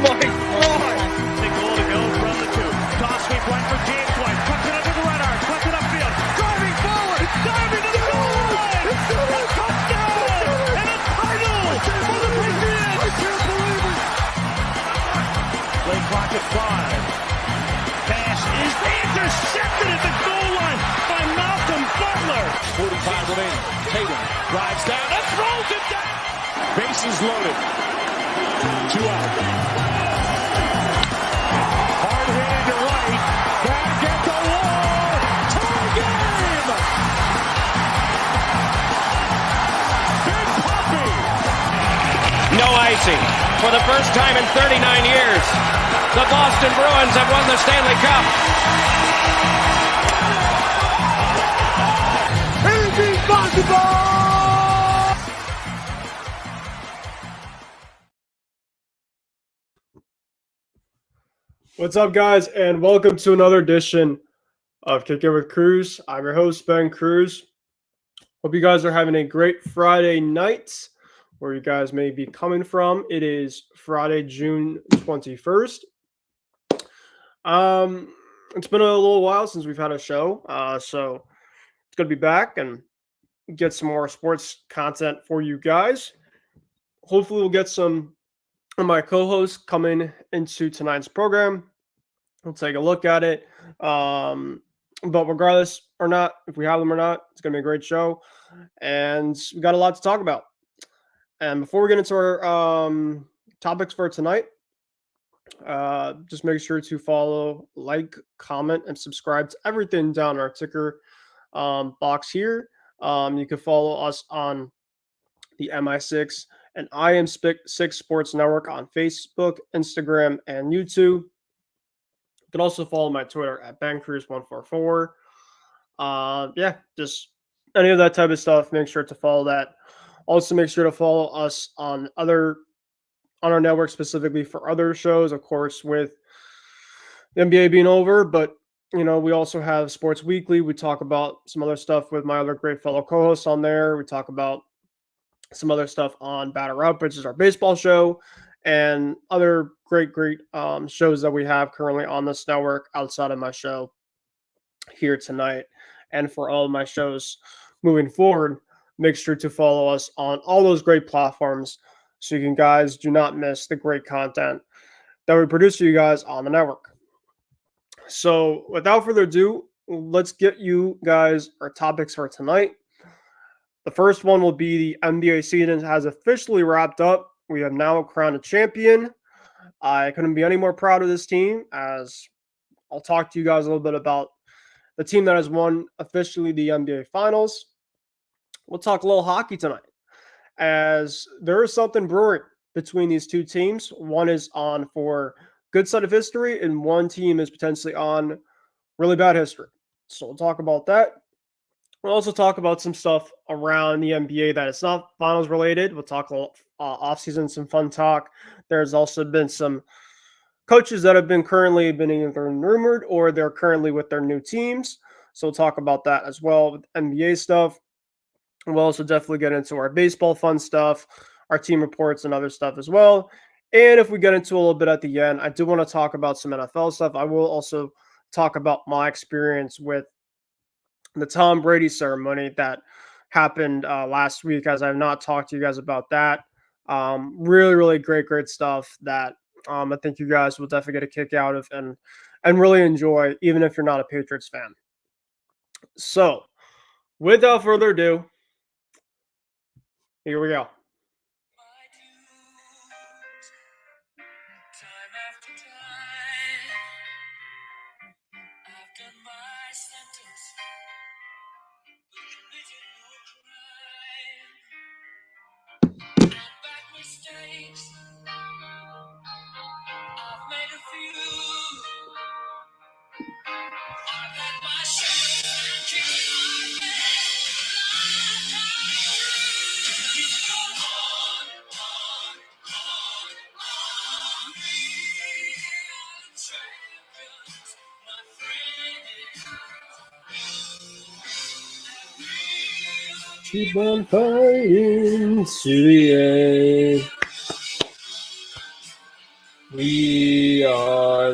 my God. 6 goal to go from the 2. Toss sweep one for James White. Puts it up to the right arm. Puts it upfield. Driving forward. Diving to the goal line. A touchdown. And a title for the Patriots. I can't believe it. Play clock at 5. Pass is intercepted at the goal line by Malcolm Butler. 45 remaining. Tatum drives down and throws it down. Bases loaded. 2 out. Hard hitting to right. Back at the wall. Tie game. Big Poppy. No icing. For the first time in 39 years, the Boston Bruins have won the Stanley Cup. Anything's possible! What's up, guys, and welcome to another edition of Kick It with Kruse. I'm your host, Ben Kruse. Hope you guys are having a great Friday night, where you guys may be coming from. It is Friday, June 21st. It's been a little while since we've had a show, so it's going to be back and get some more sports content for you guys. Hopefully, we'll get some of my co-hosts coming into tonight's program. We'll take a look at it. But regardless or not, if we have them or not, it's going to be a great show. And we got a lot to talk about. And before we get into our topics for tonight, just make sure to follow, like, comment, and subscribe to everything down in our ticker box here. You can follow us on the MI6 and IM6 Sports Network on Facebook, Instagram, and YouTube. You can also follow my Twitter at BenCruz144. Just any of that type of stuff. Make sure to follow that. Also, make sure to follow us on our network, specifically for other shows, of course, with the NBA being over. But, we also have Sports Weekly. We talk about some other stuff with my other great fellow co-hosts on there. We talk about some other stuff on Batter Up, which is our baseball show, and other great shows that we have currently on this network outside of my show here tonight. And for all of my shows moving forward, make sure to follow us on all those great platforms so you guys do not miss the great content that we produce for you guys on the network. So without further ado, let's get you guys our topics for tonight. The first one will be the NBA season has officially wrapped up. We have now crowned a champion. I couldn't be any more proud of this team, as I'll talk to you guys a little bit about the team that has won officially the NBA Finals. We'll talk a little hockey tonight, as there is something brewing between these two teams. One is on for good side of history, and one team is potentially on really bad history. So we'll talk about that. We'll also talk about some stuff around the NBA that is not finals related. We'll talk a little offseason, some fun talk. There's also been some coaches that have been either rumored or they're currently with their new teams. So we'll talk about that as well with NBA stuff. We'll also definitely get into our baseball fun stuff, our team reports, and other stuff as well. And if we get into a little bit at the end, I do want to talk about some NFL stuff. I will also talk about my experience with the Tom Brady ceremony that happened last week, as I have not talked to you guys about that. Really great stuff that I think you guys will definitely get a kick out of and really enjoy, even if you're not a Patriots fan. So, without further ado, here we go. Keep on fighting to the end. We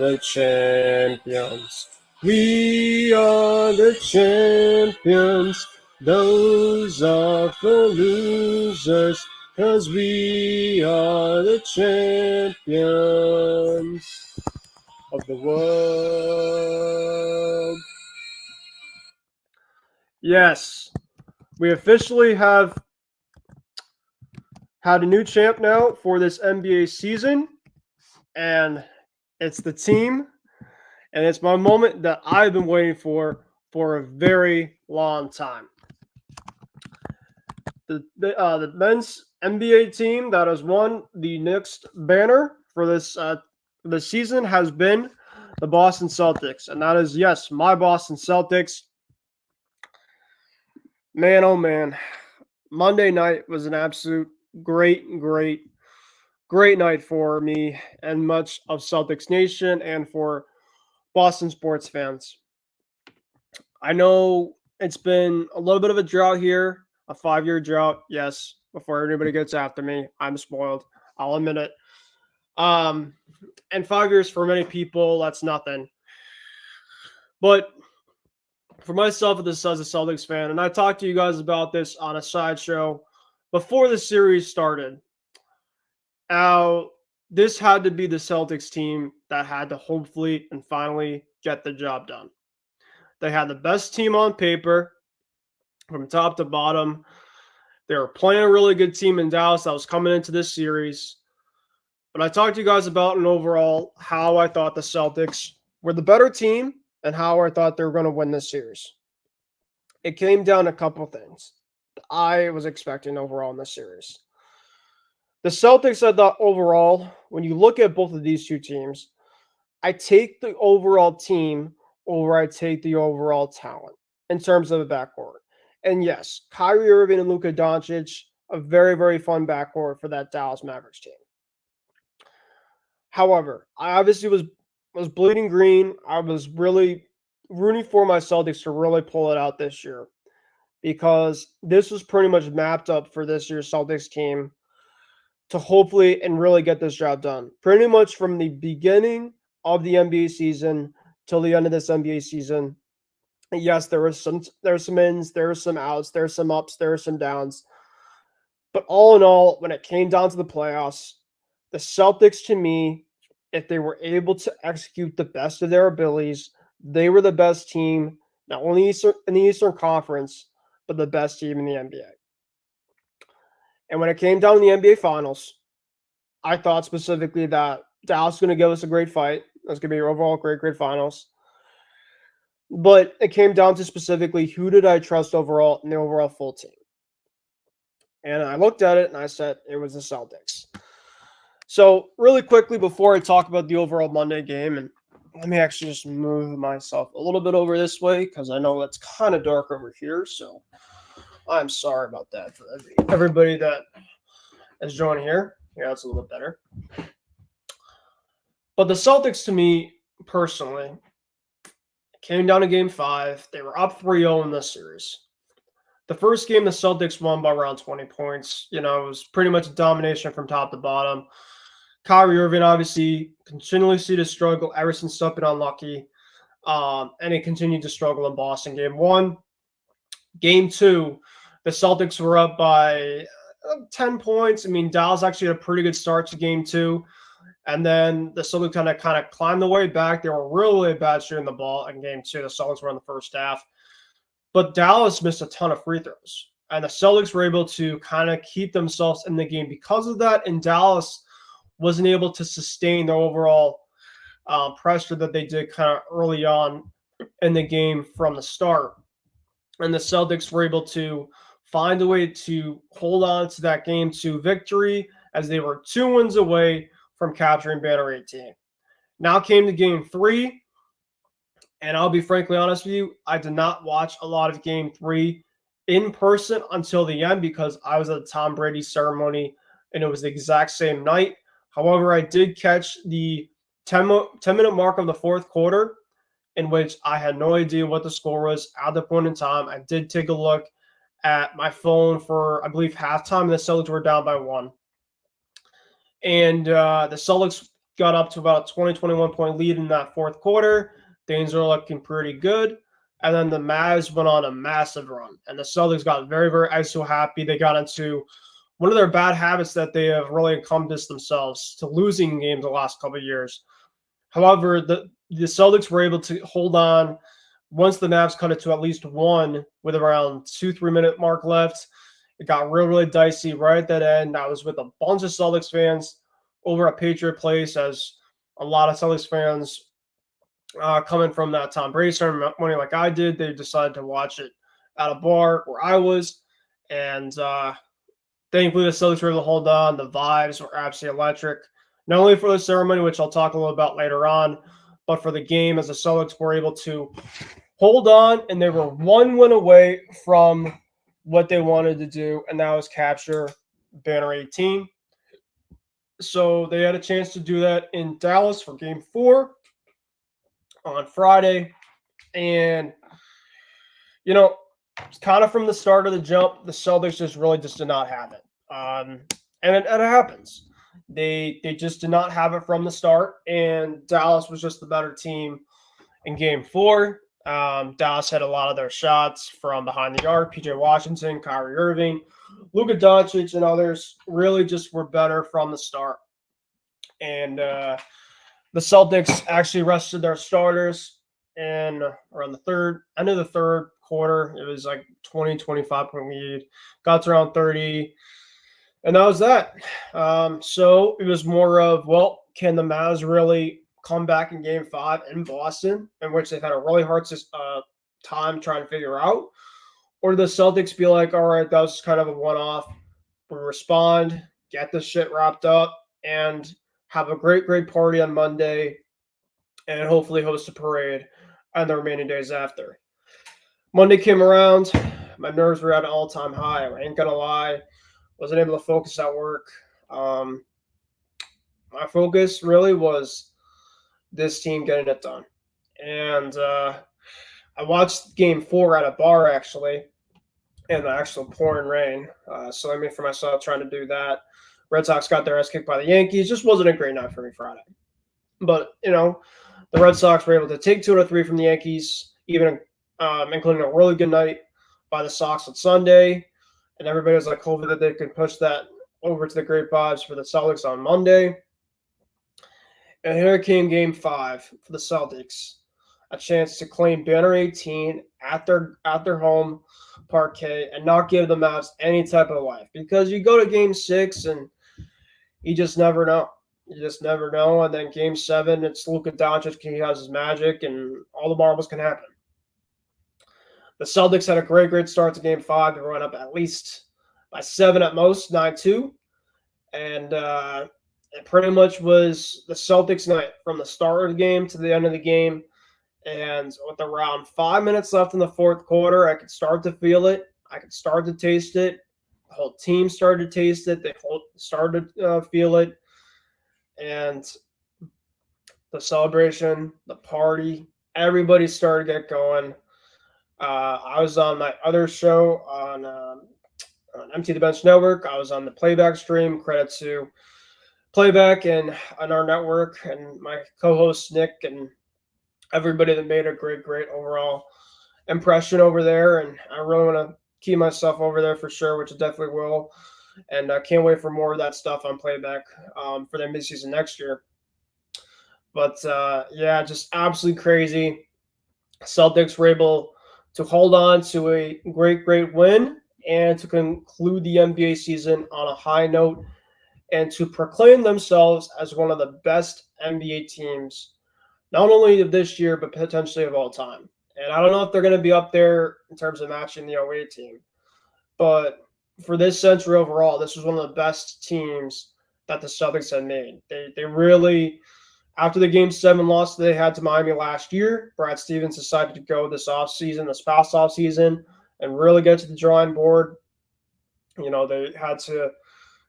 the champions. We are the champions. Those are the losers, 'cause we are the champions of the world. Yes, we officially have had a new champ now for this NBA season, and it's the team, and it's my moment that I've been waiting for a very long time. The men's NBA team that has won the next banner for this season has been the Boston Celtics, and that is, yes, my Boston Celtics. Man, oh man, Monday night was an absolute great night for me and much of Celtics Nation and for Boston sports fans. I know it's been a little bit of a drought here, a 5-year drought. Yes, before anybody gets after me, I'm spoiled. I'll admit it. And 5 years for many people, that's nothing. But for myself, as a Celtics fan, and I talked to you guys about this on a sideshow before the series started, how this had to be the Celtics team that had to hopefully and finally get the job done. They had the best team on paper from top to bottom. They were playing a really good team in Dallas that was coming into this series. But I talked to you guys about an overall how I thought the Celtics were the better team and how I thought they were going to win this series. It came down to a couple things I was expecting overall in this series. The Celtics, I thought overall, when you look at both of these two teams, I take the overall team over I take the overall talent in terms of the backcourt. And yes, Kyrie Irving and Luka Doncic, a very, very fun backcourt for that Dallas Mavericks team. However, I obviously was bleeding green. I was really rooting for my Celtics to really pull it out this year because this was pretty much mapped up for this year's Celtics team to hopefully and really get this job done. Pretty much from the beginning of the NBA season till the end of this NBA season. Yes, there were some ins, there were some outs, there were some ups, there were some downs. But all in all, when it came down to the playoffs, the Celtics, to me, if they were able to execute the best of their abilities, they were the best team, not only in the Eastern Conference, but the best team in the NBA. And when it came down to the NBA Finals, I thought specifically that Dallas was going to give us a great fight. It was going to be overall great finals. But it came down to specifically who did I trust overall in the overall full team. And I looked at it and I said it was the Celtics. So really quickly before I talk about the overall Monday game, and let me actually just move myself a little bit over this way because I know it's kind of dark over here. So I'm sorry about that for everybody that is joining here. Yeah, that's a little bit better. But the Celtics, to me personally, came down to Game 5. They were up 3-0 in this series. The first game, the Celtics won by around 20 points. You know, it was pretty much domination from top to bottom. Kyrie Irving obviously continually see to struggle ever since been unlucky. And he continued to struggle in Boston. Game 1. Game 2, the Celtics were up by 10 points. I mean, Dallas actually had a pretty good start to Game 2. And then the Celtics kind of climbed the way back. They were really bad shooting the ball in Game 2. The Celtics were in the first half. But Dallas missed a ton of free throws. And the Celtics were able to kind of keep themselves in the game because of that. And Dallas wasn't able to sustain the overall pressure that they did kind of early on in the game from the start. And the Celtics were able to find a way to hold on to that game to victory as they were 2 wins away from capturing Banner 18. Now came to Game 3, and I'll be frankly honest with you, I did not watch a lot of Game 3 in person until the end because I was at the Tom Brady ceremony, and it was the exact same night. However, I did catch the 10-minute mark of the fourth quarter, in which I had no idea what the score was at the point in time. I did take a look at my phone for, I believe, halftime, and the Celtics were down by 1. And the Celtics got up to about a 21 point lead in that fourth quarter. Things were looking pretty good. And then the Mavs went on a massive run. And the Celtics got very, very ISO happy. They got into one of their bad habits that they have really encompassed themselves to losing games the last couple of years. However, the Celtics were able to hold on once the Mavs cut it to at least one with around 2-3 minute mark left. It got really, really dicey right at that end. I was with a bunch of Celtics fans over at Patriot Place, as a lot of Celtics fans coming from that Tom Brady ceremony like I did, they decided to watch it at a bar where I was. And thankfully, the Celtics were able to hold on. The vibes were absolutely electric, not only for the ceremony, which I'll talk a little about later on, but for the game, as the Celtics were able to hold on, and they were one win away from what they wanted to do, and that was capture Banner 18. So they had a chance to do that in Dallas for Game 4 on Friday. And, kind of from the start of the jump, the Celtics just did not have it. And it happens. They just did not have it from the start, and Dallas was just the better team in Game 4. Dallas had a lot of their shots from behind the arc. PJ Washington, Kyrie Irving, Luka Doncic, and others really just were better from the start. And the Celtics actually rested their starters in around the end of the third quarter. It was like 20-25 point lead. Got to around 30. And that was that. So it was more of, well, can the Mavs really come back in Game 5 in Boston, in which they've had a really hard time trying to figure out? Or do the Celtics be like, all right, that was kind of a one-off. We respond, get this shit wrapped up, and have a great, great party on Monday, and hopefully host a parade on the remaining days after. Monday came around. My nerves were at an all-time high. I ain't going to lie. Wasn't able to focus at work. My focus really was this team getting it done. And I watched Game 4 at a bar, actually, in the actual pouring rain. So I mean, for myself, trying to do that. Red Sox got their ass kicked by the Yankees. Just wasn't a great night for me Friday. But, the Red Sox were able to take 2 out of 3 from the Yankees, even including a really good night by the Sox on Sunday. And everybody was like hoping that they could push that over to the great vibes for the Celtics on Monday. And here came Game 5 for the Celtics. A chance to claim Banner 18 at their home parquet and not give the Mavs any type of life. Because you go to Game 6 and you just never know. You just never know. And then Game 7, it's Luka Doncic. He has his magic, and all the marbles can happen. The Celtics had a great, great start to Game 5. They went up at least by 7 at most, 9-2. And it pretty much was the Celtics night from the start of the game to the end of the game. And with around 5 minutes left in the fourth quarter, I could start to feel it. I could start to taste it. The whole team started to taste it. They started to feel it. And the celebration, the party, everybody started to get going. I was on my other show on Empty the Bench Network. I was on the Playback stream. Credit to Playback and on our network, and my co-host Nick and everybody that made a great, great overall impression over there. And I really want to keep myself over there for sure, which I definitely will. And I can't wait for more of that stuff on Playback for their midseason next year. But yeah, just absolutely crazy. Celtics were able to hold on to a great, great win and to conclude the NBA season on a high note and to proclaim themselves as one of the best NBA teams, not only of this year, but potentially of all time. And I don't know if they're going to be up there in terms of matching the 08 team, but for this century overall, this was one of the best teams that the Celtics had made. They really, after the Game 7 loss they had to Miami last year, Brad Stevens decided to go this past offseason, and really get to the drawing board. They had to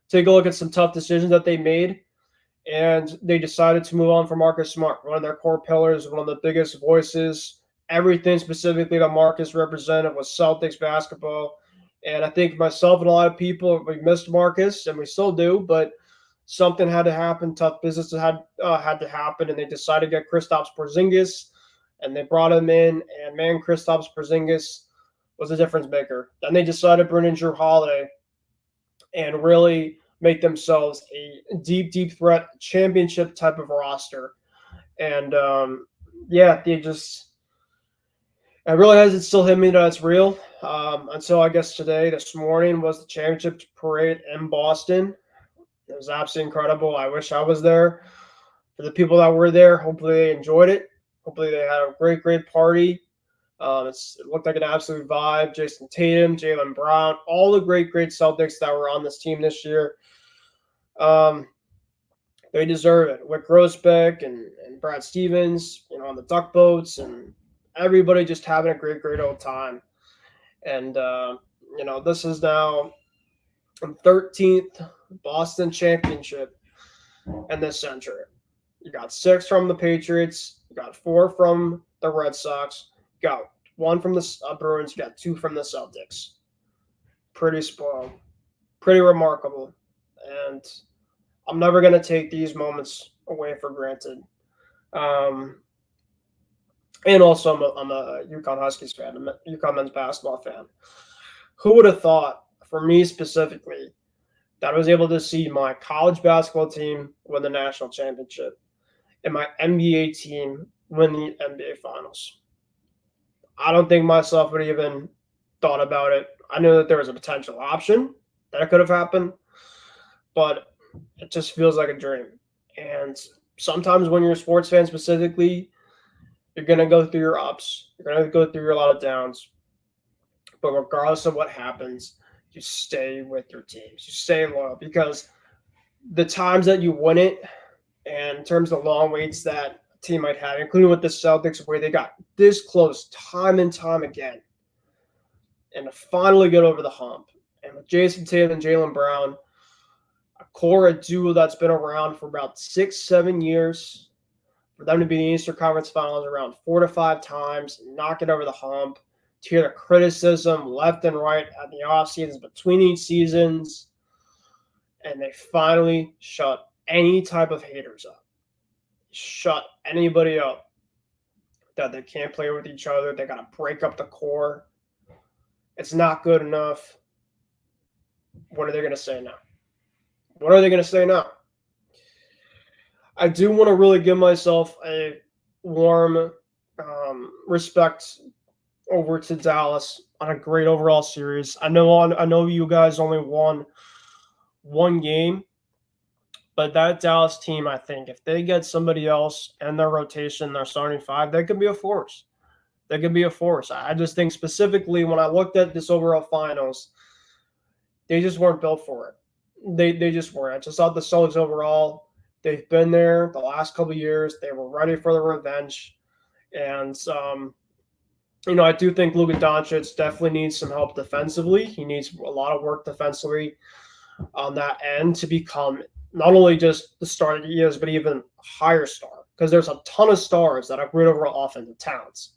take a look at some tough decisions that they made, and they decided to move on from Marcus Smart, one of their core pillars, one of the biggest voices. Everything specifically that Marcus represented was Celtics basketball. And I think myself and a lot of people, we missed Marcus, and we still do, but something had to happen. Tough business had to happen, and they decided to get Kristaps Porzingis, and they brought him in. And man, Kristaps Porzingis was a difference maker. Then they decided to bring in Drew Holiday and really make themselves a deep, deep threat, championship type of roster. And yeah, they just. It really hasn't still hit me that it's real. Until I guess this morning was the championship parade in Boston. It was absolutely incredible. I wish I was there. For the people that were there, hopefully they enjoyed it. Hopefully they had a great, great party. It looked like an absolute vibe. Jason Tatum, Jaylen Brown, all the great, great Celtics that were on this team this year. They deserve it. With Grosbeck and Brad Stevens, on the duck boats, and everybody just having a great, great old time. And, this is now the 13th Boston championship in this century. You got 6 from the Patriots. You got 4 from the Red Sox. You got 1 from the Bruins. You got 2 from the Celtics. Pretty spoiled. Pretty remarkable. And I'm never going to take these moments away for granted. And also, I'm a UConn Huskies fan. I'm a UConn men's basketball fan. Who would have thought, for me specifically, that I was able to see my college basketball team win the national championship and my NBA team win the NBA Finals? I don't think myself would even thought about it. I knew that there was a potential option that it could have happened, but it just feels like a dream. And sometimes when you're a sports fan specifically, you're going to go through your ups. You're going to go through a lot of downs. But regardless of what happens, you stay with your teams. You stay loyal, because the times that you win it, and in terms of the long waits that a team might have, including with the Celtics, where they got this close time and time again, and to finally get over the hump. And with Jason Tatum and Jaylen Brown, a duo that's been around for about 6-7 years, for them to be in the Eastern Conference Finals around 4 to 5 times, knock it over the hump, to hear the criticism left and right at the off seasons, between each seasons, and they finally shut any type of haters up. Shut anybody up that they can't play with each other. They got to break up the core. It's not good enough. What are they going to say now? What are they going to say now? I do want to really give myself a warm respect over to Dallas on a great overall series. I know you guys only won 1 game, but that Dallas team, I think, if they get somebody else in their rotation, their starting 5, they could be a force. They could be a force. I just think specifically when I looked at this overall finals, they just weren't built for it. They just weren't. I just thought the Celtics overall, they've been there the last couple of years. They were ready for the revenge. And, I do think Luka Doncic definitely needs some help defensively. He needs a lot of work defensively on that end to become not only just the star that he is, but even a higher star. Because there's a ton of stars that have great overall offensive talents.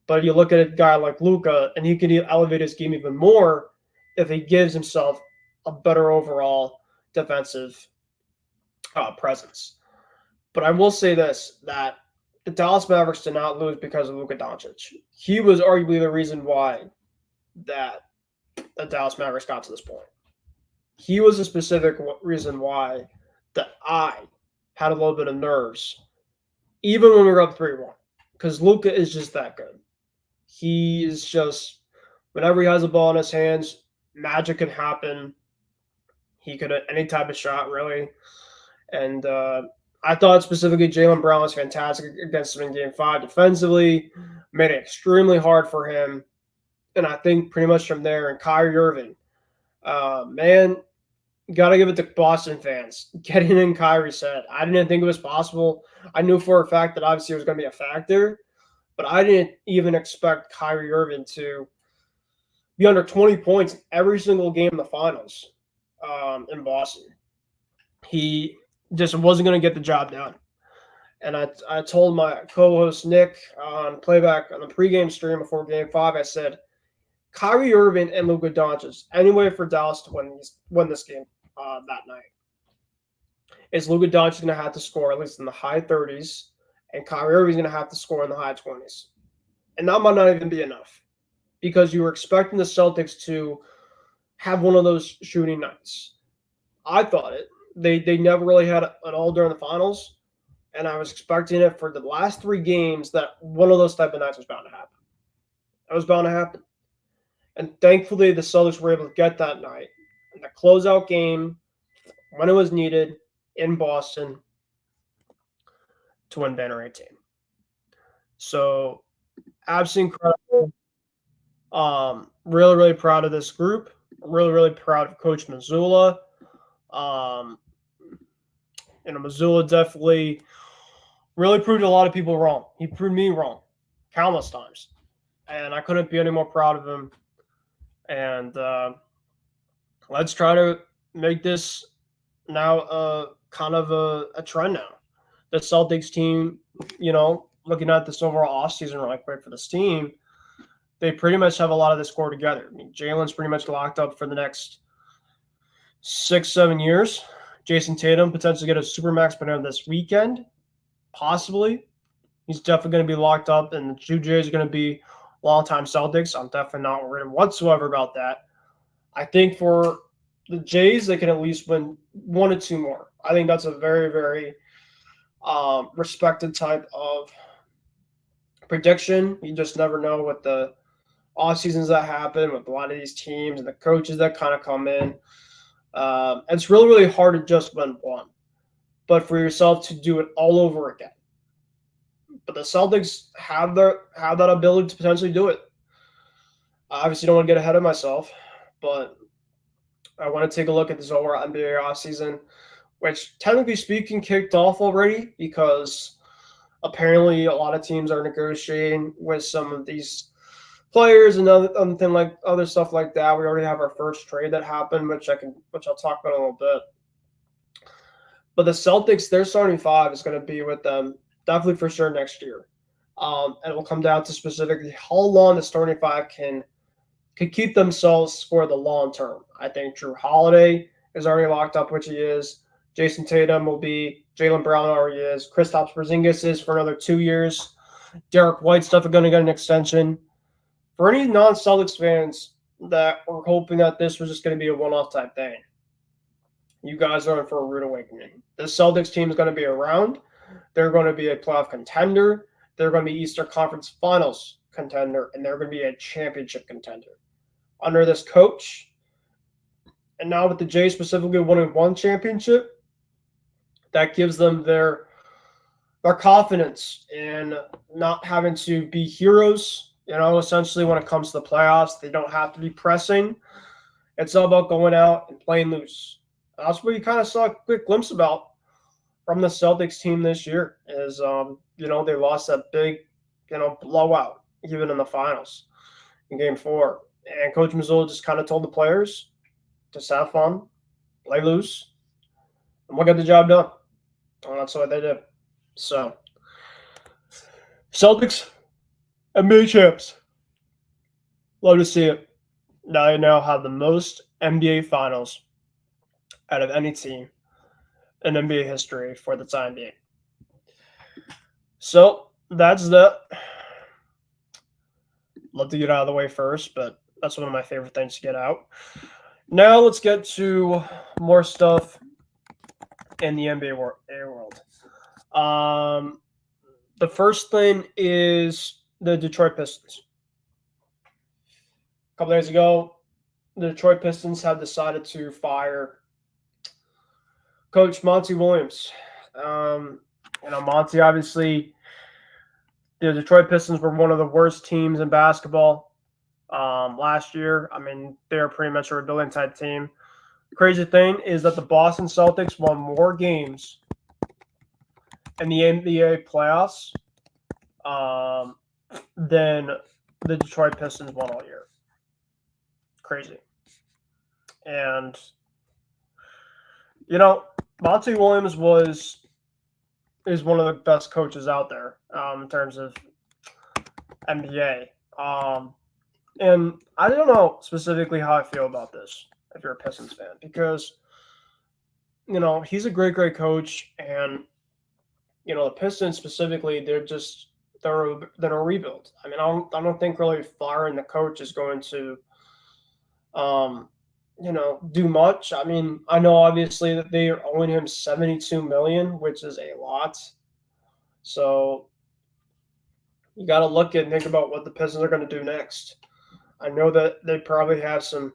But you look at a guy like Luka, and he can elevate his game even more if he gives himself a better overall defensive presence. But I will say this, that the Dallas Mavericks did not lose because of Luka Doncic. He was arguably the reason why that the Dallas Mavericks got to this point. He was a specific reason why that I had a little bit of nerves, even when we were up 3-1, because Luka is just that good. He is just, whenever he has a ball in his hands, magic can happen. He could hit any type of shot, really. And I thought specifically Jaylen Brown was fantastic against him in Game 5 defensively, made it extremely hard for him. And I think pretty much from there, and Kyrie Irving, man, got to give it to Boston fans. Getting in Kyrie's head. I didn't think it was possible. I knew for a fact that obviously it was going to be a factor, but I didn't even expect Kyrie Irving to be under 20 points every single game in the finals in Boston. He just wasn't going to get the job done. And I told my co-host Nick on playback on the pregame stream before Game 5, I said, Kyrie Irving and Luka Doncic, any way for Dallas to win this game that night. is Luka Doncic going to have to score at least in the high 30s, and Kyrie Irving's going to have to score in the high 20s. And that might not even be enough because you were expecting the Celtics to have one of those shooting nights. I thought it. They never really had it at all during the finals, and I was expecting it for the last 3 games that one of those type of nights was bound to happen. It was bound to happen. And thankfully, the Celtics were able to get that night. And the closeout game, when it was needed, in Boston to win Banner 18. So, absolutely incredible. Really, really proud of this group. Really, really proud of Coach Mazzulla. Mazzulla definitely really proved a lot of people wrong. He proved me wrong countless times. And I couldn't be any more proud of him. And let's try to make this now kind of a trend now. The Celtics team, looking at this overall offseason really quick for this team, they pretty much have a lot of this core together. I mean, Jalen's pretty much locked up for the next 6-7 years. Jason Tatum potentially get a supermax banner this weekend, possibly. He's definitely going to be locked up, and the 2 Jays are going to be longtime Celtics. I'm definitely not worried whatsoever about that. I think for the Jays, they can at least win 1 or 2 more. I think that's a very, very respected type of prediction. You just never know with the off seasons that happen with a lot of these teams and the coaches that kind of come in. It's really, really hard to just win 1, but for yourself to do it all over again. But the Celtics have that ability to potentially do it. I obviously don't want to get ahead of myself, but I want to take a look at this overall NBA offseason, which technically speaking kicked off already because apparently a lot of teams are negotiating with some of these players and other stuff like that. We already have our first trade that happened, which I'll talk about in a little bit. But the Celtics, their starting 5 is going to be with them definitely for sure next year. And it will come down to specifically how long the starting 5 can keep themselves for the long term. I think Drew Holiday is already locked up, which he is. Jason Tatum will be. Jaylen Brown already is. Kristaps Porzingis is for another 2 years. Derek White's definitely going to get an extension. For any non-Celtics fans that were hoping that this was just going to be a one-off type thing, you guys are in for a rude awakening. The Celtics team is going to be around. They're going to be a playoff contender. They're going to be Eastern Conference Finals contender, and they're going to be a championship contender. Under this coach, and now with the Jays specifically winning 1 championship, that gives them their confidence in not having to be heroes. Essentially when it comes to the playoffs, they don't have to be pressing. It's all about going out and playing loose. That's what you kind of saw a quick glimpse about from the Celtics team this year is, they lost that big, blowout even in the finals in Game 4. And Coach Mazzulla just kind of told the players to have fun, play loose, and we'll get the job done. And that's what they did. So, Celtics, NBA champs. Love to see it. They now have the most NBA finals out of any team in NBA history for the time being. So, that's that. Love to get out of the way first, but that's one of my favorite things to get out. Now let's get to more stuff in the NBA world. The first thing is the Detroit Pistons. A couple days ago, the Detroit Pistons have decided to fire Coach Monty Williams. Monty, obviously, the Detroit Pistons were one of the worst teams in basketball last year. I mean, they're pretty much a rebuilding type team. Crazy thing is that the Boston Celtics won more games in the NBA playoffs than the Detroit Pistons won all year. Crazy. And, Monty Williams is one of the best coaches out there in terms of NBA. And I don't know specifically how I feel about this if you're a Pistons fan, because he's a great coach, and the Pistons specifically, they're a rebuild. I mean, I don't think really firing the coach is going to do much. I mean, I know obviously that they are owing him $72 million, which is a lot. So you got to look and think about what the Pistons are going to do next. I know that they probably have some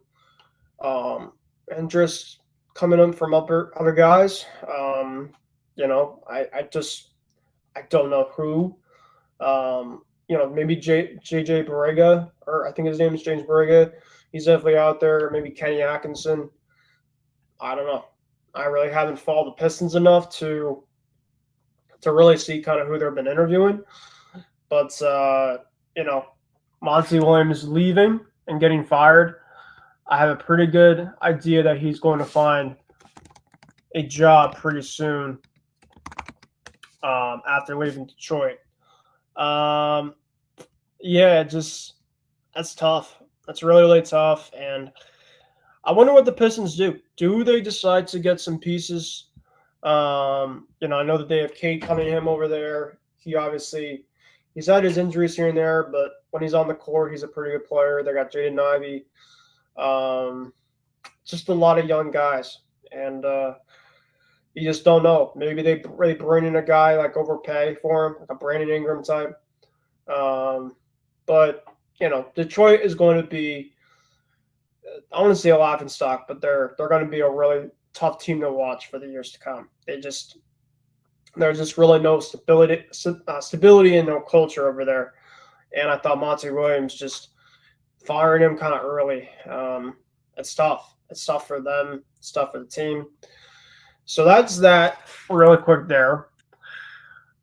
interest coming in from other guys. I don't know who. Maybe JJ Barrega, or I think his name is James Barrega. He's definitely out there. Maybe Kenny Atkinson. I don't know. I really haven't followed the Pistons enough to really see kind of who they've been interviewing. But Monty Williams leaving and getting fired, I have a pretty good idea that he's going to find a job pretty soon after leaving Detroit. That's tough. That's really, really tough. And I wonder what the Pistons do. Do they decide to get some pieces? I know that they have Kate coming him over there. He's had his injuries here and there, but when he's on the court, he's a pretty good player. They got Jaden Ivey. Just a lot of young guys. And you just don't know. Maybe they bring in a guy, like overpay for him, like a Brandon Ingram type. But Detroit is going to be, I want to say a laughingstock, but they're going to be a really tough team to watch for the years to come. There's just really no stability and no culture over there. And I thought Monty Williams just firing him kind of early. It's tough. It's tough for them. It's tough for the team. So that's that really quick there.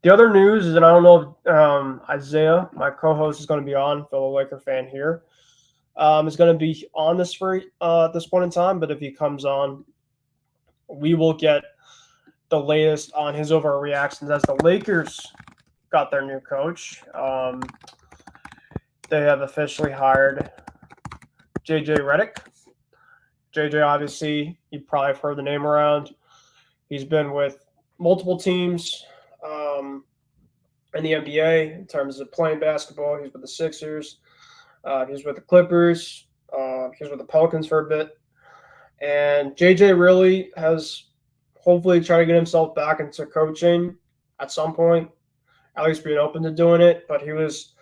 The other news is, and I don't know if Isaiah, my co-host, is going to be on, fellow Laker fan here, is going to be on this at this point in time. But if he comes on, we will get the latest on his overall reactions as the Lakers got their new coach. They have officially hired JJ Redick. JJ, obviously, you probably have heard the name around. He's been with multiple teams in the NBA in terms of playing basketball. He's with the Sixers. He's with the Clippers. He was with the Pelicans for a bit. And JJ really has hopefully tried to get himself back into coaching at some point, at least being open to doing it. But he was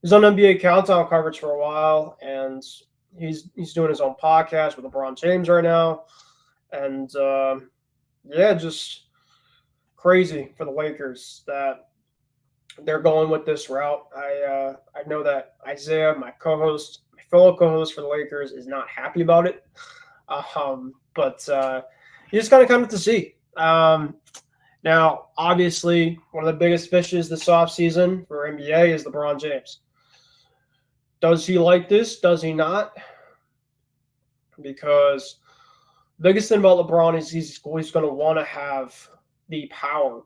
on NBA Countdown coverage for a while, and he's doing his own podcast with LeBron James right now. And just crazy for the Lakers that they're going with this route. I know that Isaiah, my fellow co-host for the Lakers, is not happy about it. But you just got to come to see. Now, obviously, one of the biggest fishes this offseason for NBA is LeBron James. Does he like this? Does he not? Because the biggest thing about LeBron is he's always going to want to have the power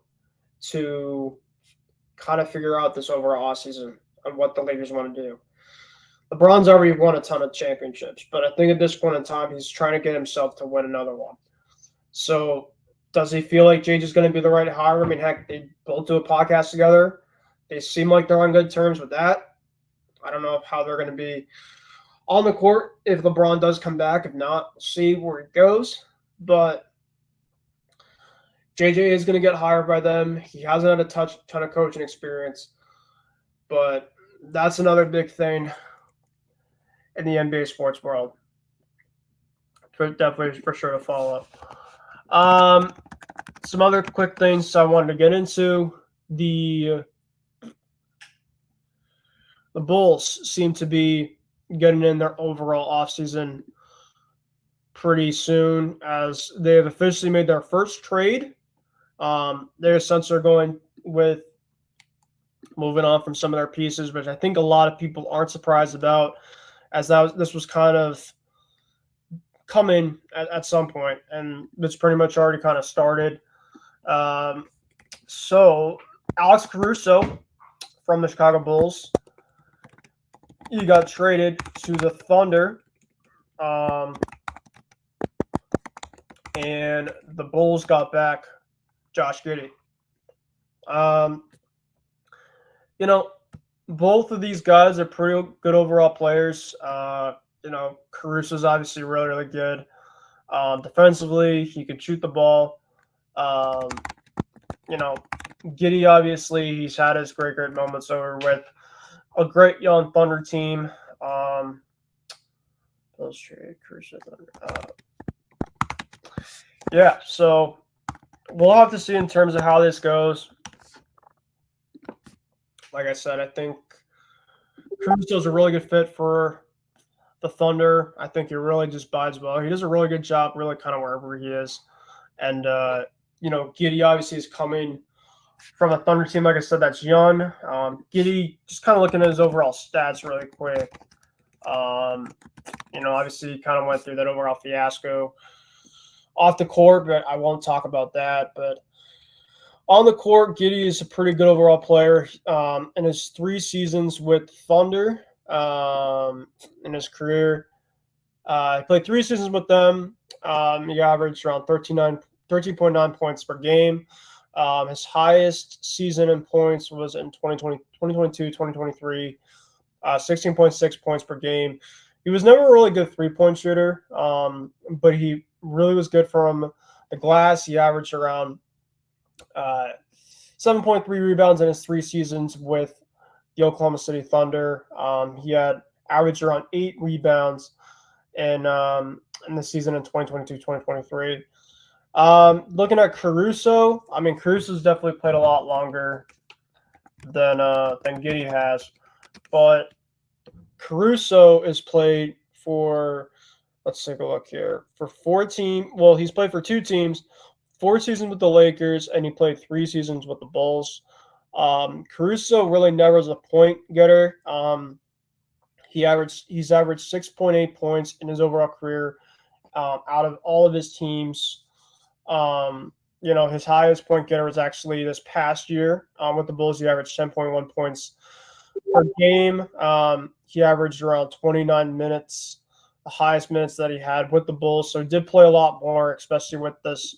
to kind of figure out this overall offseason and what the Lakers want to do. LeBron's already won a ton of championships, but I think at this point in time, he's trying to get himself to win another one. So does he feel like JJ's going to be the right hire? I mean, heck, they both do a podcast together. They seem like they're on good terms with that. I don't know how they're going to be on the court if LeBron does come back. If not, we'll see where it goes. But JJ is going to get hired by them. He hasn't had a ton of coaching experience. But that's another big thing in the NBA sports world. Definitely for sure to follow up. Some other quick things I wanted to get into. The Bulls seem to be getting in their overall offseason pretty soon, as they have officially made their first trade. Their sense are going with moving on from some of their pieces, which I think a lot of people aren't surprised about, as this was kind of coming at some point, and it's pretty much already kind of started. So Alex Kruse from the Chicago Bulls, he got traded to the Thunder, and and the Bulls got back Josh Giddey. Both of these guys are pretty good overall players. Kruse is obviously really, really good. Defensively, he can shoot the ball. Giddey, obviously, he's had his great moments over with a great young Thunder team. So we'll have to see in terms of how this goes. Like I said, I think Kruse is a really good fit for the Thunder. I think he really just bides well. He does a really good job, really kind of wherever he is. And, Giddey obviously is coming from a Thunder team, like I said, that's young. Giddey, just kind of looking at his overall stats really quick. Obviously he kind of went through that overall fiasco off the court, but I won't talk about that. But on the court, Giddey is a pretty good overall player. In his 3 seasons with Thunder in his career, he played 3 seasons with them. He averaged around 13.9 points per game. His highest season in points was in 2022, 2023, 16.6 points per game. He was never a really good three-point shooter, but he really was good from the glass. He averaged around 7.3 rebounds in his 3 seasons with the Oklahoma City Thunder. He had averaged around 8 rebounds in the season in 2022-2023. Looking at Caruso, Kruse has definitely played a lot longer than Giddey has, but Caruso is played for, let's take a look here, for 4 teams. Well, he's played for 2 teams, 4 seasons with the Lakers, and he played 3 seasons with the Bulls. Caruso really never was a point getter. He's averaged 6.8 points in his overall career out of all of his teams. His highest point getter was actually this past year with the Bulls. He averaged 10.1 points per game. He averaged around 29 minutes, the highest minutes that he had with the Bulls. So he did play a lot more, especially with this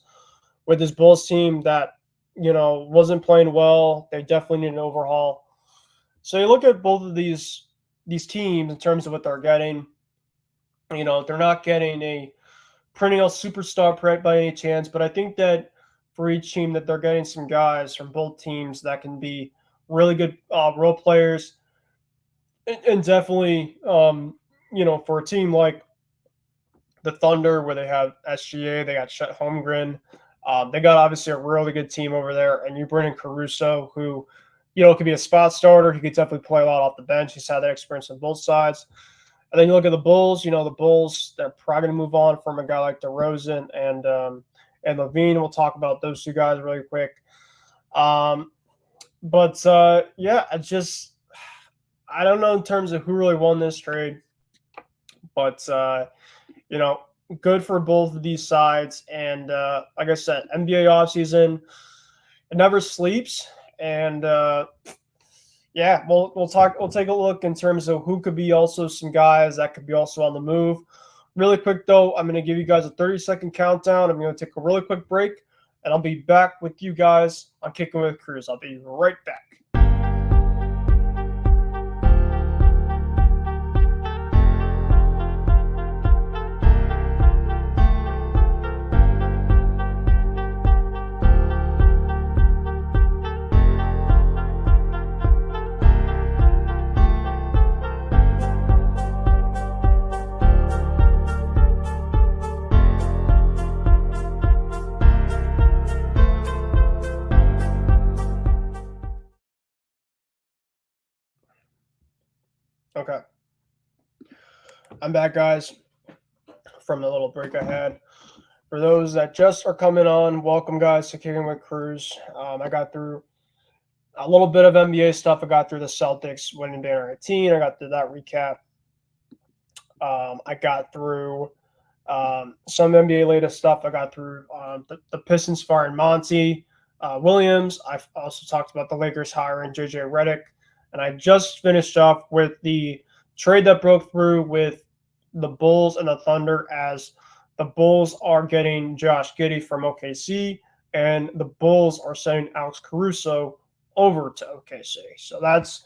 Bulls team that wasn't playing well. They definitely need an overhaul. So you look at both of these teams in terms of what they're getting. They're not getting a perennial superstar by any chance, but I think that for each team that they're getting some guys from both teams that can be really good role players, and definitely for a team like the Thunder where they have SGA, they got Chet Holmgren, they got obviously a really good team over there, and you bring in Caruso, who could be a spot starter. He could definitely play a lot off the bench. He's had that experience on both sides. And then you look at the Bulls. The Bulls, they're probably going to move on from a guy like DeRozan and Levine. We'll talk about those 2 guys really quick. I don't know in terms of who really won this trade, but good for both of these sides. And like I said, NBA offseason, it never sleeps. And we'll take a look in terms of who could be also some guys that could be also on the move. Really quick though, I'm going to give you guys a 30-second countdown. I'm going to take a really quick break, and I'll be back with you guys on Kicking with Kruse. I'll be right back. Okay. I'm back, guys, from the little break I had. For those that just are coming on, welcome, guys, to Kicking with Kruse. I got through a little bit of NBA stuff. I got through the Celtics winning banner 18. I got through that recap. I got through some NBA latest stuff. I got through the Pistons firing Monty Williams. I've also talked about the Lakers hiring JJ Redick. And I just finished up with the trade that broke through with the Bulls and the Thunder as the Bulls are getting Josh Giddey from OKC, and the Bulls are sending Alex Caruso over to OKC. So that's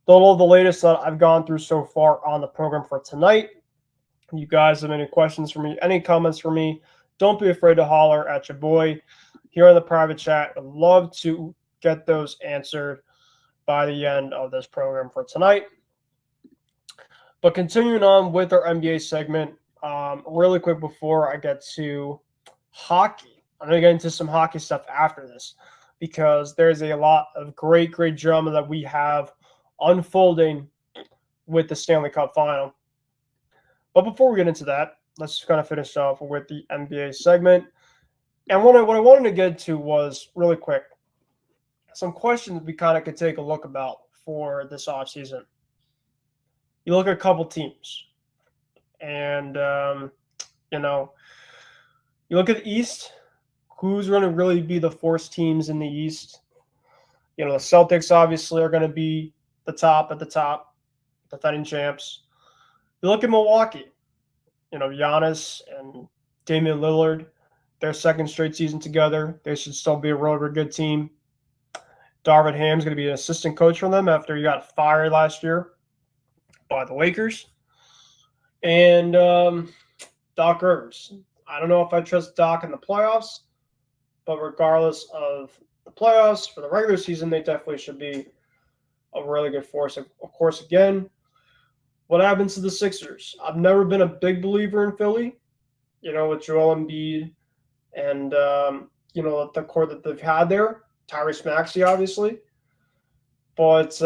all the latest that I've gone through so far on the program for tonight. You guys have any questions for me, any comments for me, don't be afraid to holler at your boy here in the private chat. I'd love to get those answered by the end of this program for tonight. But continuing on with our NBA segment, really quick before I get to hockey, I'm going to get into some hockey stuff after this because there's a lot of great drama that we have unfolding with the Stanley Cup final. But before we get into that, let's kind of finish off with the NBA segment. And what I wanted to get to was really quick, some questions we kind of could take a look about for this offseason. You look at a couple teams, and, you look at the East, who's going to really be the force teams in the East? The Celtics obviously are going to be the top at the top, defending champs. You look at Milwaukee, Giannis and Damian Lillard, their second straight season together. They should still be a really good team. Darvin Ham's going to be an assistant coach for them after he got fired last year by the Lakers. And Doc Rivers. I don't know if I trust Doc in the playoffs, but regardless of the playoffs, for the regular season, they definitely should be a really good force. Of course, again, what happens to the Sixers? I've never been a big believer in Philly, with Joel Embiid and, the core that they've had there. Tyrese Maxey, obviously. But,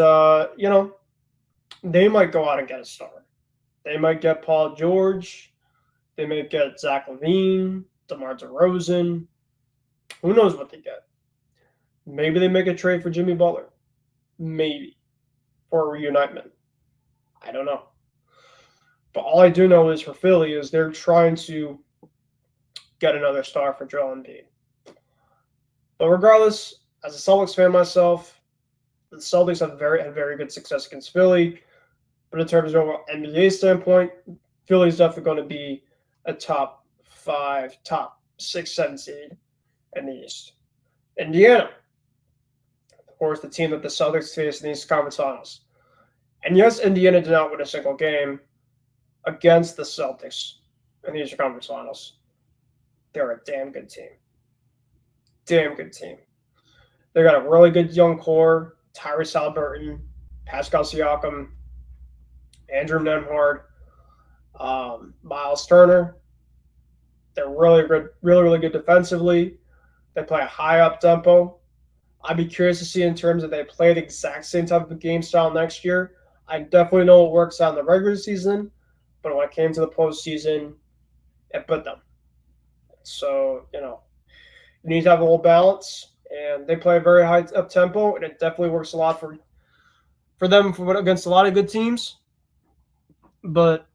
they might go out and get a star. They might get Paul George. They may get Zach LaVine, DeMar DeRozan. Who knows what they get? Maybe they make a trade for Jimmy Butler. Maybe. For a reunitement. I don't know. But all I do know is for Philly is they're trying to get another star for Joel Embiid. But regardless, as a Celtics fan myself, the Celtics have had very good success against Philly. But in terms of an NBA standpoint, Philly's definitely going to be a top 5, top 6, 7 seed in the East. Indiana, of course, the team that the Celtics face in the East Conference Finals. And yes, Indiana did not win a single game against the Celtics in the Eastern Conference Finals. They're a damn good team. Damn good team. They got a really good young core. Tyrese Haliburton, Pascal Siakam, Andrew Nembhard, Miles Turner. They're really good defensively. They play a high up tempo. I'd be curious to see in terms of they play the exact same type of game style next year. I definitely know what works out in the regular season, but when it came to the postseason, it put them. So, you need to have a little balance, and they play a very high up tempo, and it definitely works a lot for them against a lot of good teams. But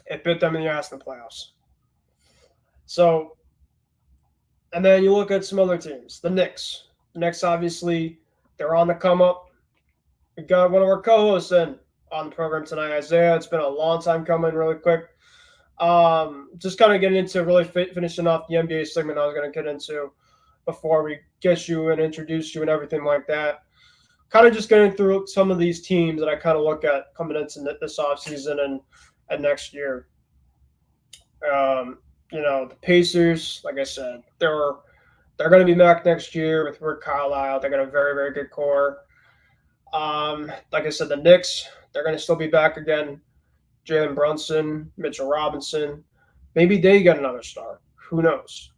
it bit them in the ass in the playoffs. So, and then you look at some other teams. The Knicks. The Knicks, obviously, they're on the come up. We got one of our co-hosts in on the program tonight, Isaiah. It's been a long time coming, really quick. Just kind of getting into really finishing off the NBA segment I was going to get into before we get you and introduce you and everything like that. Kind of just getting through some of these teams that I kind of look at coming into this offseason and next year. The Pacers, like I said, they're going to be back next year with Rick Carlisle. They got a very, very good core. Like I said, the Knicks, they're going to still be back again. Jalen Brunson, Mitchell Robinson. Maybe they get another star. Who knows?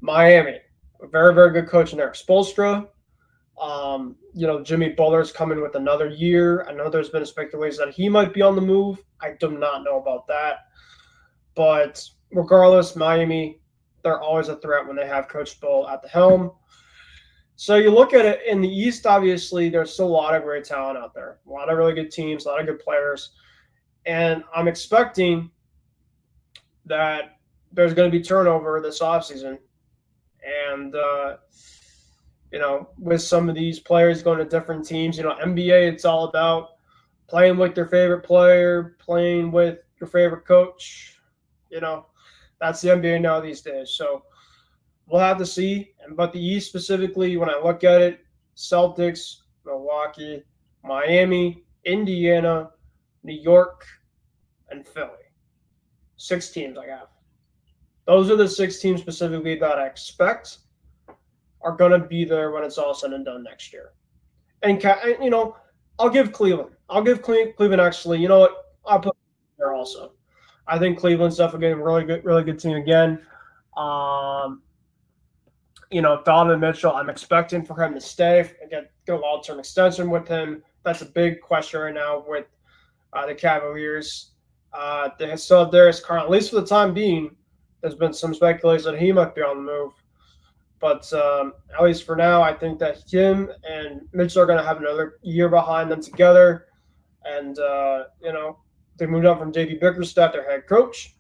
Miami, a very, very good coach in there. Spoelstra. Jimmy Butler's coming with another year. I know there's been a speculation that he might be on the move. I do not know about that. But regardless, Miami, they're always a threat when they have Coach Bull at the helm. So you look at it in the East, obviously, there's still a lot of great talent out there. A lot of really good teams, a lot of good players. And I'm expecting that there's going to be turnover this offseason. And, with some of these players going to different teams, NBA, it's all about playing with your favorite player, playing with your favorite coach. that's the NBA now these days. So we'll have to see. But the East specifically, when I look at it, Celtics, Milwaukee, Miami, Indiana, New York, and Philly. 6 teams I have. Those are the 6 teams specifically that I expect are going to be there when it's all said and done next year. And, I'll give Cleveland. Cleveland actually. You know what? I'll put there also. I think Cleveland's definitely getting a really good team again. Donovan Mitchell, I'm expecting for him to stay and get a long-term extension with him. That's a big question right now with the Cavaliers. They still have Darius Garland, at least for the time being. There's been some speculation that he might be on the move. But at least for now, I think that him and Mitchell are going to have another year behind them together. And, they moved on from J.B. Bickerstaff, their head coach.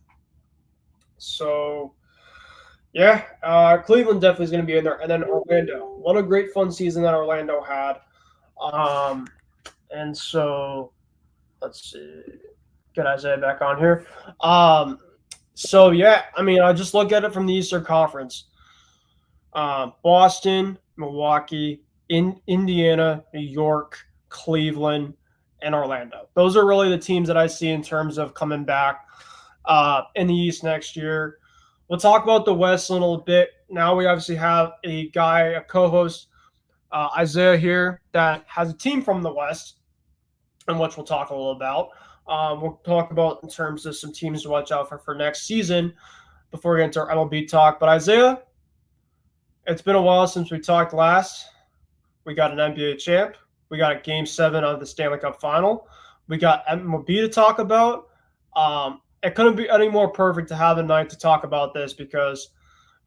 So, yeah, Cleveland definitely is going to be in there. And then Orlando. What a great fun season that Orlando had. And so, let's see. Get Isaiah back on here. So, yeah, I just look at it from the Eastern Conference. Boston, Milwaukee, Indiana, New York, Cleveland, and Orlando. Those are really the teams that I see in terms of coming back in the East next year. We'll talk about the West a little bit. Now we obviously have a co-host, Isaiah here, that has a team from the West, and which we'll talk a little about. We'll talk about in terms of some teams to watch out for next season before we get into our MLB talk. But Isaiah, it's been a while since we talked last. We got an NBA champ. We got a Game 7 of the Stanley Cup Final. We got MLB to talk about. It couldn't be any more perfect to have a night to talk about this because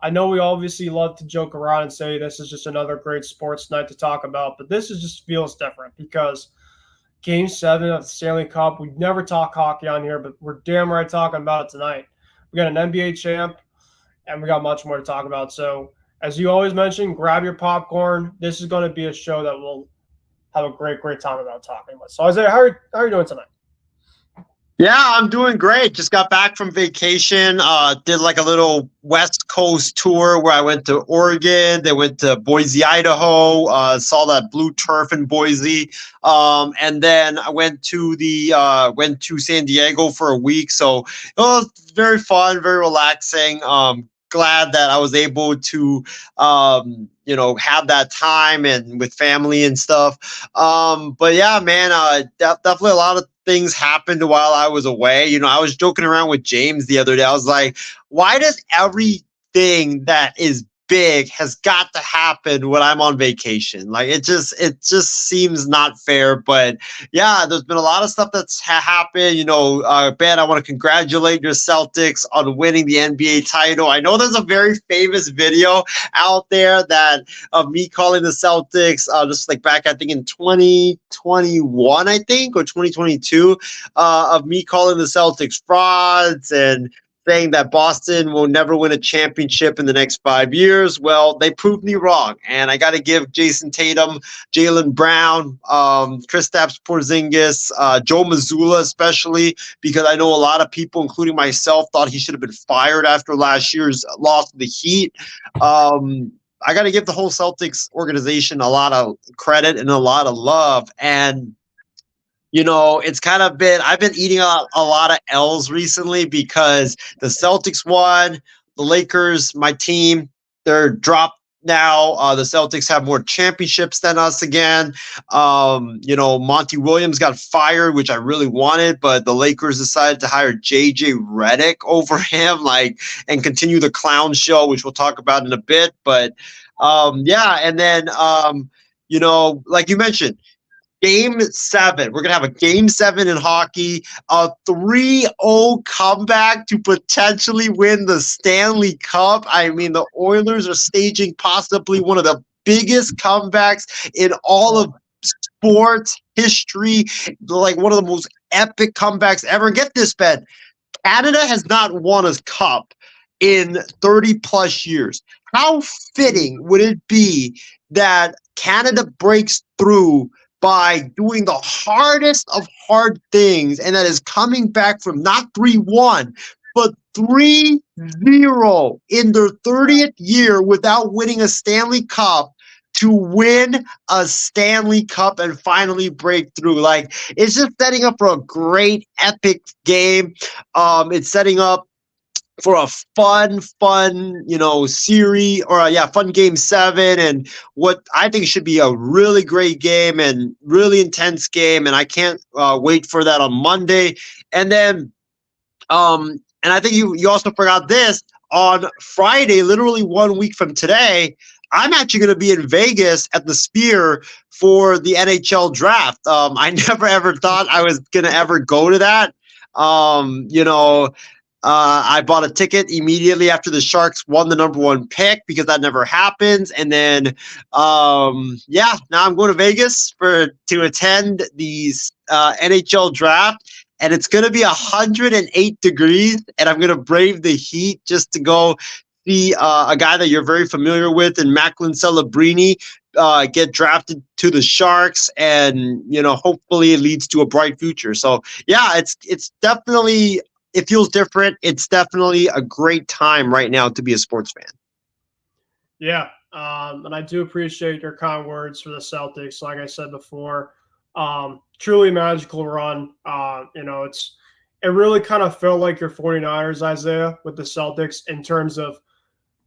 I know we obviously love to joke around and say this is just another great sports night to talk about, but this just feels different because Game 7 of the Stanley Cup, we never talk hockey on here, but we're damn right talking about it tonight. We got an NBA champ, and we got much more to talk about. So, as you always mention, grab your popcorn. This is going to be a show that we'll have a great time about talking about. So, Isaiah, how are you doing tonight? Yeah, I'm doing great. Just got back from vacation. Did like a little West Coast tour where I went to Oregon. They went to Boise, Idaho. Saw that blue turf in Boise. And then I went to San Diego for a week. So it was very fun, very relaxing. Glad that I was able to, have that time and with family and stuff. But yeah, man, definitely a lot of things happened while I was away. I was joking around with James the other day. I was like, why does everything that is big has got to happen when I'm on vacation? Like it just seems not fair. But yeah, there's been a lot of stuff that's happened. Ben, I want to congratulate your Celtics on winning the NBA title. I know there's a very famous video out there that of me calling the Celtics just like back I think in 2021 I think or 2022 of me calling the Celtics frauds and saying that Boston will never win a championship in the next 5 years. Well, they proved me wrong. And I got to give Jason Tatum, Jaylen Brown, Kristaps Porzingis, Joe Mazzulla especially, because I know a lot of people, including myself, thought he should have been fired after last year's loss to the Heat. I got to give the whole Celtics organization a lot of credit and a lot of love. And it's kind of I've been eating a lot of L's recently because the Celtics won, the Lakers, my team, they're dropped now. The Celtics have more championships than us again. Monty Williams got fired, which I really wanted, but the Lakers decided to hire JJ Redick over him, and continue the clown show, which we'll talk about in a bit. But yeah, and then like you mentioned, Game 7. We're going to have a Game 7 in hockey, a 3-0 comeback to potentially win the Stanley Cup. I mean, the Oilers are staging possibly one of the biggest comebacks in all of sports history, like one of the most epic comebacks ever. Get this, Ben. Canada has not won a cup in 30 plus years. How fitting would it be that Canada breaks through by doing the hardest of hard things, and that is coming back from not 3-1, but 3-0 in their 30th year without winning a Stanley Cup to win a Stanley Cup and finally break through. Like, it's just setting up for a great, epic game. It's setting up for a fun, series or fun game 7 and what I think should be a really great game and really intense game. And I can't wait for that on Monday. And then, and I think you also forgot this on Friday, literally 1 week from today, I'm actually going to be in Vegas at the Sphere for the NHL draft. I never ever thought I was going to ever go to that. I bought a ticket immediately after the Sharks won the number 1 pick because that never happens. And then, now I'm going to Vegas to attend the NHL draft. And it's going to be 108 degrees. And I'm going to brave the heat just to go see a guy that you're very familiar with in Macklin Celebrini get drafted to the Sharks, and hopefully it leads to a bright future. So it's definitely, it feels different. It's definitely a great time right now to be a sports fan. Yeah, and I do appreciate your kind words for the Celtics. Like I said before, truly magical run. It really kind of felt like your 49ers, Isaiah, with the Celtics in terms of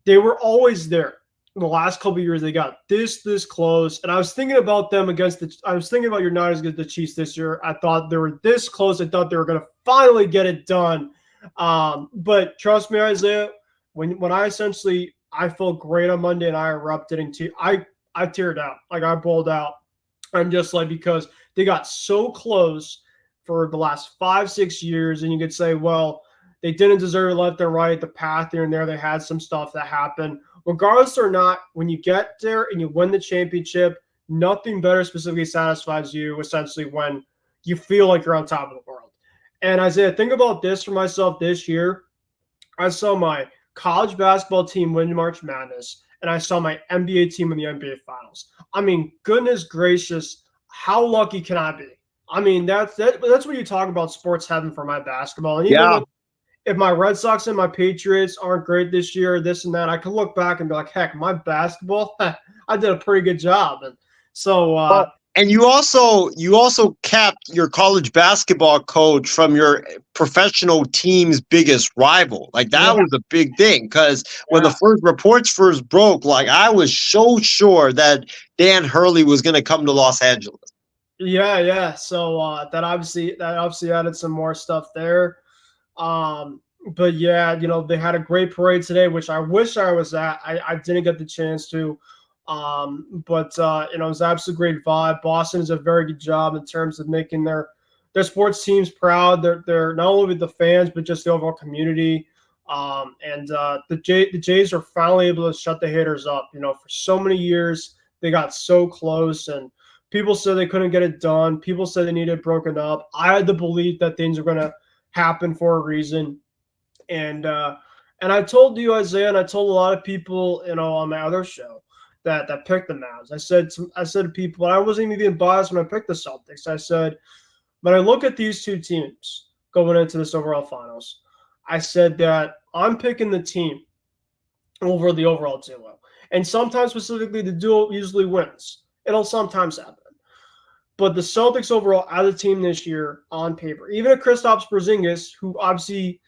they were always there. In the last couple of years, they got this close. And I was thinking about them I was thinking about your Niners against the Chiefs this year. I thought they were this close. I thought they were going to finally get it done. But trust me, Isaiah, when I felt great on Monday and I erupted into, I teared out. Like, I bawled out. I'm just like, because they got so close for the last 5-6 years. And you could say, well, they didn't deserve it left or right. The path here and there, they had some stuff that happened. Regardless or not, when you get there and you win the championship, nothing better specifically satisfies you essentially when you feel like you're on top of the world. And Isaiah, think about this for myself this year. I saw my college basketball team win March Madness, and I saw my NBA team in the NBA Finals. I mean, goodness gracious, how lucky can I be? I mean, that's what you talk about sports heaven for my basketball. And even if my Red Sox and my Patriots aren't great this year, this and that, I can look back and be like, heck, my basketball, I did a pretty good job. And so, and you also kept your college basketball coach from your professional team's biggest rival. Like, that was a big thing, because when the reports first broke, like, I was so sure that Dan Hurley was going to come to Los Angeles. Yeah. So that obviously added some more stuff there. But yeah, they had a great parade today, which I wish I was at. I didn't get the chance to. But it was an absolute great vibe. Boston does a very good job in terms of making their sports teams proud. They're not only with the fans, but just the overall community. The Jays are finally able to shut the haters up. For so many years, they got so close, and people said they couldn't get it done. People said they needed it broken up. I had the belief that things were going to happen for a reason. And I told you, Isaiah, and I told a lot of people, on my other show that picked the Mavs. I said to people, I wasn't even being biased when I picked the Celtics. I said, when I look at these two teams going into this overall finals, I said that I'm picking the team over the overall duo. And sometimes specifically the duo usually wins. It'll sometimes happen. But the Celtics overall as a team this year on paper, even if Kristaps Porzingis, who obviously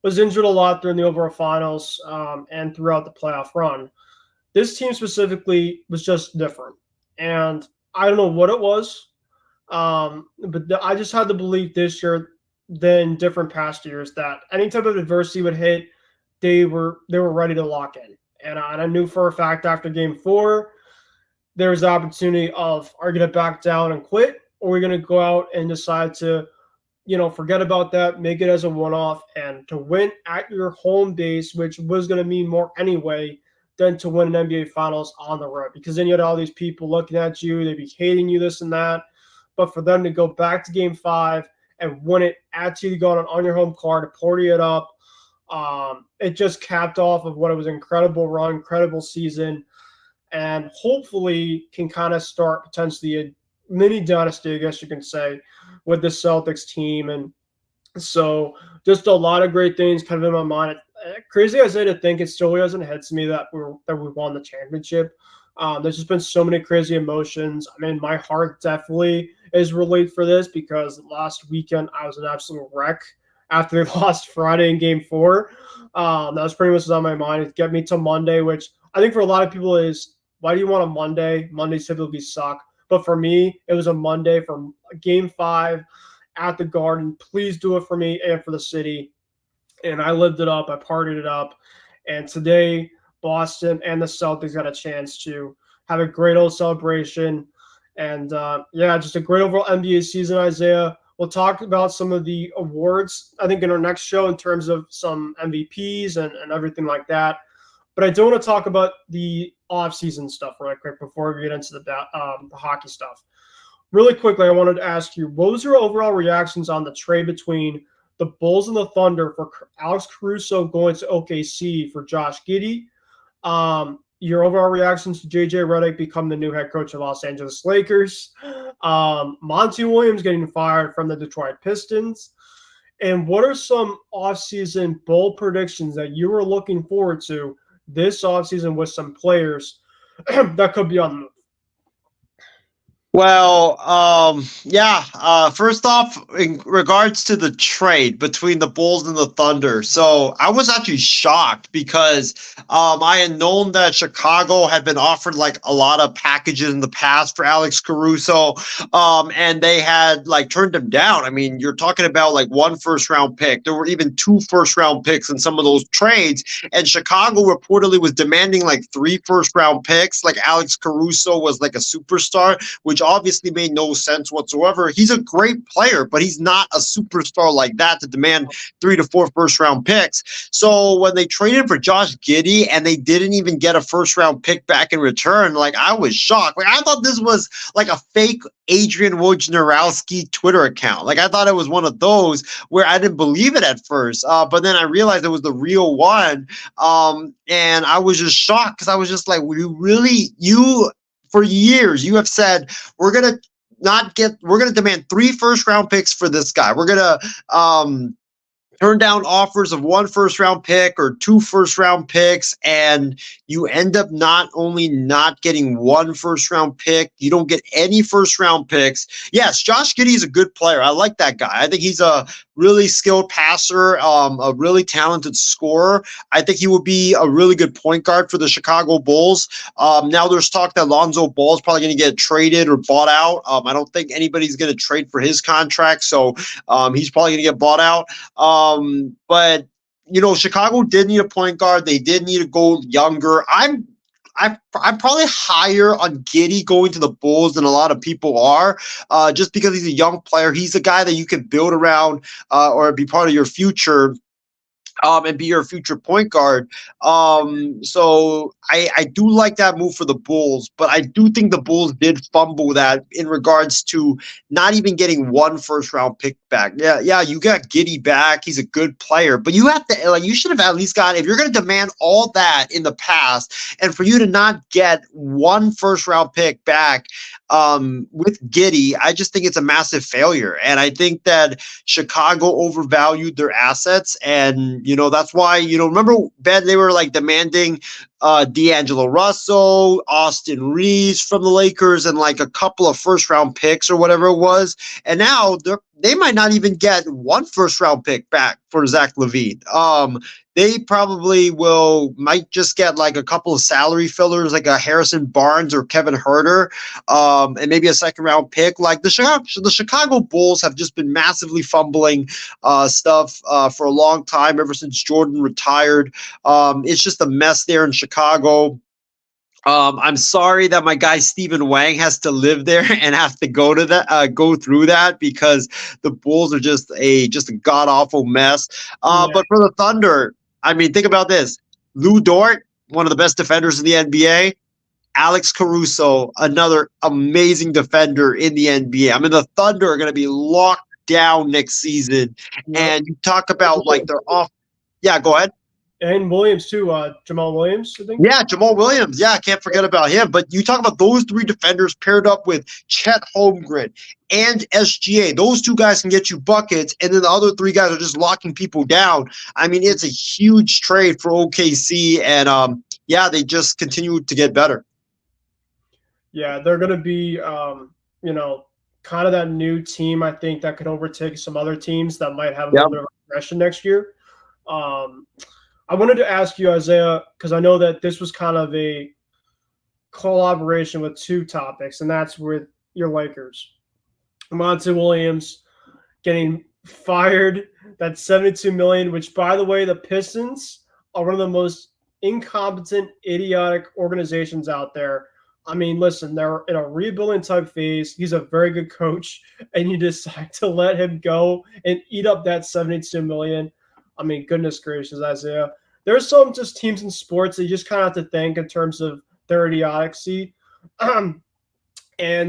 was injured a lot during the overall finals and throughout the playoff run, this team specifically was just different. And I don't know what it was, but I just had the belief this year than different past years that any type of adversity would hit, they were ready to lock in. And I knew for a fact after Game 4, there was the opportunity of, are you going to back down and quit, or are we going to go out and decide to, forget about that, make it as a one-off, and to win at your home base, which was going to mean more anyway than to win an NBA Finals on the road, because then you had all these people looking at you, they'd be hating you, this and that. But for them to go back to Game 5 and win it at TD Garden on your home court, to party it up, it just capped off of what it was an incredible run, incredible season, and hopefully can kind of start potentially a mini dynasty, I guess you can say, with the Celtics team. And so just a lot of great things kind of in my mind. Crazy as I say to think, it still hasn't hit to me that we won the championship. There's just been so many crazy emotions. I mean, my heart definitely is relieved for this because last weekend I was an absolute wreck after they lost Friday in Game 4. That was pretty much on my mind. It get me to Monday, which I think for a lot of people is, why do you want a Monday? Mondays typically suck. But for me, it was a Monday from Game 5 at the Garden. Please do it for me and for the city. And I lived it up. I partied it up. And today, Boston and the Celtics got a chance to have a great old celebration. And just a great overall NBA season, Isaiah. We'll talk about some of the awards, I think, in our next show in terms of some MVPs and everything like that. But I do want to talk about the off-season stuff really quick before we get into the hockey stuff. Really quickly, I wanted to ask you, what was your overall reactions on the trade between the Bulls and the Thunder for Alex Caruso going to OKC for Josh Giddey? Your overall reactions to JJ Redick become the new head coach of Los Angeles Lakers? Monty Williams getting fired from the Detroit Pistons? And what are some offseason bold predictions that you were looking forward to this offseason with some players that could be on the move? Well, first off, in regards to the trade between the Bulls and the Thunder, so I was actually shocked because I had known that Chicago had been offered like a lot of packages in the past for Alex Caruso, and they had like turned him down. I mean, you're talking about like 1 first-round pick. There were even 2 first-round picks in some of those trades, and Chicago reportedly was demanding like 3 first-round picks. Like Alex Caruso was like a superstar, which obviously made no sense whatsoever. He's a great player, but he's not a superstar like that to demand 3 to 4 first-round picks. So when they traded for Josh Giddey and they didn't even get a first-round pick back in return, like I was shocked. Like I thought this was like a fake Adrian Wojnarowski Twitter account. Like I thought it was one of those where I didn't believe it at first, but then I realized it was the real one, and I was just shocked because I was just like, for years, you have said, we're going to demand 3 first-round picks for this guy. We're going to turn down offers of 1 first-round pick or 2 first-round picks, and you end up not only not getting 1 first-round pick, you don't get any first-round picks. Yes, Josh Giddey is a good player. I like that guy. I think he's a really skilled passer, a really talented scorer. I think he would be a really good point guard for the Chicago Bulls. Now there's talk that Lonzo Ball is probably going to get traded or bought out. I don't think anybody's going to trade for his contract, so he's probably going to get bought out. But Chicago did need a point guard. They did need to go younger. I'm probably higher on Giddey going to the Bulls than a lot of people are, just because he's a young player. He's a guy that you can build around or be part of your future. And be your future point guard. So I do like that move for the Bulls, but I do think the Bulls did fumble that in regards to not even getting 1 first-round pick back. Yeah, you got Giddey back. He's a good player, but you have to, you should have at least gotten, if you're going to demand all that in the past, and for you to not get 1 first-round pick back with Giddey, I just think it's a massive failure. And I think that Chicago overvalued their assets, and that's why, remember, Ben, they were like demanding D'Angelo Russell, Austin Reeves from the Lakers, and like a couple of first-round picks or whatever it was. And now they might not even get 1 first-round pick back for Zach LaVine. They probably might just get like a couple of salary fillers, like a Harrison Barnes or Kevin Huerter, and maybe a 2nd-round pick. Like the Chicago Bulls have just been massively fumbling stuff for a long time, ever since Jordan retired. It's just a mess there in Chicago. I'm sorry that my guy Stephen Wang has to live there and have to go through that, because the Bulls are just a god awful mess. But for the Thunder, I mean, think about this: Lou Dort, one of the best defenders in the NBA; Alex Caruso, another amazing defender in the NBA. I mean, the Thunder are going to be locked down next season. And you talk about like their off. Yeah, go ahead. And Williams too. Jamal Williams, I think. Yeah, Jamal Williams. Yeah, I can't forget about him. But you talk about those three defenders paired up with Chet Holmgren and SGA. Those two guys can get you buckets, and then the other three guys are just locking people down. I mean, it's a huge trade for OKC, and yeah, they just continue to get better. Yeah, they're going to be, kind of that new team, I think, that could overtake some other teams that might have a little bit of aggression next year. I wanted to ask you, Isaiah, because I know that this was kind of a collaboration with two topics, and that's with your Lakers. Monty Williams getting fired, that's $72 million, which, by the way, the Pistons are one of the most incompetent, idiotic organizations out there. I mean, listen, they're in a rebuilding type phase. He's a very good coach, and you decide to let him go and eat up that $72 million. I mean, goodness gracious, Isaiah. There's some just teams in sports that you just kind of have to think in terms of their idiocy. And,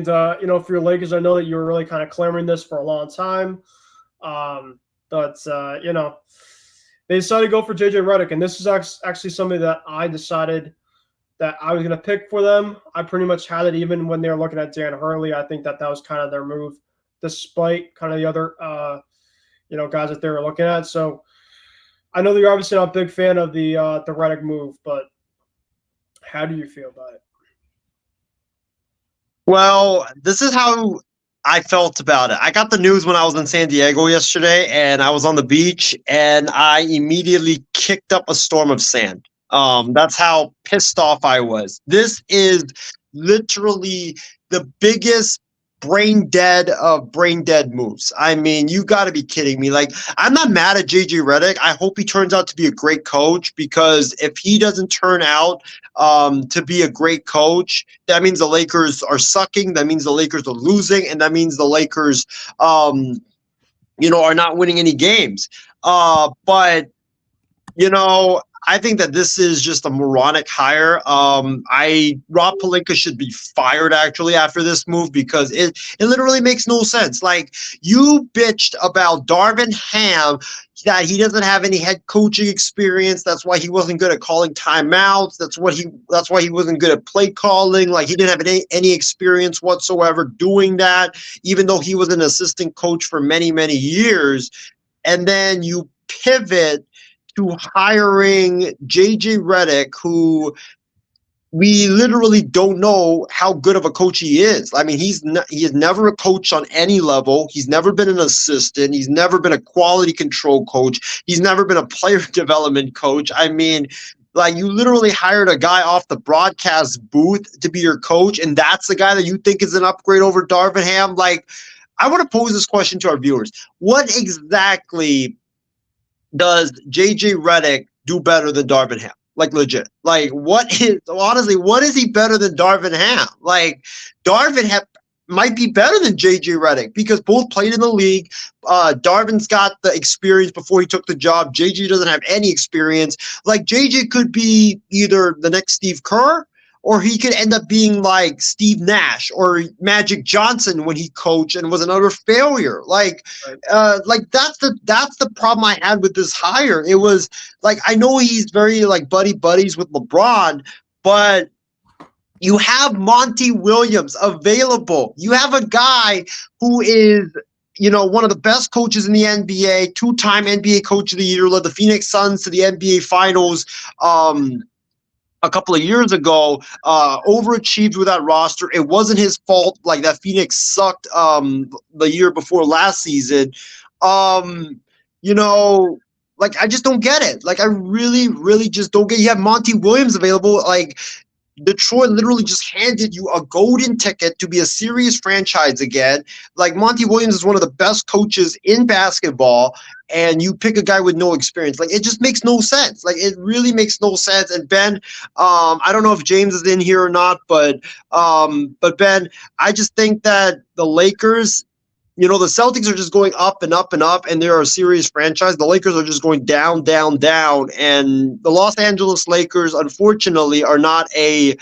for your Lakers, I know that you were really kind of clamoring this for a long time. But they decided to go for JJ Redick, and this is actually something that I decided that I was going to pick for them. I pretty much had it even when they were looking at Dan Hurley. I think that was kind of their move, despite kind of the other, guys that they were looking at. So I know that you're obviously not a big fan of the Redick move, but how do you feel about it? Well, this is how I felt about it. I got the news when I was in San Diego yesterday, and I was on the beach, and I immediately kicked up a storm of sand. That's how pissed off I was. This is literally the biggest brain dead moves. I mean, you got to be kidding me. Like, I'm not mad at JJ Redick. I hope he turns out to be a great coach, because if he doesn't turn out to be a great coach, that means the Lakers are sucking. That means the Lakers are losing, and that means the Lakers, are not winning any games. But I think that this is just a moronic hire. Rob Pelinka should be fired actually after this move, because it literally makes no sense. Like, you bitched about Darvin Ham that he doesn't have any head coaching experience. That's why he wasn't good at calling timeouts. That's why he wasn't good at play calling. Like, he didn't have any experience whatsoever doing that, even though he was an assistant coach for many, many years. And then you pivot to hiring JJ Redick, who we literally don't know how good of a coach he is. I mean, he is never a coach on any level. He's never been an assistant. He's never been a quality control coach. He's never been a player development coach. I mean, like, you literally hired a guy off the broadcast booth to be your coach, and that's the guy that you think is an upgrade over Darvin Ham? Like, I want to pose this question to our viewers. What exactly does JJ Redick do better than Darvin Ham? Like, legit. Like, honestly, what is he better than Darvin Ham? Like, Darvin Ham might be better than JJ Redick, because both played in the league. Darvin's got the experience before he took the job. JJ doesn't have any experience. Like, JJ could be either the next Steve Kerr, or he could end up being like Steve Nash or Magic Johnson when he coached and was another failure. Like, that's the problem I had with this hire. It was like, I know he's very like buddies with LeBron, but you have Monty Williams available. You have a guy who is, one of the best coaches in the NBA, two-time NBA Coach of the Year, led the Phoenix Suns to the NBA Finals a couple of years ago, overachieved with that roster. It wasn't his fault. Like, that Phoenix sucked the year before last season. Like, I just don't get it. Like, I really, really just don't get it. You have Monty Williams available. Like, Detroit literally just handed you a golden ticket to be a serious franchise again. Like, Monty Williams is one of the best coaches in basketball, and you pick a guy with no experience. Like, it just makes no sense. Like, it really makes no sense. And Ben, I don't know if James is in here or not, but Ben, I just think that the Lakers, the Celtics are just going up and up and up, and they're a serious franchise. The Lakers are just going down, down, down. And the Los Angeles Lakers, unfortunately, are not a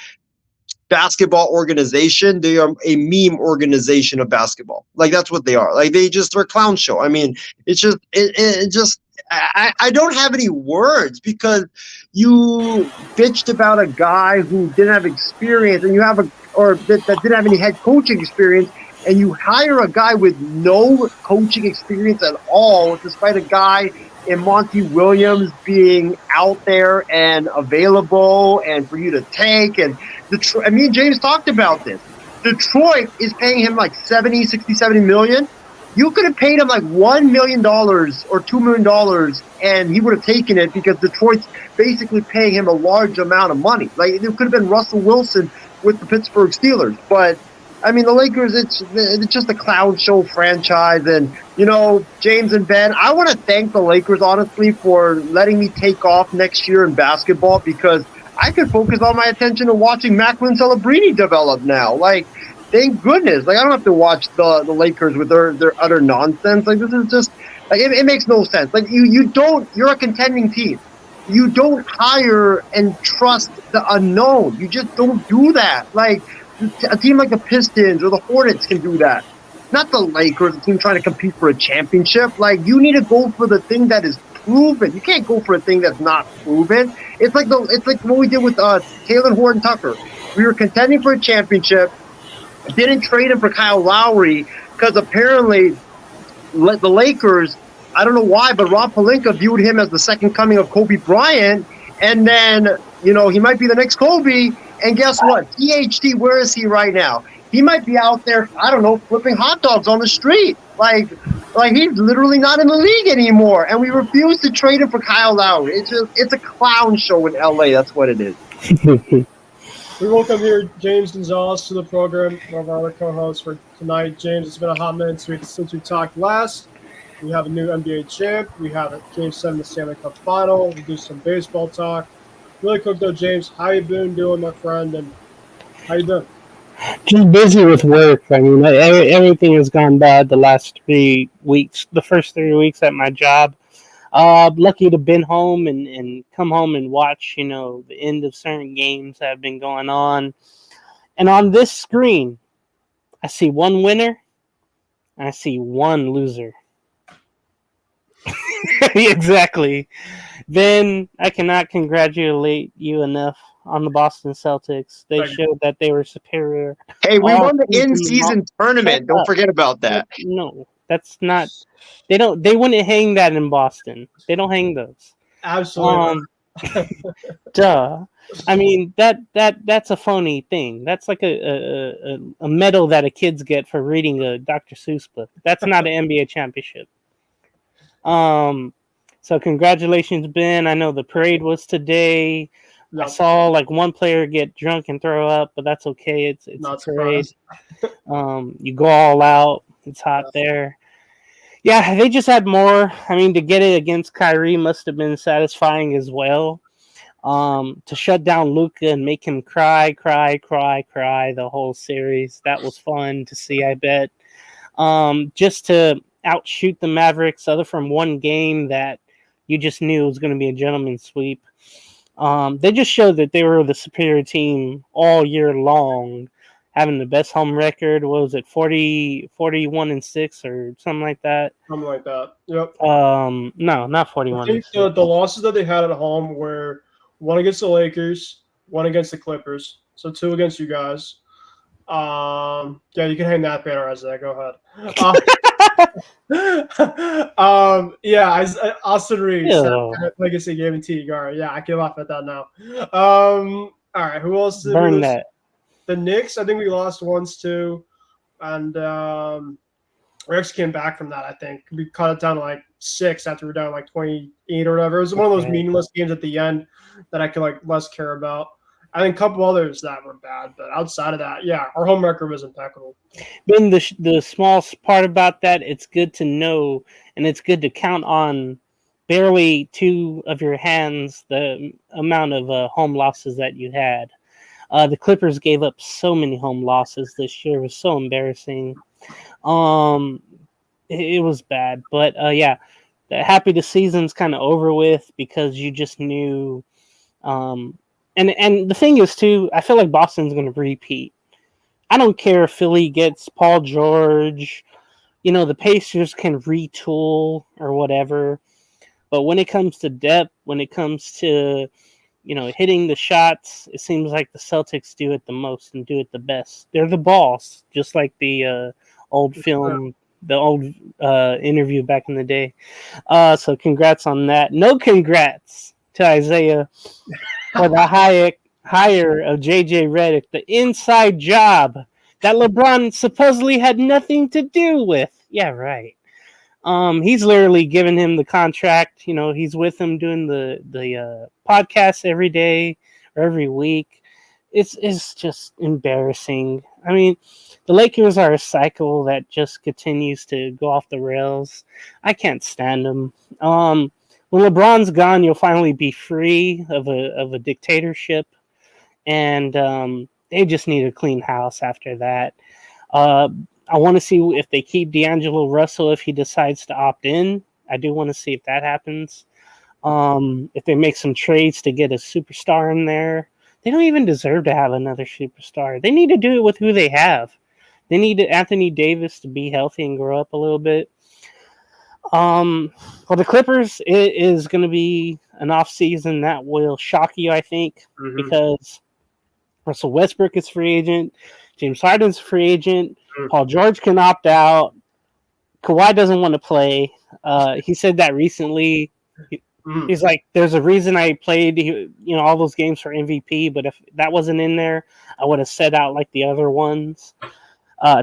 basketball organization. They are a meme organization of basketball. Like, that's what they are. Like, they're a clown show. I mean, it's just, I don't have any words because you bitched about a guy who didn't have experience, and that didn't have any head coaching experience, and you hire a guy with no coaching experience at all, despite a guy in Monty Williams being out there and available and for you to take. And me and James talked about this. Detroit is paying him like 70 million. You could have paid him like $1 million or $2 million, and he would have taken it because Detroit's basically paying him a large amount of money. Like, it could have been Russell Wilson with the Pittsburgh Steelers. But, I mean, the Lakers, it's just a clown show franchise. And, James and Ben, I want to thank the Lakers, honestly, for letting me take off next year in basketball because I could focus all my attention on watching Macklin Celebrini develop now. Like, thank goodness. Like, I don't have to watch the Lakers with their utter nonsense. Like, this is just, like, it makes no sense. Like, you're a contending team. You don't hire and trust the unknown. You just don't do that. Like, a team like the Pistons or the Hornets can do that. Not the Lakers, a team trying to compete for a championship. Like, you need to go for the thing that is proven. You can't go for a thing that's not proven. It's like what we did with Taylor Horton Tucker. We were contending for a championship. Didn't trade him for Kyle Lowry because apparently the Lakers, I don't know why, but Rob Pelinka viewed him as the second coming of Kobe Bryant. And then, he might be the next Kobe. And guess what? THT, where is he right now? He might be out there, I don't know, flipping hot dogs on the street. Like he's literally not in the league anymore. And we refuse to trade him for Kyle Lowry. It's a clown show in LA. That's what it is. We welcome here James Gonzalez to the program, one of our other co-hosts for tonight. James, it's been a hot minute since we talked last. We have a new NBA champ. We have a Game 7 of the Stanley Cup Final. We do some baseball talk. Really quick though, James, how you been doing, my friend, and how you doing? Just busy with work. I mean, everything has gone bad the last 3 weeks. The first 3 weeks at my job. Lucky to have been home and come home and watch, the end of certain games that have been going on. And on this screen, I see one winner and I see one loser. Exactly. Then I cannot congratulate you enough on the Boston Celtics. They showed that they were superior. Hey, we won the in-season tournament. Don't forget about that. No, that's not. They wouldn't hang that in Boston. They don't hang those. Absolutely. Duh. I mean that's a phony thing. That's like a medal that a kids get for reading a Dr. Seuss book. That's not an NBA championship. So congratulations, Ben. I know the parade was today. Yep. I saw like one player get drunk and throw up, but that's okay. It's not a parade. You go all out. It's hot there. Yeah, they just had more. I mean, to get it against Kyrie must have been satisfying as well. To shut down Luka and make him cry the whole series. That was fun to see, I bet. Just to outshoot the Mavericks, other from one game that you just knew was going to be a gentleman's sweep. They just showed that they were the superior team all year long, having the best home record. What was it, 41-6 or something like that? Something like that. Yep. No, not 41. I think the losses that they had at home were one against the Lakers, one against the Clippers, so 2 against you guys. Yeah, you can hang that banner as that. Go ahead. Austin Reeves, legacy game in T. Gar. Yeah, I can laugh at that now. All right, who else? Burn that. The Knicks. I think we lost once too, and we actually came back from that. I think we cut it down to like 6 after we were down like 28 or whatever. It was one of those meaningless games at the end that I could like less care about. I think a couple others that were bad, but outside of that, yeah, our home record was impeccable. Then the small part about that, it's good to know, and it's good to count on barely 2 of your hands the amount of home losses that you had. The Clippers gave up so many home losses this year. It was so embarrassing. It was bad, but yeah, happy the season's kind of over with because you just knew. And the thing is, too, I feel like Boston's going to repeat. I don't care if Philly gets Paul George. The Pacers can retool or whatever. But when it comes to depth, when it comes to hitting the shots, it seems like the Celtics do it the most and do it the best. They're the boss, just like the old film, the old interview back in the day. So congrats on that. No congrats to Isaiah for the hire of JJ Redick, the inside job that LeBron supposedly had nothing to do with. Yeah, right. He's literally giving him the contract. He's with him doing the podcast every day or every week. It's just embarrassing. I mean, the Lakers are a cycle that just continues to go off the rails. I can't stand them. When LeBron's gone, you'll finally be free of a dictatorship, and they just need a clean house after that. I want to see if they keep D'Angelo Russell if he decides to opt in. I do want to see if that happens. If they make some trades to get a superstar in there. They don't even deserve to have another superstar. They need to do it with who they have. They need Anthony Davis to be healthy and grow up a little bit. For the Clippers, it is going to be an off season that will shock you, I think, because Russell Westbrook is free agent, James Harden's free agent, Paul George can opt out, Kawhi doesn't want to play. He said that recently. He's like, there's a reason I played, all those games for MVP, but if that wasn't in there, I would have set out like the other ones.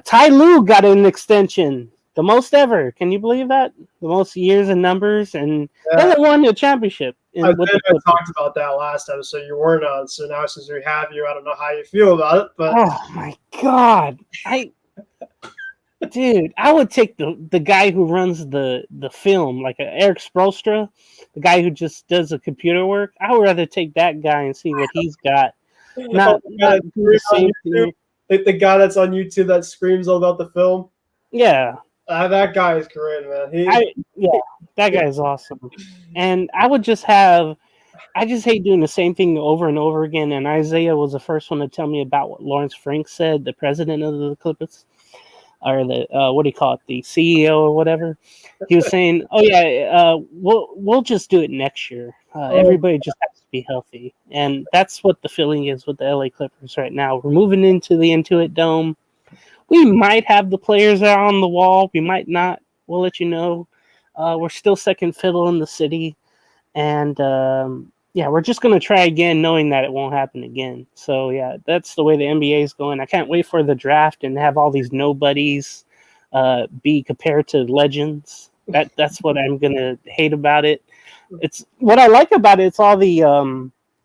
Ty Lue got an extension, the most ever. Can you believe that? The most years and numbers, and hasn't won a championship. I talked about that last episode. You weren't on, so now since we have you, I don't know how you feel about it. But oh my god, dude, I would take the guy who runs the film, like Eric Spoelstra, the guy who just does the computer work. I would rather take that guy and see what he's got. Not do the same thing. The guy that's on YouTube that screams all about the film. Yeah. That guy is great, man. That guy is awesome. And I just hate doing the same thing over and over again. And Isaiah was the first one to tell me about what Lawrence Frank said, the president of the Clippers, or the what do you call it, the CEO or whatever. He was saying, "Oh yeah, we'll just do it next year. Everybody just has to be healthy." And that's what the feeling is with the LA Clippers right now. We're moving into the Intuit Dome. We might have the players that are on the wall. We might not. We'll let you know. We're still second fiddle in the city. And, we're just going to try again, knowing that it won't happen again. So, yeah, that's the way the NBA is going. I can't wait for the draft and have all these nobodies be compared to legends. That's what I'm going to hate about it. It's what I like about it. It's all the,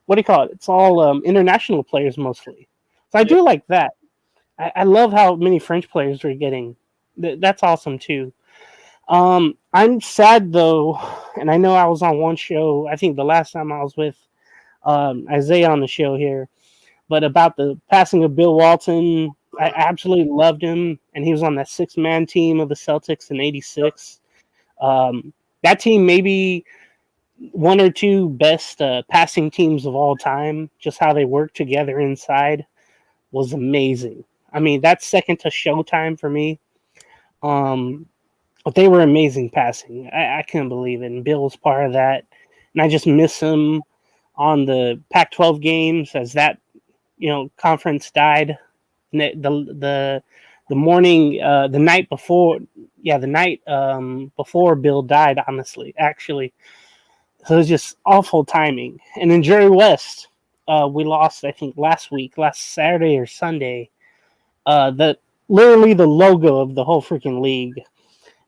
what do you call it? It's all international players mostly. So I do like that. I love how many French players we're getting. That's awesome too. I'm sad though, and I know I was on one show, I think the last time I was with Isaiah on the show here, but about the passing of Bill Walton. I absolutely loved him, and he was on that 6-man team of the Celtics in '86. That team may be one or two best passing teams of all time. Just how they worked together inside was amazing. I mean, that's second to Showtime for me. But they were amazing passing. I couldn't believe it. And Bill was part of that. And I just miss him on the Pac-12 games as that, conference died. The morning, the night before, the night before Bill died, honestly, actually. So it was just awful timing. And then Jerry West, we lost, I think, last Saturday or Sunday. Literally the logo of the whole freaking league.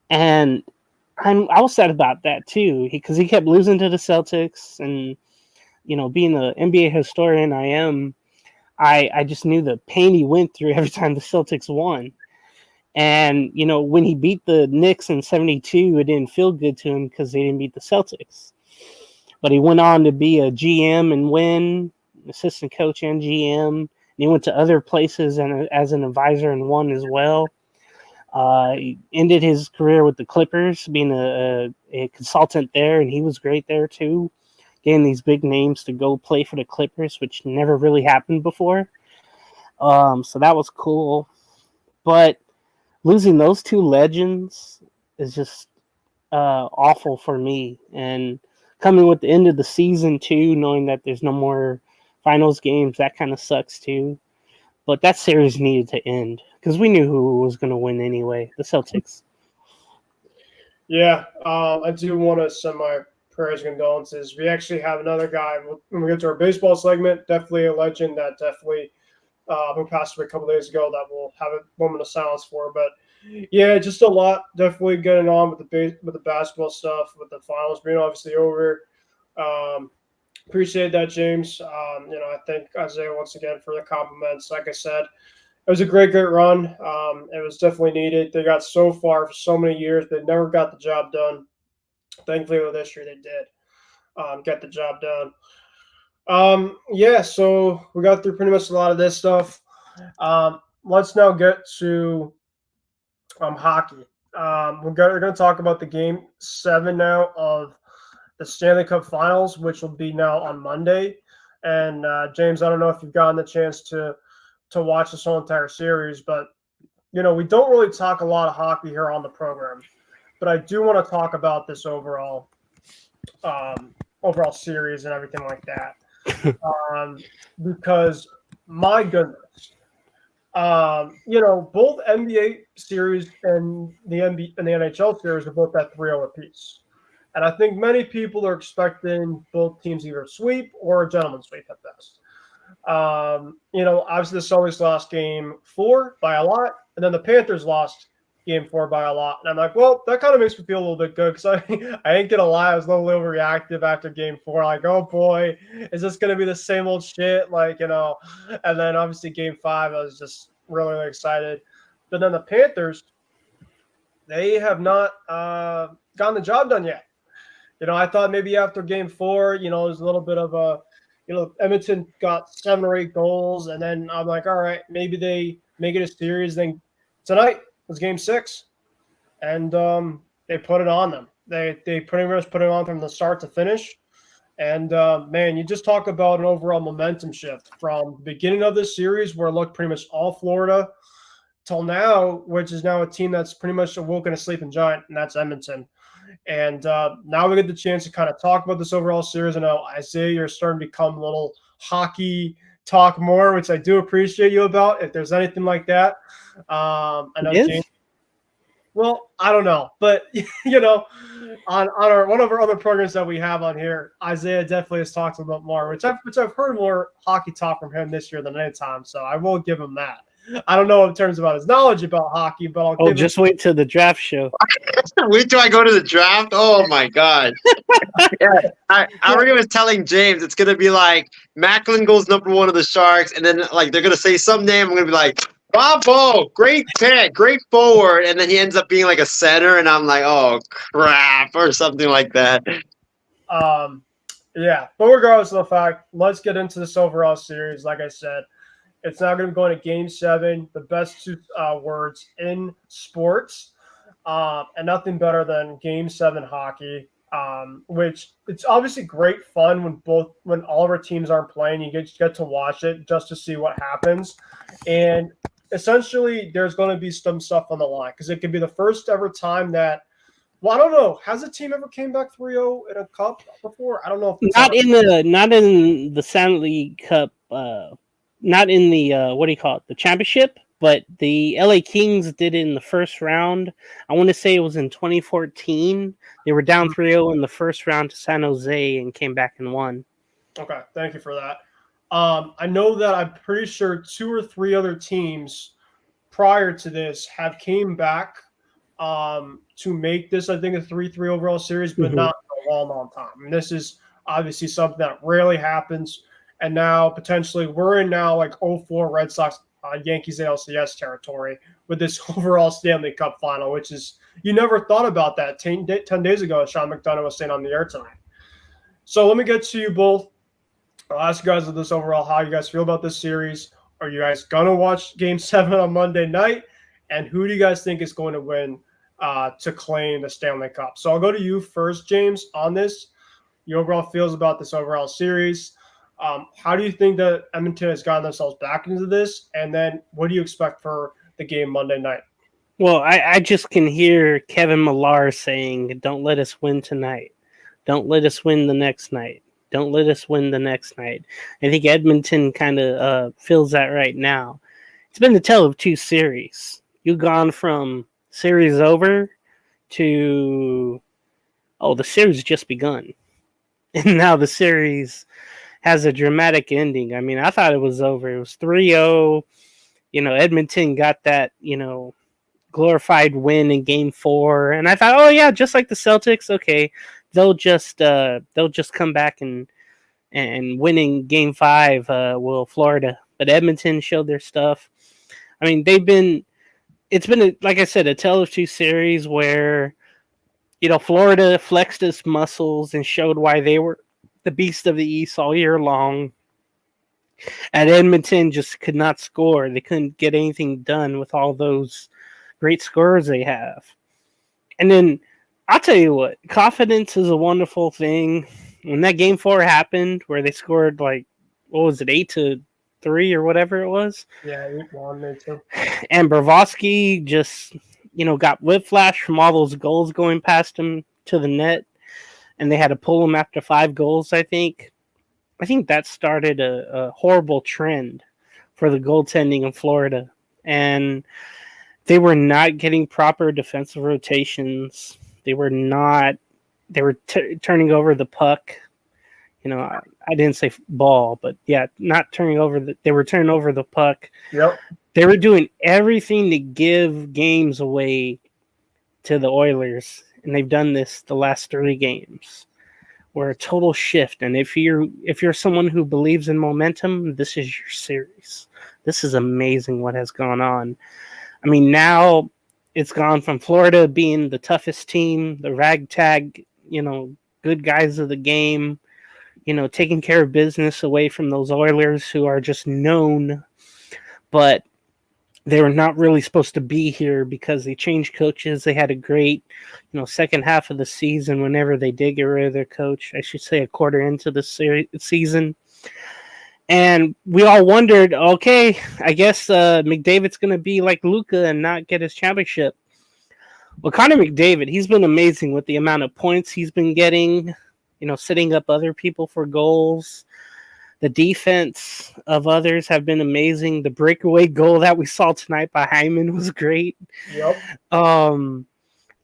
And I was sad about that too, because he kept losing to the Celtics, and being an NBA historian I just knew the pain he went through every time the Celtics won. And when he beat the Knicks in '72, it didn't feel good to him because they didn't beat the Celtics. But he went on to be a GM and win, assistant coach and GM. And he went to other places and as an advisor and won as well. He ended his career with the Clippers, being a consultant there, and he was great there too, getting these big names to go play for the Clippers, which never really happened before. So that was cool. But losing those two legends is just awful for me. And coming with the end of the season too, knowing that there's no more finals games, that kind of sucks too. But that series needed to end because we knew who was going to win anyway, the Celtics. Yeah, I do want to send my prayers and condolences. We actually have another guy when we get to our baseball segment, definitely a legend that definitely who passed away a couple days ago that we'll have a moment of silence for. But yeah, just a lot definitely getting on with the basketball stuff, with the finals being obviously over. Appreciate that, James. I thank Isaiah once again for the compliments. Like I said, it was a great run. It was definitely needed. They got so far for so many years. They never got the job done. Thankfully, with this year, they did get the job done. So we got through pretty much a lot of this stuff. Let's now get to hockey. We're going to talk about the game 7 now of the Stanley Cup Finals, which will be now on Monday. And James, I don't know if you've gotten the chance to watch this whole entire series, but we don't really talk a lot of hockey here on the program. But I do want to talk about this overall series and everything like that. Because my goodness, both NBA series and the NHL series are both at 3-0 apiece. And I think many people are expecting both teams either sweep or a gentleman's sweep at best. Obviously the Celtics lost game 4 by a lot, and then the Panthers lost game 4 by a lot. And I'm like, well, that kind of makes me feel a little bit good because I ain't gonna lie, I was a little overreactive after game 4. Like, oh boy, is this gonna be the same old shit? And then obviously game 5, I was just really, really excited. But then the Panthers, they have not gotten the job done yet. I thought maybe after game 4, there's a little bit of a, Edmonton got 7 or 8 goals, and then I'm like, all right, maybe they make it a series. Then tonight was game 6, and they put it on them. They pretty much put it on from the start to finish. And man, you just talk about an overall momentum shift from the beginning of this series, where it looked pretty much all Florida, till now, which is now a team that's pretty much awoken a sleeping giant, and that's Edmonton. And now we get the chance to kind of talk about this overall series. I know, Isaiah, you're starting to become a little hockey talk more, which I do appreciate you about, if there's anything like that. I know James. Well, I don't know. But, on one of our other programs that we have on here, Isaiah definitely has talked a bit more, which I've heard more hockey talk from him this year than any time. So I will give him that. I don't know in terms about his knowledge about hockey, but just wait till the draft show. Wait till I go to the draft. Oh my god! I already was telling James it's gonna be like Macklin goes #1 of the Sharks, and then they're gonna say some name. I'm gonna be like, Bravo, great pick, great forward, and then he ends up being like a center, and I'm like, oh crap, or something like that. Yeah, but regardless of the fact, let's get into this overall series. Like I said, it's now going to be going to Game 7, the best 2 words in sports, and nothing better than Game 7 hockey, which it's obviously great fun when all of our teams aren't playing. You get to watch it just to see what happens. And essentially, there's going to be some stuff on the line because it could be the first ever time that, well, I don't know. Has a team ever came back 3-0 in a cup before? I don't know. Not in the Stanley Cup. Not in the the championship, but the LA Kings did it in the first round. I want to say it was in 2014. They were down 3-0 in the first round to San Jose and came back and won. Okay, thank you for that. I know that I'm pretty sure 2 or 3 other teams prior to this have came back to make this, I think, a 3-3 overall series, but not for a long, long time. And this is obviously something that rarely happens. And now potentially we're in now like 04 Red Sox, Yankees ALCS territory with this overall Stanley Cup final, which is, you never thought about that 10 days ago, as Sean McDonough was saying on the air tonight. So let me get to you both. I'll ask you guys this overall, how you guys feel about this series. Are you guys going to watch Game 7 on Monday night? And who do you guys think is going to win to claim the Stanley Cup? So I'll go to you first, James, on this. Your overall feels about this overall series. How do you think that Edmonton has gotten themselves back into this? And then what do you expect for the game Monday night? Well, I just can hear Kevin Millar saying, "Don't let us win tonight. Don't let us win the next night. Don't let us win the next night." I think Edmonton kind of feels that right now. It's been the tale of two series. You've gone from series over to, the series just begun. And now the series has a dramatic ending. I mean, I thought it was over. It was 3-0. Edmonton got that, glorified win in Game 4, and I thought, oh yeah, just like the Celtics, okay, they'll just come back and winning Game 5 will Florida, but Edmonton showed their stuff. I mean, it's been like I said, a tale of two series where Florida flexed its muscles and showed why they were the beast of the East all year long. And Edmonton just could not score. They couldn't get anything done with all those great scorers they have. And then I'll tell you what, confidence is a wonderful thing. When that Game 4 happened, where they scored 8-3 or whatever it was. Yeah, 8-1, maybe too. And Bravosky just, got whiplash from all those goals going past him to the net, and they had to pull him after 5 goals, I think. I think that started a horrible trend for the goaltending in Florida. And they were not getting proper defensive rotations. They were turning over the puck. I didn't say ball, but yeah, not turning over they were turning over the puck. Yep. They were doing everything to give games away to the Oilers, and they've done this the last 3 games. We're a total shift, and if you're someone who believes in momentum, this is your series. This is amazing what has gone on. I mean, now it's gone from Florida being the toughest team, the ragtag, good guys of the game, taking care of business away from those Oilers who are just known, but they were not really supposed to be here because they changed coaches. They had a great, second half of the season whenever they did get rid of their coach. I should say a quarter into the season. And we all wondered, okay, I guess McDavid's going to be like Luka and not get his championship. Well, Connor McDavid, he's been amazing with the amount of points he's been getting, setting up other people for goals. The defense of others have been amazing. The breakaway goal that we saw tonight by Hyman was great. Yep.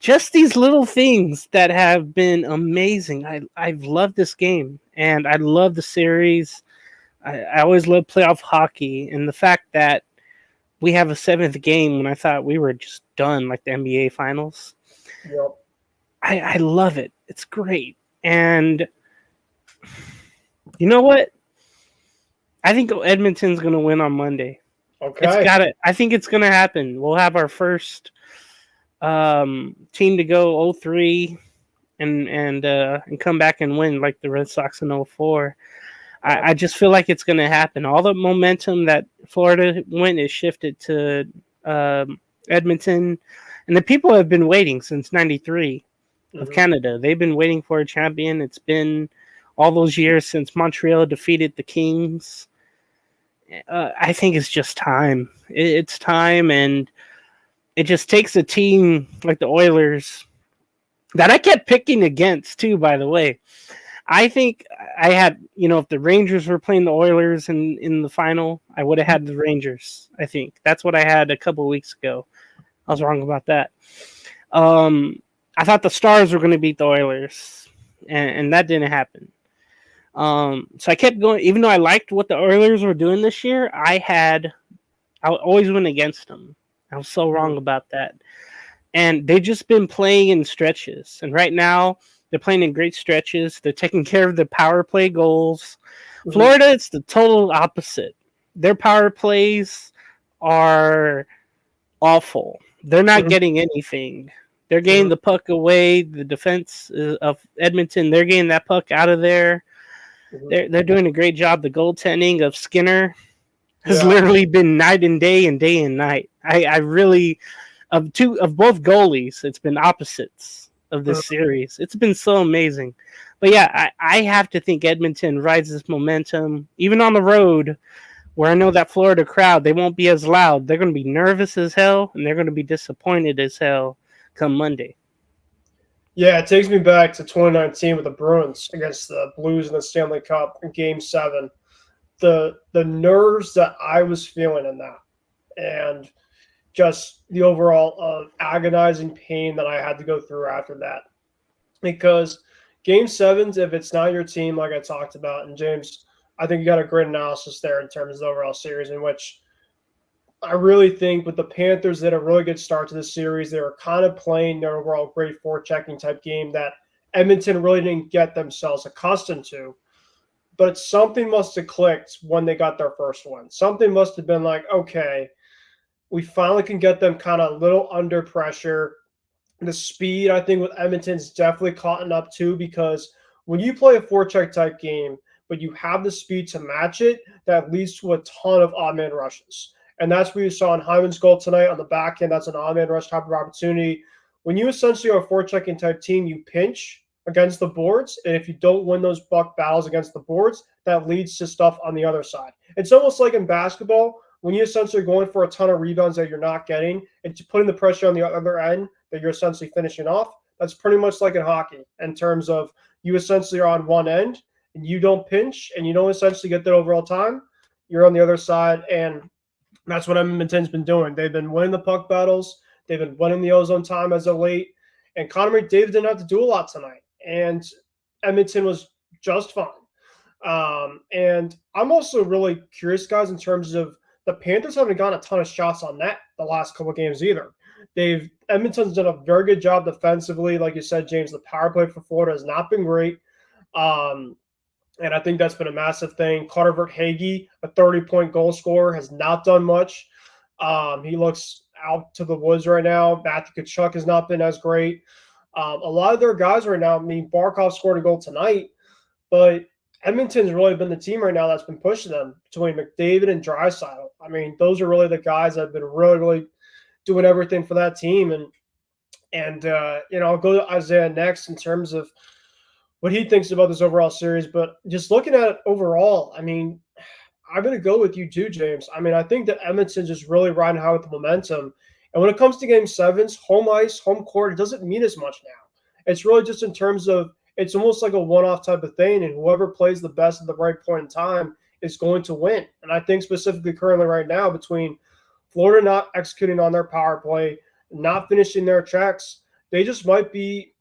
Just these little things that have been amazing. I've loved this game, and I love the series. I always love playoff hockey, and the fact that we have a 7th game when I thought we were just done, like the NBA Finals. Yep. I love it. It's great. And you know what? I think Edmonton's going to win on Monday. Okay. I think it's going to happen. We'll have our first team to go 0-3 and come back and win like the Red Sox in 0-4. I just feel like it's going to happen. All the momentum that Florida went is shifted to Edmonton. And the people have been waiting since 93 of Canada. They've been waiting for a champion. It's been all those years since Montreal defeated the Kings. I think it's just time. It's time, and it just takes a team like the Oilers that I kept picking against, too, by the way. I think I had, if the Rangers were playing the Oilers in the final, I would have had the Rangers, I think. That's what I had a couple of weeks ago. I was wrong about that. I thought the Stars were going to beat the Oilers, and that didn't happen. So I kept going, even though I liked what the Oilers were doing this year, I always went against them. I was so wrong about that. And they've just been playing in stretches. And right now, they're playing in great stretches. They're taking care of the power play goals. Florida, it's the total opposite. Their power plays are awful. They're not getting anything. They're getting the puck away. The defense of Edmonton, they're getting that puck out of there. They're doing a great job. The goaltending of Skinner has literally been night and day and night. I really, of both goalies, it's been opposites of this series. It's been so amazing. But yeah, I have to think Edmonton rides this momentum, even on the road, where I know that Florida crowd, they won't be as loud. They're going to be nervous as hell, and they're going to be disappointed as hell come Monday. Yeah, it takes me back to 2019 with the Bruins against the Blues in the Stanley Cup in Game 7. The nerves that I was feeling in that, and just the overall agonizing pain that I had to go through after that. Because Game 7s, if it's not your team, like I talked about, and James, I think you got a great analysis there in terms of the overall series, in which I really think with the Panthers, they had a really good start to the series. They were kind of playing their overall great forechecking type game that Edmonton really didn't get themselves accustomed to. But something must have clicked when they got their first one. Something must have been like, okay, we finally can get them kind of a little under pressure. The speed, I think, with Edmonton's definitely caught up too, because when you play a forecheck type game, but you have the speed to match it, that leads to a ton of odd man rushes. And that's what you saw in Hyman's goal tonight on the back end. That's an odd man rush type of opportunity. When you essentially are a forechecking type team, you pinch against the boards. And if you don't win those buck battles against the boards, that leads to stuff on the other side. It's almost like in basketball, when you essentially are going for a ton of rebounds that you're not getting, and putting the pressure on the other end that you're essentially finishing off. That's pretty much like in hockey in terms of you essentially are on one end and you don't pinch and you don't essentially get that overall time. You're on the other side, and that's what Edmonton's been doing. They've been winning the puck battles. They've been winning the ozone time as of late. And Connor McDavid didn't have to do a lot tonight. And Edmonton was just fine. And I'm also really curious, guys, in terms of the Panthers haven't gotten a ton of shots on net the last couple of games either. Edmonton's done a very good job defensively. Like you said, James, the power play for Florida has not been great. And I think that's been a massive thing. Carter Verhaeghe, a 30-point goal scorer, has not done much. He looks out to the woods right now. Matthew Tkachuk has not been as great. A lot of their guys right now, I mean, Barkov scored a goal tonight, but Edmonton's really been the team right now that's been pushing them between McDavid and Draisaitl. I mean, those are really the guys that have been really doing everything for that team. And I'll go to Isaiah next in terms of what he thinks about this overall series. But just looking at it overall, I mean, I'm going to go with you too, James. I mean, I think that Edmonton's just really riding high with the momentum. And when it comes to Game 7s, home ice, home court, it doesn't mean as much now. It's really just in terms of it's almost like a one-off type of thing, and whoever plays the best at the right point in time is going to win. And I think specifically currently right now between Florida not executing on their power play, not finishing their checks, they just might be,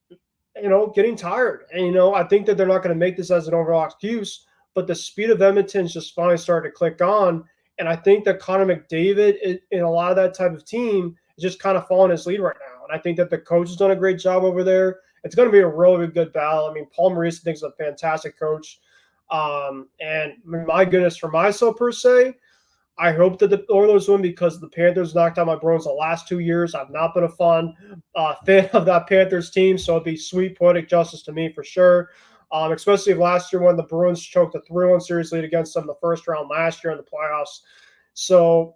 getting tired. And, I think that they're not going to make this as an overall excuse, but the speed of Edmonton's just finally started to click on. And I think that Connor McDavid in a lot of that type of team is just kind of following his lead right now. And I think that the coach has done a great job over there. It's going to be a really good battle. I mean, Paul Maurice thinks he's a fantastic coach. And my goodness, for myself per se, I hope that the Oilers win because the Panthers knocked out my Bruins the last 2 years. I've not been a fan of that Panthers team, so it'd be sweet poetic justice to me for sure. Especially last year when the Bruins choked a 3-1 series lead against them in the first round last year in the playoffs. So,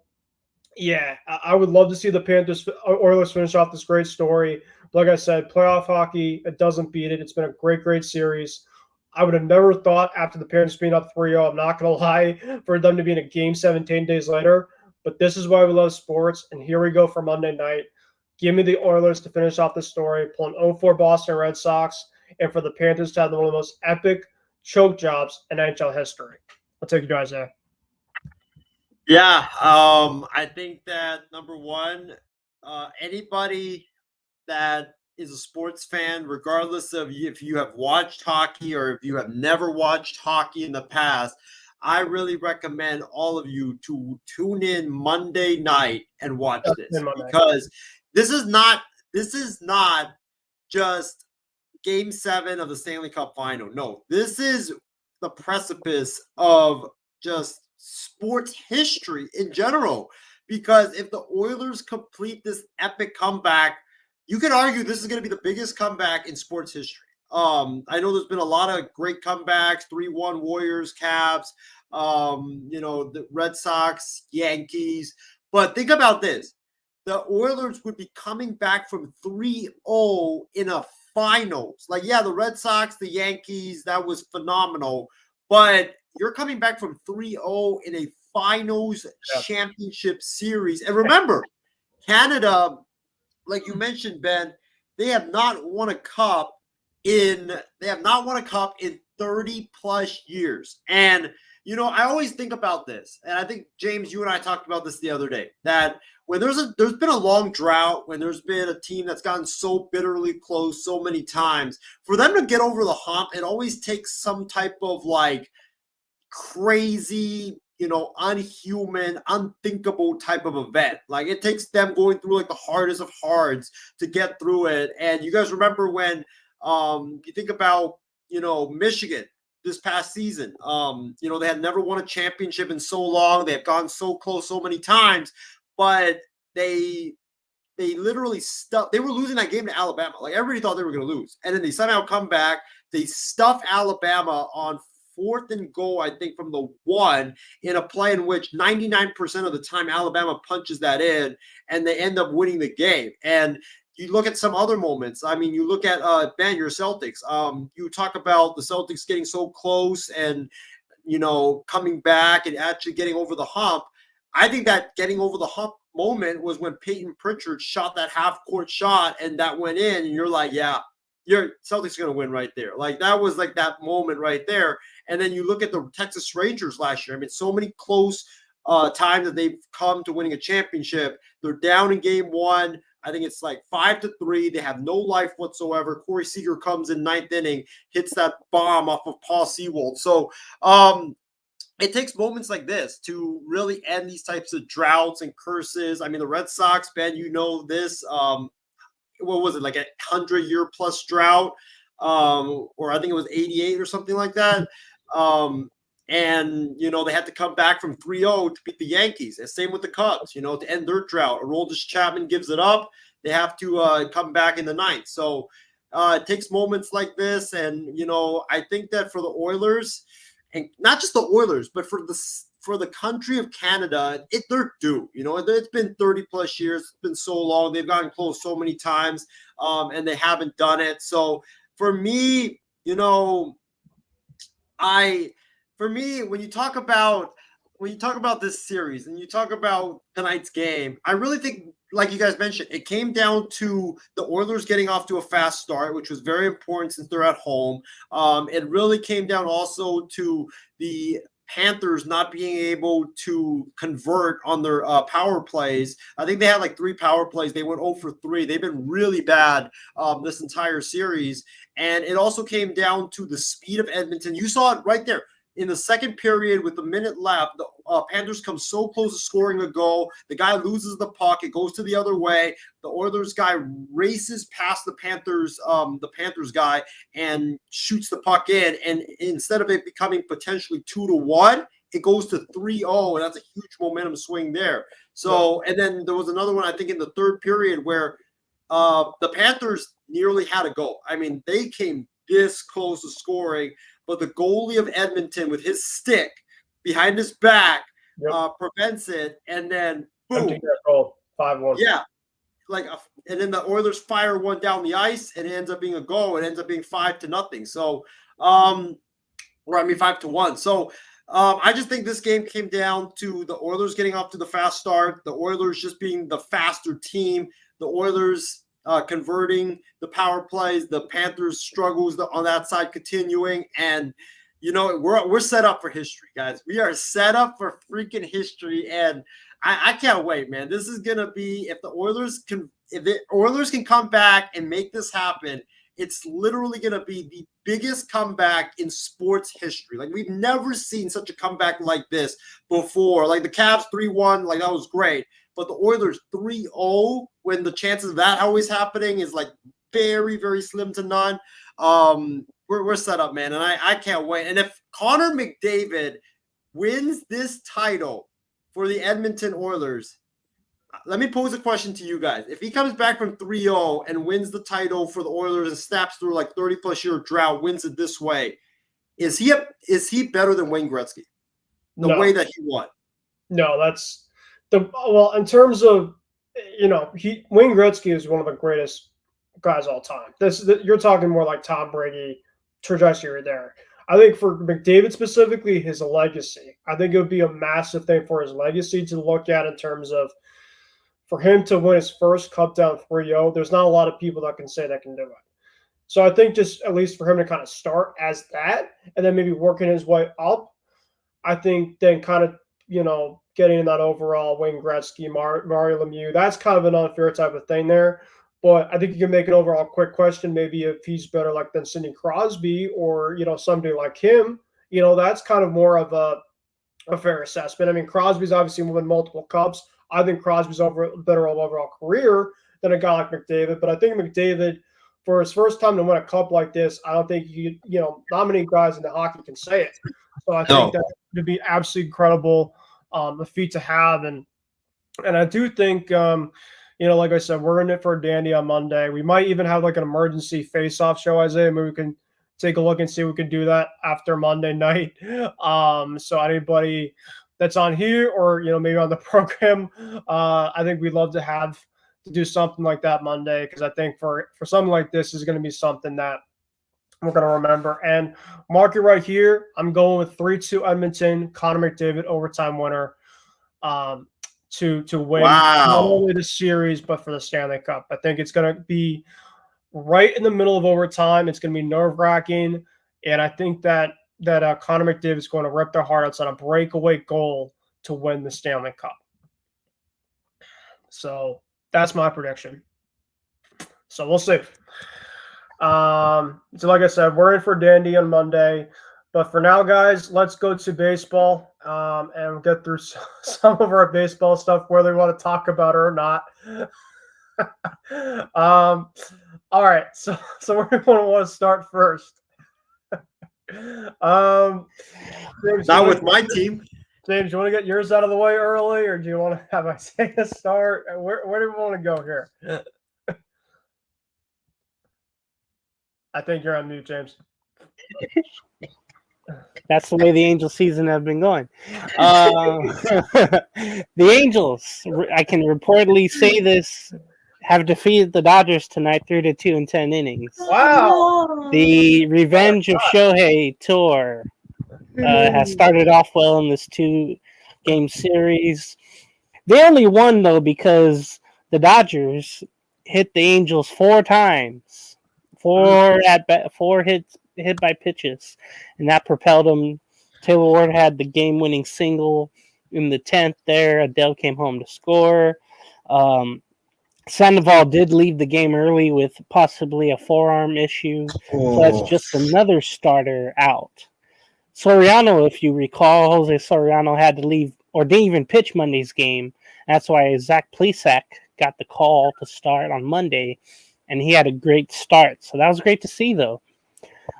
yeah, I would love to see the Oilers finish off this great story. Like I said, playoff hockey, it doesn't beat it. It's been a great series. I would have never thought after the Panthers being up 3-0, I'm not going to lie, for them to be in a game 17 days later. But this is why we love sports. And here we go for Monday night. Give me the Oilers to finish off the story, pulling 0-4 Boston Red Sox, and for the Panthers to have one of the most epic choke jobs in NHL history. I'll take you guys there. Yeah, I think that number one, anybody that is a sports fan, regardless of if you have watched hockey or if you have never watched hockey in the past, I really recommend all of you to tune in Monday night and watch this, because this is not just Game 7 of the Stanley Cup Final. No, this is the precipice of just sports history in general, because if the Oilers complete this epic comeback, you could argue this is going to be the biggest comeback in sports history. I know there's been a lot of great comebacks, 3-1 Warriors, Cavs, the Red Sox, Yankees. But think about this. The Oilers would be coming back from 3-0 in a finals. Like, yeah, the Red Sox, the Yankees, that was phenomenal. But you're coming back from 3-0 in a finals championship series. And remember, Canada, like you mentioned, Ben, they have not won a cup in 30 plus years. And I always think about this, and I think James, you and I talked about this the other day, that when there's been a long drought, when there's been a team that's gotten so bitterly close so many times, for them to get over the hump, it always takes some type of like crazy, unhuman, unthinkable type of event. Like it takes them going through like the hardest of hards to get through it. And you guys remember when you think about, Michigan this past season, they had never won a championship in so long. They have gone so close so many times, but they literally they were losing that game to Alabama. Like everybody thought they were going to lose. And then they somehow come back. They stuff Alabama on 4th and goal, I think, from the 1 in a play in which 99% of the time Alabama punches that in and they end up winning the game. And you look at some other moments. I mean, you look at Ben, your Celtics. You talk about the Celtics getting so close and, coming back and actually getting over the hump. I think that getting over the hump moment was when Peyton Pritchard shot that half-court shot and that went in, and you're like, yeah, your Celtics are going to win right there. Like that was like that moment right there. And then you look at the Texas Rangers last year. I mean, so many close times that they've come to winning a championship. They're down in game 1. I think it's like 5-3. They have no life whatsoever. Corey Seager comes in 9th inning, hits that bomb off of Paul Sewald. So it takes moments like this to really end these types of droughts and curses. I mean, the Red Sox, Ben, this. What was it, like a 100-year plus drought? Or I think it was 88 or something like that. And, they had to come back from 3-0 to beat the Yankees. And same with the Cubs, to end their drought. Aroldis Chapman gives it up. They have to come back in the 9th. So it takes moments like this. And, I think that for the Oilers, and not just the Oilers, but for the country of Canada, they're due. It's been 30 plus years. It's been so long. They've gotten close so many times, and they haven't done it. So for me, when you talk about this series and you talk about tonight's game, I really think, like you guys mentioned, it came down to the Oilers getting off to a fast start, which was very important since they're at home. It really came down also to the Panthers not being able to convert on their power plays. I think they had like 3 power plays. They went 0 for 3. They've been really bad this entire series. And it also came down to the speed of Edmonton. You saw it right there. In the second period, with a minute left, the Panthers come so close to scoring a goal. The guy loses the puck. It goes to the other way. The Oilers guy races past the Panthers guy and shoots the puck in. And instead of it becoming potentially 2-1, it goes to 3-0, and that's a huge momentum swing there. So, and then there was another one, I think, in the third period where the Panthers nearly had a goal. I mean, they came this close to scoring, but the goalie of Edmonton with his stick behind his back prevents it, and then boom, goal, 5-1. Yeah, and then the Oilers fire one down the ice, and it ends up being a goal. It ends up being 5-0. So, 5-1. So, I just think this game came down to the Oilers getting off to the fast start, the Oilers just being the faster team, the Oilers converting the power plays, the Panthers struggles on that side continuing, and we're set up for history, guys. We are set up for freaking history, and I can't wait, man. This is gonna be, if the Oilers can come back and make this happen, it's literally gonna be the biggest comeback in sports history. Like, we've never seen such a comeback like this before. Like the Cavs 3-1, like that was great. But the Oilers 3-0, when the chances of that always happening is like very, very slim to none. We're set up, man, and I can't wait. And if Connor McDavid wins this title for the Edmonton Oilers, let me pose a question to you guys. If he comes back from 3-0 and wins the title for the Oilers and snaps through like 30-plus year drought, wins it this way, is he better than Wayne Gretzky? The way that he won? No, that's in terms of, Wayne Gretzky is one of the greatest guys of all time. You're talking more like Tom Brady trajectory there. I think for McDavid specifically, his legacy. I think it would be a massive thing for his legacy to look at in terms of for him to win his first cup down 3-0. There's not a lot of people that can say that can do it. So I think just at least for him to kind of start as that and then maybe working his way up, I think then kind of, getting in that overall Wayne Gretzky, Mario Lemieux, that's kind of an unfair type of thing there. But I think you can make an overall quick question, maybe if he's better than Sidney Crosby or, somebody like him, that's kind of more of a fair assessment. I mean, Crosby's obviously won multiple cups. I think Crosby's better overall career than a guy like McDavid. But I think McDavid, for his first time to win a cup like this, I don't think not many guys in the hockey can say it. So I think that would be absolutely incredible, a feat to have. And I do think, like I said, we're in it for a dandy on Monday. We might even have an emergency face-off show, Isaiah. Maybe we can take a look and see if we can do that after Monday night. So anybody that's on here or, maybe on the program, I think we'd love to do something like that Monday, because I think for something like this is going to be something that we're going to remember. And mark it right here. I'm going with 3-2 Edmonton, Connor McDavid overtime winner to win not only the series but for the Stanley Cup. I think it's going to be right in the middle of overtime. It's going to be nerve-wracking, and I think that Connor McDavid is going to rip their heart out on a breakaway goal to win the Stanley Cup. So that's my prediction. So we'll see. So like I said, we're in for dandy on Monday. But for now, guys, let's go to baseball and get through some of our baseball stuff, whether we want to talk about it or not. All right. So where do you want to start first? James, not with my team. James, you want to get yours out of the way early, or do you want to have Isaiah start? Where do we want to go here? I think you're on mute, James. That's the way the Angels season have been going. The Angels, I can reportedly say this, have defeated the Dodgers tonight 3-2 in 10 innings. Wow. The Revenge of Shohei tour has started off well in this 2-game series. They only won, though, because the Dodgers hit the Angels 4 times. 4 hits hit by pitches, and that propelled them. Taylor Ward had the game-winning single in the 10th there. Adele came home to score. Sandoval did leave the game early with possibly a forearm issue. So that's just another starter out. Soriano, if you recall, Jose Soriano had to leave or didn't even pitch Monday's game. That's why Zach Plesac got the call to start on Monday, and he had a great start. So that was great to see, though.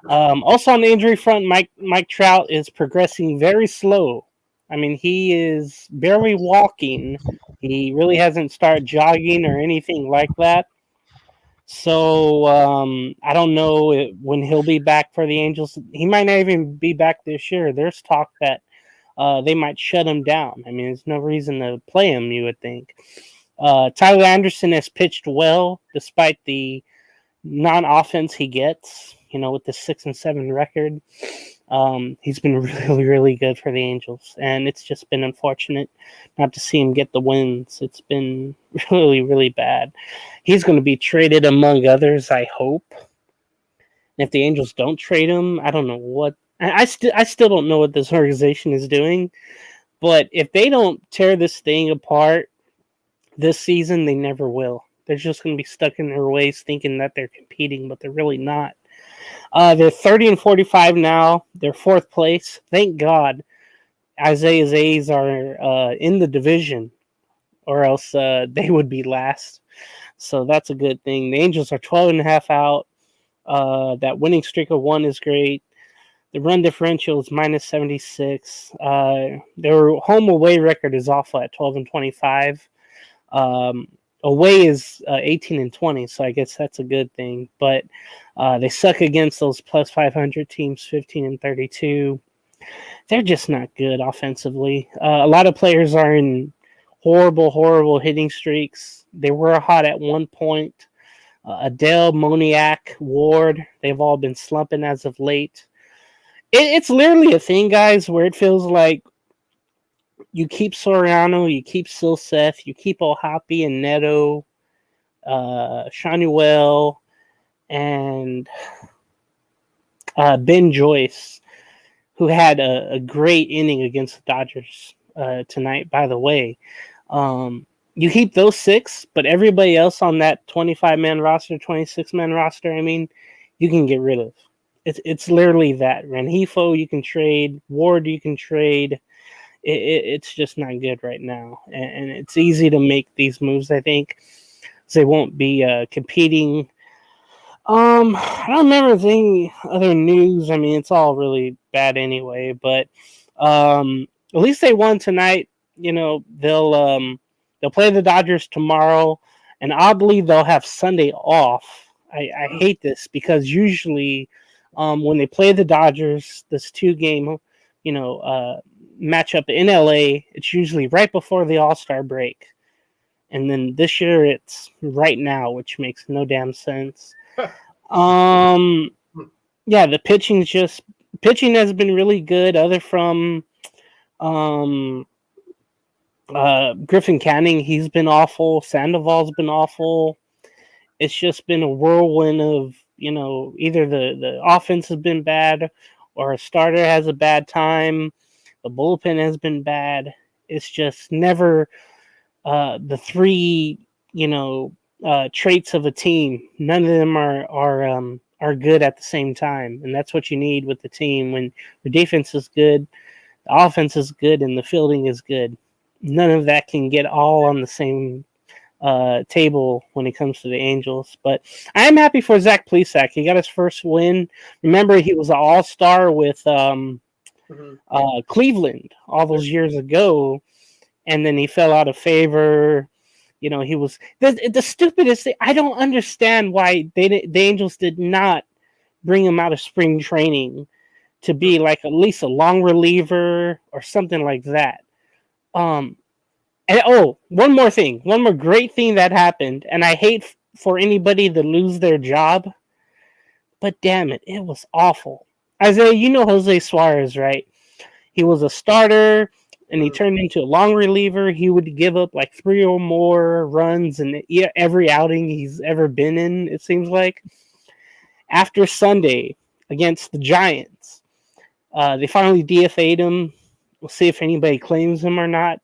Also on the injury front, Mike Trout is progressing very slow. I mean, he is barely walking. He really hasn't started jogging or anything like that. So I don't know when he'll be back for the Angels. He might not even be back this year. There's talk that they might shut him down. I mean, there's no reason to play him, you would think. Tyler Anderson has pitched well despite the non-offense he gets, with the 6-7 record. He's been really, really good for the Angels, and it's just been unfortunate not to see him get the wins. It's been really, really bad. He's going to be traded among others, I hope. And if the Angels don't trade him, I don't know what. I still don't know what this organization is doing, but if they don't tear this thing apart this season, they never will. They're just going to be stuck in their ways thinking that they're competing, but they're really not. They're 30-45 now. They're 4th place. Thank God Isaiah's A's are in the division, or else they would be last. So that's a good thing. The Angels are 12.5 out. That winning streak of 1 is great. The run differential is -76. Their home-away record is awful at 12-25. Away is 18-20, so I guess that's a good thing. But they suck against those plus 500 teams, 15-32. They're just not good offensively. A lot of players are in horrible, horrible hitting streaks. They were hot at one point. Adele, Moniak, Ward, they've all been slumping as of late. It's literally a thing, guys, where it feels like you keep Soriano, you keep Silseth, you keep Ohapi and Neto, Shanuel, and Ben Joyce, who had a great inning against the Dodgers tonight, by the way. You keep those 6, but everybody else on that 25-man roster, 26-man roster, I mean, you can get rid of. It's literally that. Rengifo you can trade. Ward you can trade. It's just not good right now. And it's easy to make these moves, I think. They won't be competing. I don't remember any other news. I mean, it's all really bad anyway. But at least they won tonight. You know, they'll play the Dodgers tomorrow, and oddly, they'll have Sunday off. I hate this because usually, when they play the Dodgers, this 2-game, matchup in LA, it's usually right before the All-Star break. And then this year it's right now, which makes no damn sense. The pitching has been really good, other from Griffin Canning. He's been awful. Sandoval's been awful. It's just been a whirlwind of, either the offense has been bad or a starter has a bad time. The bullpen has been bad. It's just never the 3, traits of a team. None of them are good at the same time, and that's what you need with the team. When the defense is good, the offense is good, and the fielding is good. None of that can get all on the same table when it comes to the Angels. But I am happy for Zach Plesac. He got his first win. Remember, he was an all-star with Cleveland all those years ago, and then he fell out of favor. He was the stupidest thing. I don't understand why the Angels did not bring him out of spring training to be like at least a long reliever or something like that. And one more great thing that happened, and I hate for anybody to lose their job, but damn it, it was awful. Isaiah, you know Jose Suarez, right? He was a starter, and he turned into a long reliever. He would give up like 3 or more runs in every outing he's ever been in, it seems like. After Sunday against the Giants, they finally DFA'd him. We'll see if anybody claims him or not.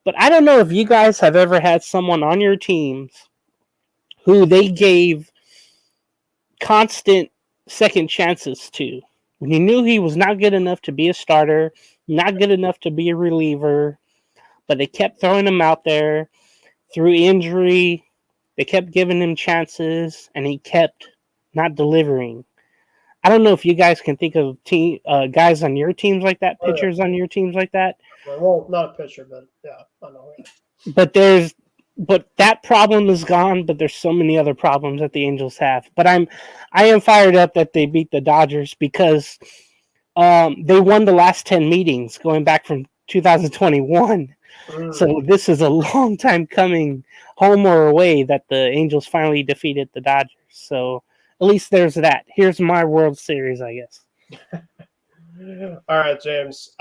But I don't know if you guys have ever had someone on your teams who they gave constant second chances to. When you knew he was not good enough to be a starter, not good enough to be a reliever, but they kept throwing him out there through injury. They kept giving him chances, and he kept not delivering. I don't know if you guys can think of guys on your teams like that, pitchers on your teams like that. Well, not a pitcher, but yeah, I know. But that problem is gone. But there's so many other problems that the Angels have. But I am fired up that they beat the Dodgers because they won the last 10 meetings going back from 2021. So this is a long time coming, home or away, that the Angels finally defeated the Dodgers. So at least there's that. Here's my World Series, I guess. All right, James.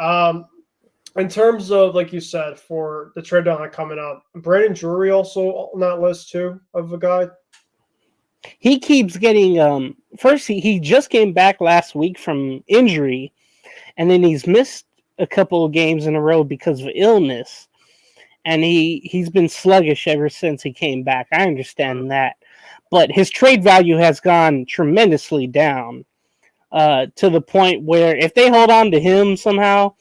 In terms of, like you said, for the trade deadline coming up, Brandon Drury also on that list too of a guy. He keeps getting first he just came back last week from injury, and then he's missed a couple of games in a row because of illness, and he's been sluggish ever since he came back. I understand that, but his trade value has gone tremendously down to the point where if they hold on to him somehow,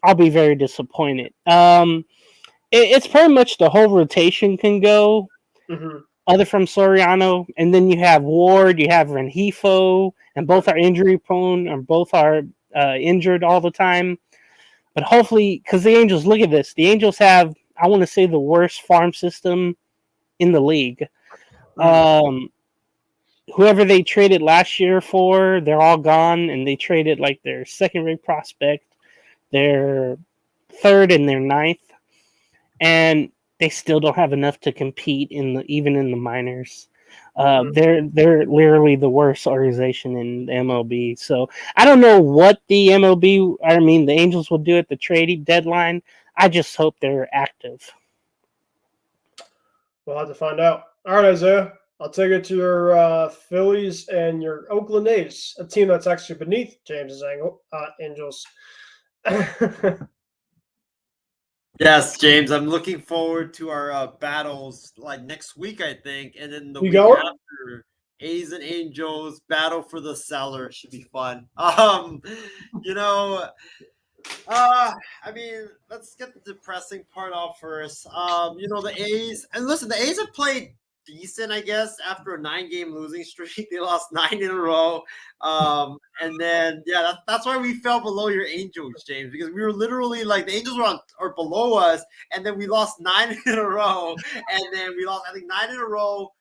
I'll be very disappointed. It's pretty much the whole rotation can go, other from Soriano, and then you have Ward, you have Rengifo, and both are injury prone, or both are injured all the time. But hopefully, because the Angels, look at this, the Angels have, I want to say, the worst farm system in the league. Whoever they traded last year for, they're all gone, and they traded like their second-rate prospect, their third and their ninth, and they still don't have enough to compete even in the minors. They're literally the worst organization in the MLB. So I don't know what the the Angels will do at the trading deadline. I just hope they're active. We'll have to find out. All right, Isaiah. I'll take it to your Phillies and your Oakland A's, a team that's actually beneath James's Angels. Yes, James. I'm looking forward to our battles like next week, I think, and then the You week going? after, A's and Angels battle for the cellar should be fun. You know, I mean, let's get the depressing part off first. The A's, and listen, the A's have played decent, I guess, after a 9-game losing streak. They lost 9 in a row. And then that's why we fell below your Angels, James, because we were literally like the Angels were or below us, and then we lost 9 in a row, and then we lost, I think, 9 in a row,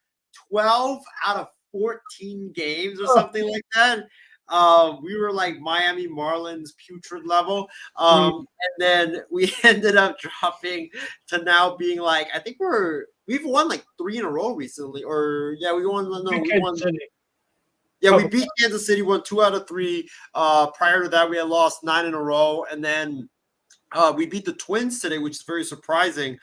12 out of 14 games or something like that. We were like Miami Marlins putrid level. And then we ended up dropping to now being like, I think we've won like 3 in a row recently, or we won. We beat Kansas City, won 2 out of 3. Prior to that, we had lost 9 in a row, and then we beat the Twins today, which is very surprising.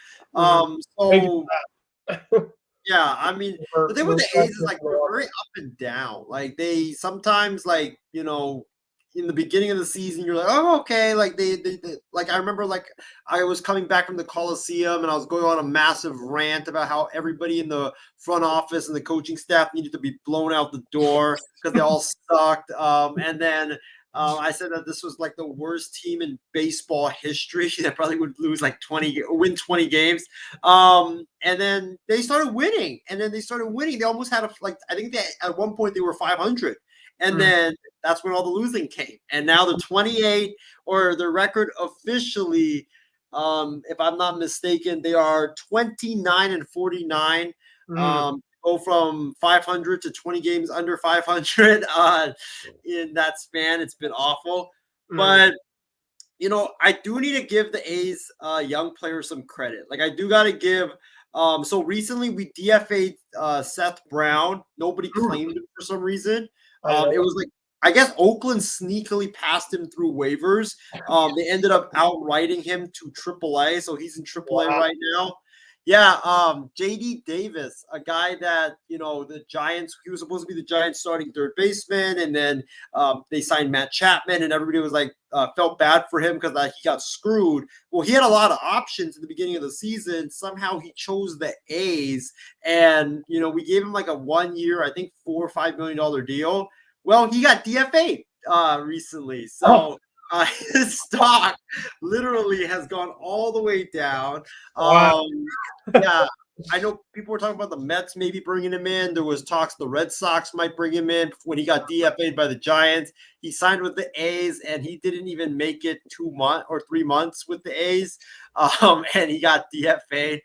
Yeah, I mean, the thing with the A's is like they're very up and down. Like they sometimes in the beginning of the season, you're like, oh, okay. Like they like I remember like I was coming back from the Coliseum and I was going on a massive rant about how everybody in the front office and the coaching staff needed to be blown out the door because they all sucked. And then I said that this was like the worst team in baseball history that probably would lose like win 20 games. And then they started winning, They almost had I think at one point they were 500. And then that's when all the losing came. And now they're 28, or their record officially, if I'm not mistaken, they are 29 and 49. Go from 500 to 20 games under 500 in that span. It's been awful. But, I do need to give the A's young players some credit. Like, I do got to give so recently we DFA'd Seth Brown. Nobody claimed him for some reason. It was like, I guess Oakland sneakily passed him through waivers. They ended up outwriting him to AAA, so he's in AAA right now. Yeah, JD Davis, a guy that, the Giants, he was supposed to be the Giants starting third baseman, and then they signed Matt Chapman, and everybody was like, felt bad for him because he got screwed. Well, he had a lot of options at the beginning of the season. Somehow he chose the A's, and, we gave him like a 1 year, I think $4 or $5 million deal. Well, he got DFA'd recently, so his stock literally has gone all the way down. Yeah, I know people were talking about the Mets maybe bringing him in. There was talks the Red Sox might bring him in when he got DFA'd by the Giants. He signed with the A's, and he didn't even make it 2 months or 3 months with the A's, and he got DFA'd.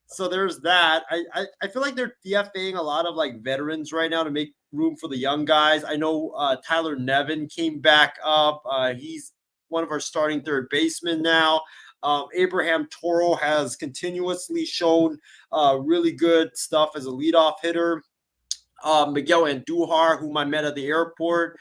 So there's that. I feel like they're DFAing a lot of like veterans right now to make room for the young guys. I know Tyler Nevin came back up. He's one of our starting third basemen now. Abraham Toro has continuously shown really good stuff as a leadoff hitter. Miguel Andujar, whom I met at the airport,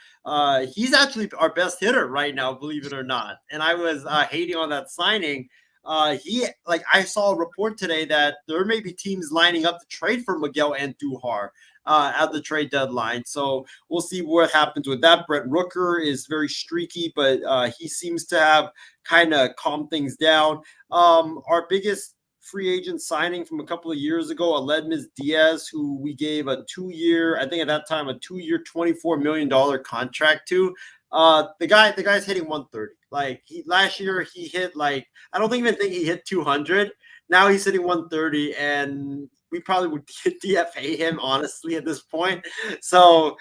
he's actually our best hitter right now, believe it or not. And I was hating on that signing. I saw a report today that there may be teams lining up to trade for Miguel Andujar at the trade deadline. So we'll see what happens with that. Brett Rooker is very streaky, but he seems to have kind of calmed things down. Our biggest free agent signing from a couple of years ago, Aledmys Diaz, who we gave a 2-year, I think at that time, a 2-year, $24 million contract to. The guy's hitting 130. Like last year he hit I don't even think he hit 200. Now he's hitting 130, and we probably would DFA him honestly at this point. So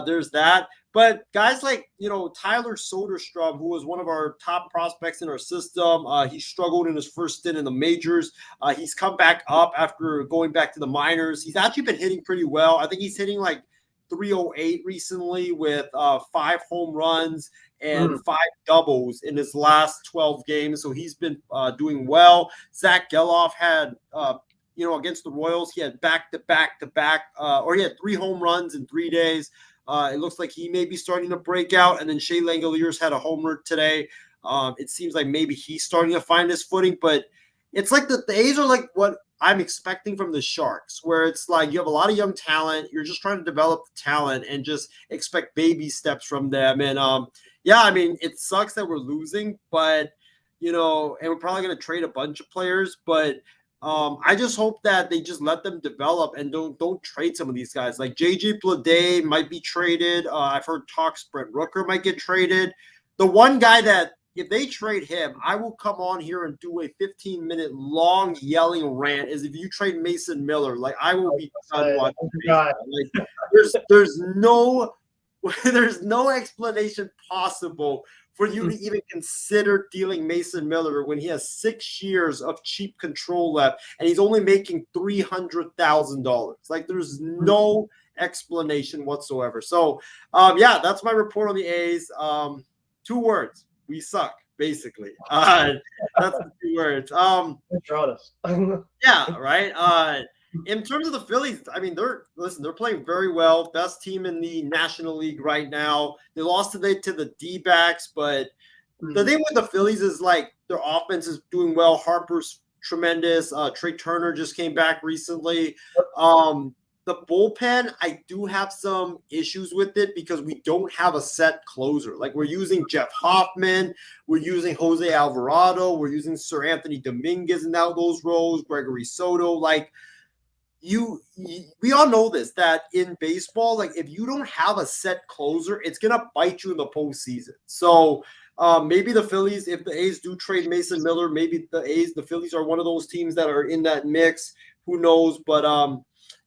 there's that. But guys like Tyler Soderstrom, who was one of our top prospects in our system, he struggled in his first stint in the majors. He's come back up after going back to the minors. He's actually been hitting pretty well. I think he's hitting like 308 recently with 5 home runs and 5 doubles in his last 12 games. So he's been doing well. Zach Geloff had against the Royals, he had back-to-back, or he had 3 home runs in 3 days. It looks like he may be starting to break out. And then Shea Langoliers had a homer today. It seems like maybe he's starting to find his footing, but it's like the A's are like what I'm expecting from the Sharks, where it's like you have a lot of young talent. You're just trying to develop the talent and just expect baby steps from them. And yeah, I mean, it sucks that we're losing, but and we're probably going to trade a bunch of players, but I just hope that they just let them develop and don't trade some of these guys. Like JJ Bleday might be traded. I've heard talks Brent Rooker might get traded. The one guy that if they trade him, I will come on here and do a 15-minute long yelling rant is if you trade Mason Miller. Like I will be done watching. Like there's no explanation possible for you to even consider dealing Mason Miller when he has 6 years of cheap control left and he's only making $300,000. Like there's no explanation whatsoever. So yeah, that's my report on the A's. 2 words. We suck, basically. That's the 2 words. Yeah, right. In terms of the Phillies, I mean, they're playing very well. Best team in the National League right now. They lost today to the D-backs, but the thing with the Phillies is like their offense is doing well. Harper's tremendous. Trey Turner just came back recently. The bullpen, I do have some issues with it because we don't have a set closer. Like we're using Jeff Hoffman, we're using Jose Alvarado, we're using Sir Anthony Dominguez in those roles, Gregory Soto. Like we all know this, that in baseball, like if you don't have a set closer, it's gonna bite you in the postseason. So maybe the Phillies, if the A's do trade Mason Miller, maybe the Phillies are one of those teams that are in that mix. Who knows? But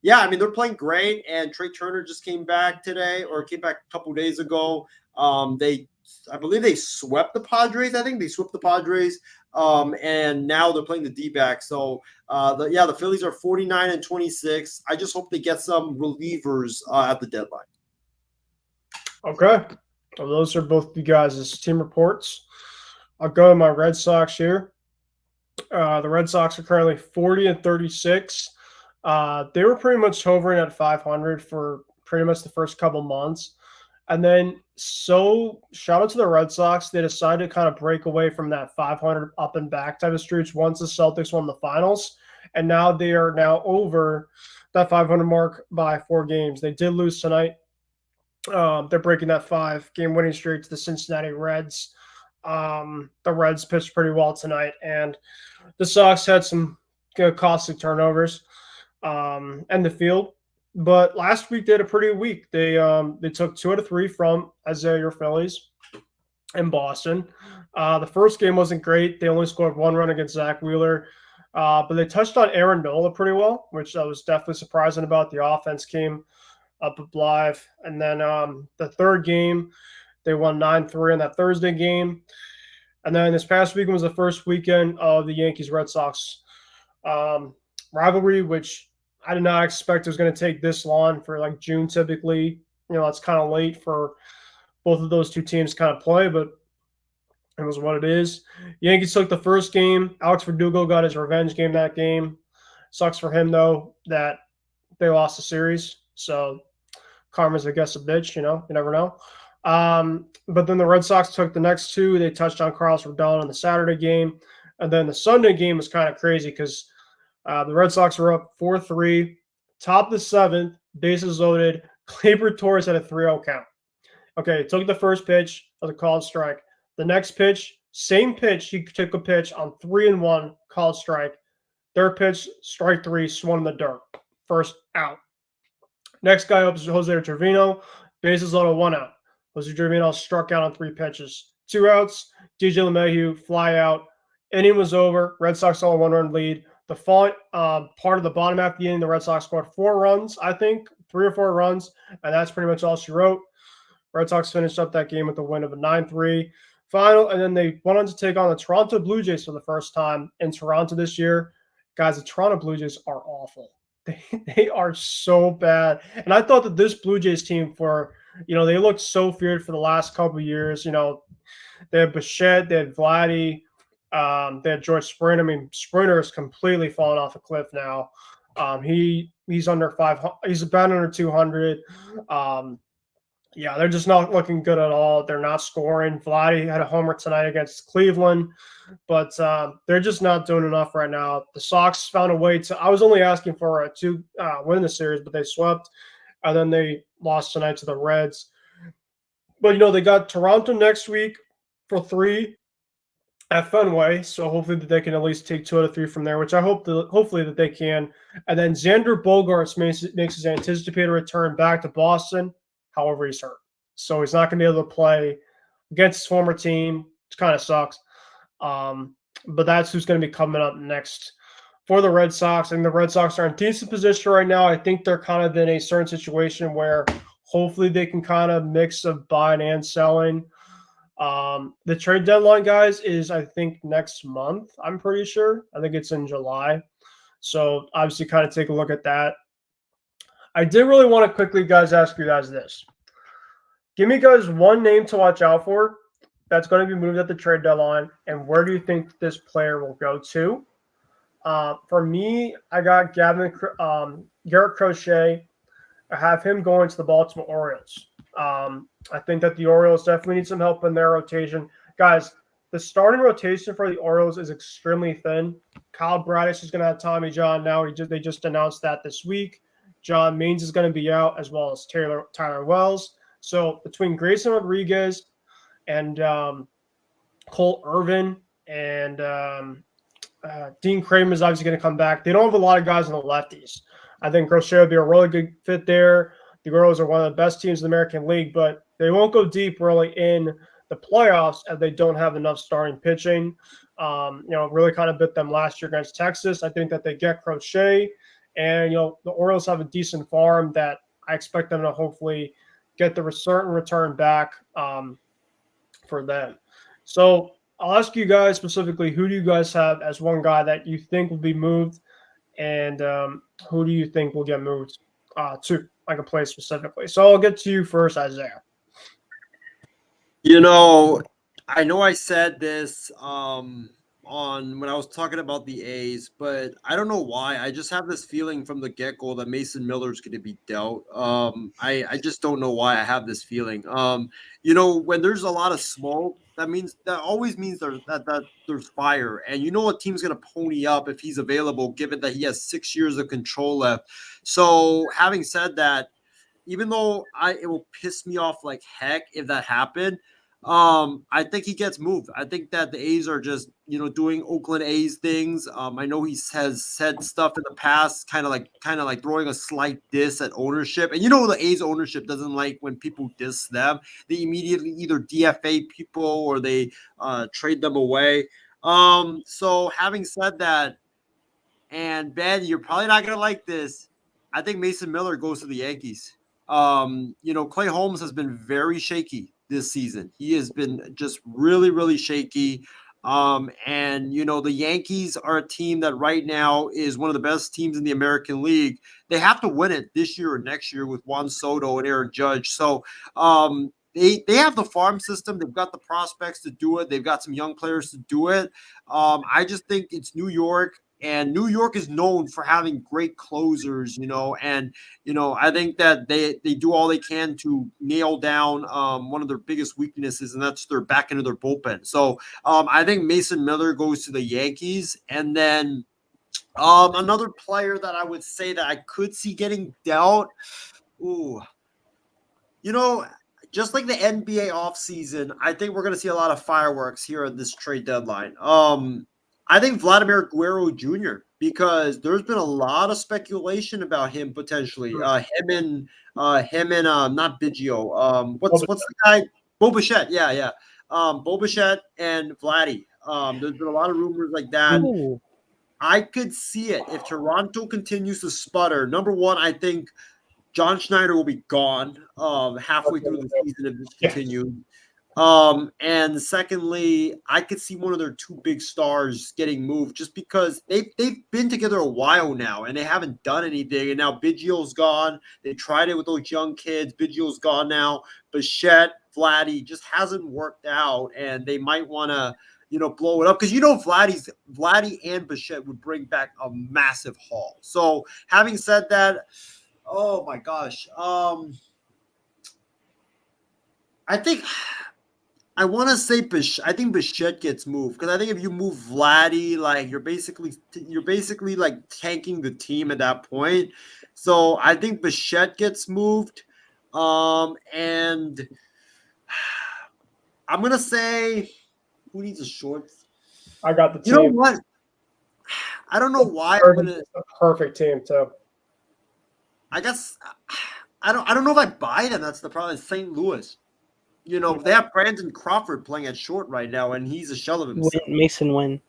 yeah, I mean, they're playing great, and Trey Turner just came back today, or came back a couple days ago. I believe they swept the Padres. I think they swept the Padres, and now they're playing the D-backs. So, the Phillies are 49-26. I just hope they get some relievers at the deadline. Okay. Well, those are both you guys' team reports. I'll go to my Red Sox here. The Red Sox are currently 40-36. They were pretty much hovering at 500 for pretty much the first couple months. And then, so shout out to the Red Sox. They decided to kind of break away from that 500 up and back type of streaks once the Celtics won the finals. And now they are now over that 500 mark by 4 games. They did lose tonight. They're breaking that 5-game winning streak to the Cincinnati Reds. The Reds pitched pretty well tonight. And the Sox had some costly turnovers in the field. But last week they had a pretty week. They took 2 out of 3 from your Phillies in Boston. The first game wasn't great. They only scored 1 run against Zach Wheeler. But they touched on Aaron Nola pretty well, which I was definitely surprising about. The offense came up live. And then the third game, they won 9-3 in that Thursday game. And then this past weekend was the first weekend of the Yankees-Red Sox rivalry, which I did not expect it was going to take this long for like June typically. That's kind of late for both of those 2 teams to kind of play, but it was what it is. Yankees took the first game. Alex Verdugo got his revenge game that game. Sucks for him, though, that they lost the series. So karma's, I guess, a bitch, you never know. But then the Red Sox took the next 2. They touched on Carlos Rodon on the Saturday game. And then the Sunday game was kind of crazy because the Red Sox were up 4-3, top of the 7th, bases loaded. Gleyber Torres had a 3-0 count. Okay, took the first pitch of the called strike. The next pitch, same pitch, he took a pitch on 3-1, called strike. Third pitch, strike 3, swung in the dirt. First out. Next guy up is Jose Trevino, bases loaded, 1 out. Jose Trevino struck out on 3 pitches. 2 outs, DJ LeMahieu, fly out. Inning was over. Red Sox saw a 1-run lead. The part of the bottom half of the inning, the Red Sox scored 4 runs, I think, 3 or 4 runs, and that's pretty much all she wrote. Red Sox finished up that game with a win of a 9-3 final, and then they went on to take on the Toronto Blue Jays for the first time in Toronto this year. Guys, the Toronto Blue Jays are awful. They are so bad. And I thought that this Blue Jays team they looked so feared for the last couple of years. They had Bichette, they had Vladdy, They had George Springer. I mean, Springer is completely fallen off a cliff now. He's under 500. He's about under 200. Yeah, they're just not looking good at all. They're not scoring. Vladdy had a homer tonight against Cleveland, but they're just not doing enough right now. The Sox found a way to. I was only asking for a 2 win the series, but they swept, and then they lost tonight to the Reds. But they got Toronto next week for 3 at Fenway, so hopefully that they can at least take 2 out of 3 from there, which I hopefully that they can. And then Xander Bogaerts makes his anticipated return back to Boston. However, he's hurt, so he's not going to be able to play against his former team, which kind of sucks. But that's who's going to be coming up next for the Red Sox. And the Red Sox are in decent position right now. I think they're kind of in a certain situation where hopefully they can kind of mix of buying and selling. The trade deadline, guys, is I think next month. I'm pretty sure. I think it's in July. So obviously kind of take a look at that. I did really want to quickly, guys, ask you guys this. Give me, guys, one name to watch out for that's going to be moved at the trade deadline, and where do you think this player will go to? For me, I got Garrett Kruse. I have him going to the Baltimore Orioles. I think that the Orioles definitely need some help in their rotation. Guys, the starting rotation for the Orioles is extremely thin. Kyle Bradish is going to have Tommy John now. They just announced that this week. John Means is going to be out, as well as Tyler Wells. So between Grayson Rodriguez and Cole Irvin and Dean Kramer is obviously going to come back. They don't have a lot of guys on the lefties. I think Crochet would be a really good fit there. The Orioles are one of the best teams in the American League, but they won't go deep really in the playoffs as they don't have enough starting pitching. Really kind of bit them last year against Texas. I think that they get Crochet, and the Orioles have a decent farm that I expect them to hopefully get the certain return back for them. So I'll ask you guys specifically, who do you guys have as one guy that you think will be moved, and who do you think will get moved to like a place specifically? So I'll get to you first, Isaiah. I know I said this on when I was talking about the A's, but I don't know why. I just have this feeling from the get-go that Mason Miller is going to be dealt. I just don't know why I have this feeling. When there's a lot of smoke, that always means there's fire, and a team's going to pony up if he's available, given that he has 6 years of control left. So having said that, even though it will piss me off like heck if that happened, I think he gets moved. I think that the A's are just, doing Oakland A's things. I know he has said stuff in the past, kind of like throwing a slight diss at ownership. And the A's ownership doesn't like when people diss them. They immediately either DFA people or they trade them away. So having said that, and Ben, you're probably not gonna like this, I think Mason Miller goes to the Yankees. Clay Holmes has been very shaky this season. He has been just really, really shaky. And the Yankees are a team that right now is one of the best teams in the American League. They have to win it this year or next year with Juan Soto and Aaron Judge. So they have the farm system. They've got the prospects to do it. They've got some young players to do it. I just think it's New York. And New York is known for having great closers, and, I think that they do all they can to nail down one of their biggest weaknesses, and that's their back end of their bullpen. So I think Mason Miller goes to the Yankees. And then another player that I would say that I could see getting dealt, just like the NBA offseason, I think we're going to see a lot of fireworks here at this trade deadline. I think Vladimir Guerrero Jr., because there's been a lot of speculation about him potentially. Him and not Biggio. What's the guy? Bo Bichette. Yeah. Bo Bichette and Vladdy. There's been a lot of rumors like that. Ooh. I could see it if Toronto continues to sputter. Number one, I think John Schneider will be gone halfway through the season if this continues. And secondly, I could see one of their two big stars getting moved just because they've been together a while now and they haven't done anything. And now Biggio's gone. They tried it with those young kids. Biggio's gone now. Bichette, Vladdy just hasn't worked out, and they might want to, blow it up. Because Vladdy and Bichette would bring back a massive haul. So having said that, oh my gosh. I think I want to say I think Bichette gets moved, because I think if you move Vladdy, like you're basically like tanking the team at that point. So I think Bichette gets moved. And I'm gonna say, who needs a shorts? I got the team. You know what? I don't know why. A perfect team too. I guess I don't know if I buy them. That's the problem. It's St. Louis. They have Brandon Crawford playing at short right now, and he's a shell of himself. Mason Wynn.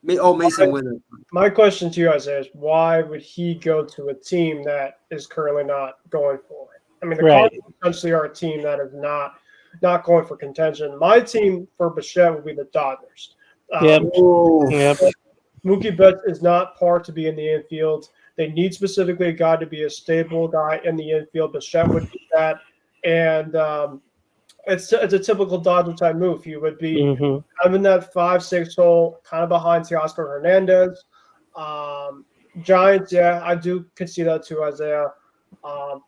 Mason Wynn. My question to you guys is, why would he go to a team that is currently not going for it? I mean, the Cardinals essentially are a team that is not going for contention. My team for Bichette would be the Dodgers. Yep. Mookie Betts is not par to be in the infield. They need specifically a guy to be a stable guy in the infield. Bichette would do that, and it's a typical Dodger type move. He would be having that 5-6 hole, kind of behind Teoscar Hernandez. Giants, yeah, I could see that too, Isaiah.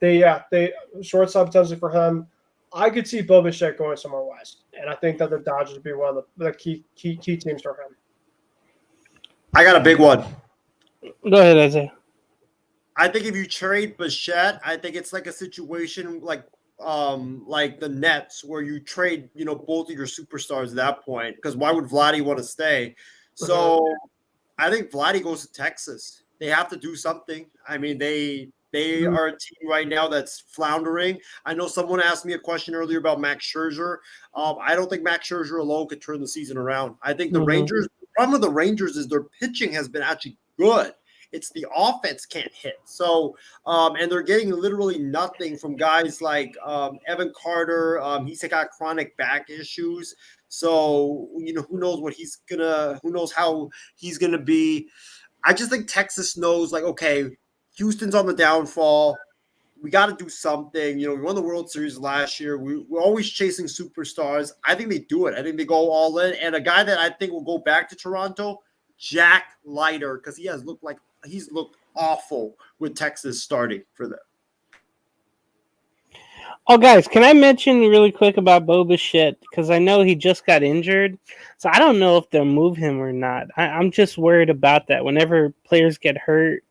They shortstop potentially for him. I could see Bo Bichette going somewhere west, and I think that the Dodgers would be one of the key teams for him. I got a big one. Go ahead, Isaiah. I think if you trade Bichette, I think it's like a situation like the Nets, where you trade, both of your superstars at that point, because why would Vladdy want to stay? So I think Vladdy goes to Texas. They have to do something. I mean, they are a team right now that's floundering. I know someone asked me a question earlier about Max Scherzer. I don't think Max Scherzer alone could turn the season around. I think the Rangers, the problem with the Rangers is their pitching has been actually good. It's the offense can't hit. So, and they're getting literally nothing from guys like Evan Carter. He's got chronic back issues. So, who knows who knows how he's going to be. I just think Texas knows, like, okay, Houston's on the downfall. We got to do something. We won the World Series last year. We're always chasing superstars. I think they do it. I think they go all in. And a guy that I think will go back to Toronto, Jack Leiter, because he's looked awful with Texas starting for them. Oh, guys, can I mention really quick about Bo Bichette? Because I know he just got injured. So I don't know if they'll move him or not. I'm just worried about that. Whenever players get hurt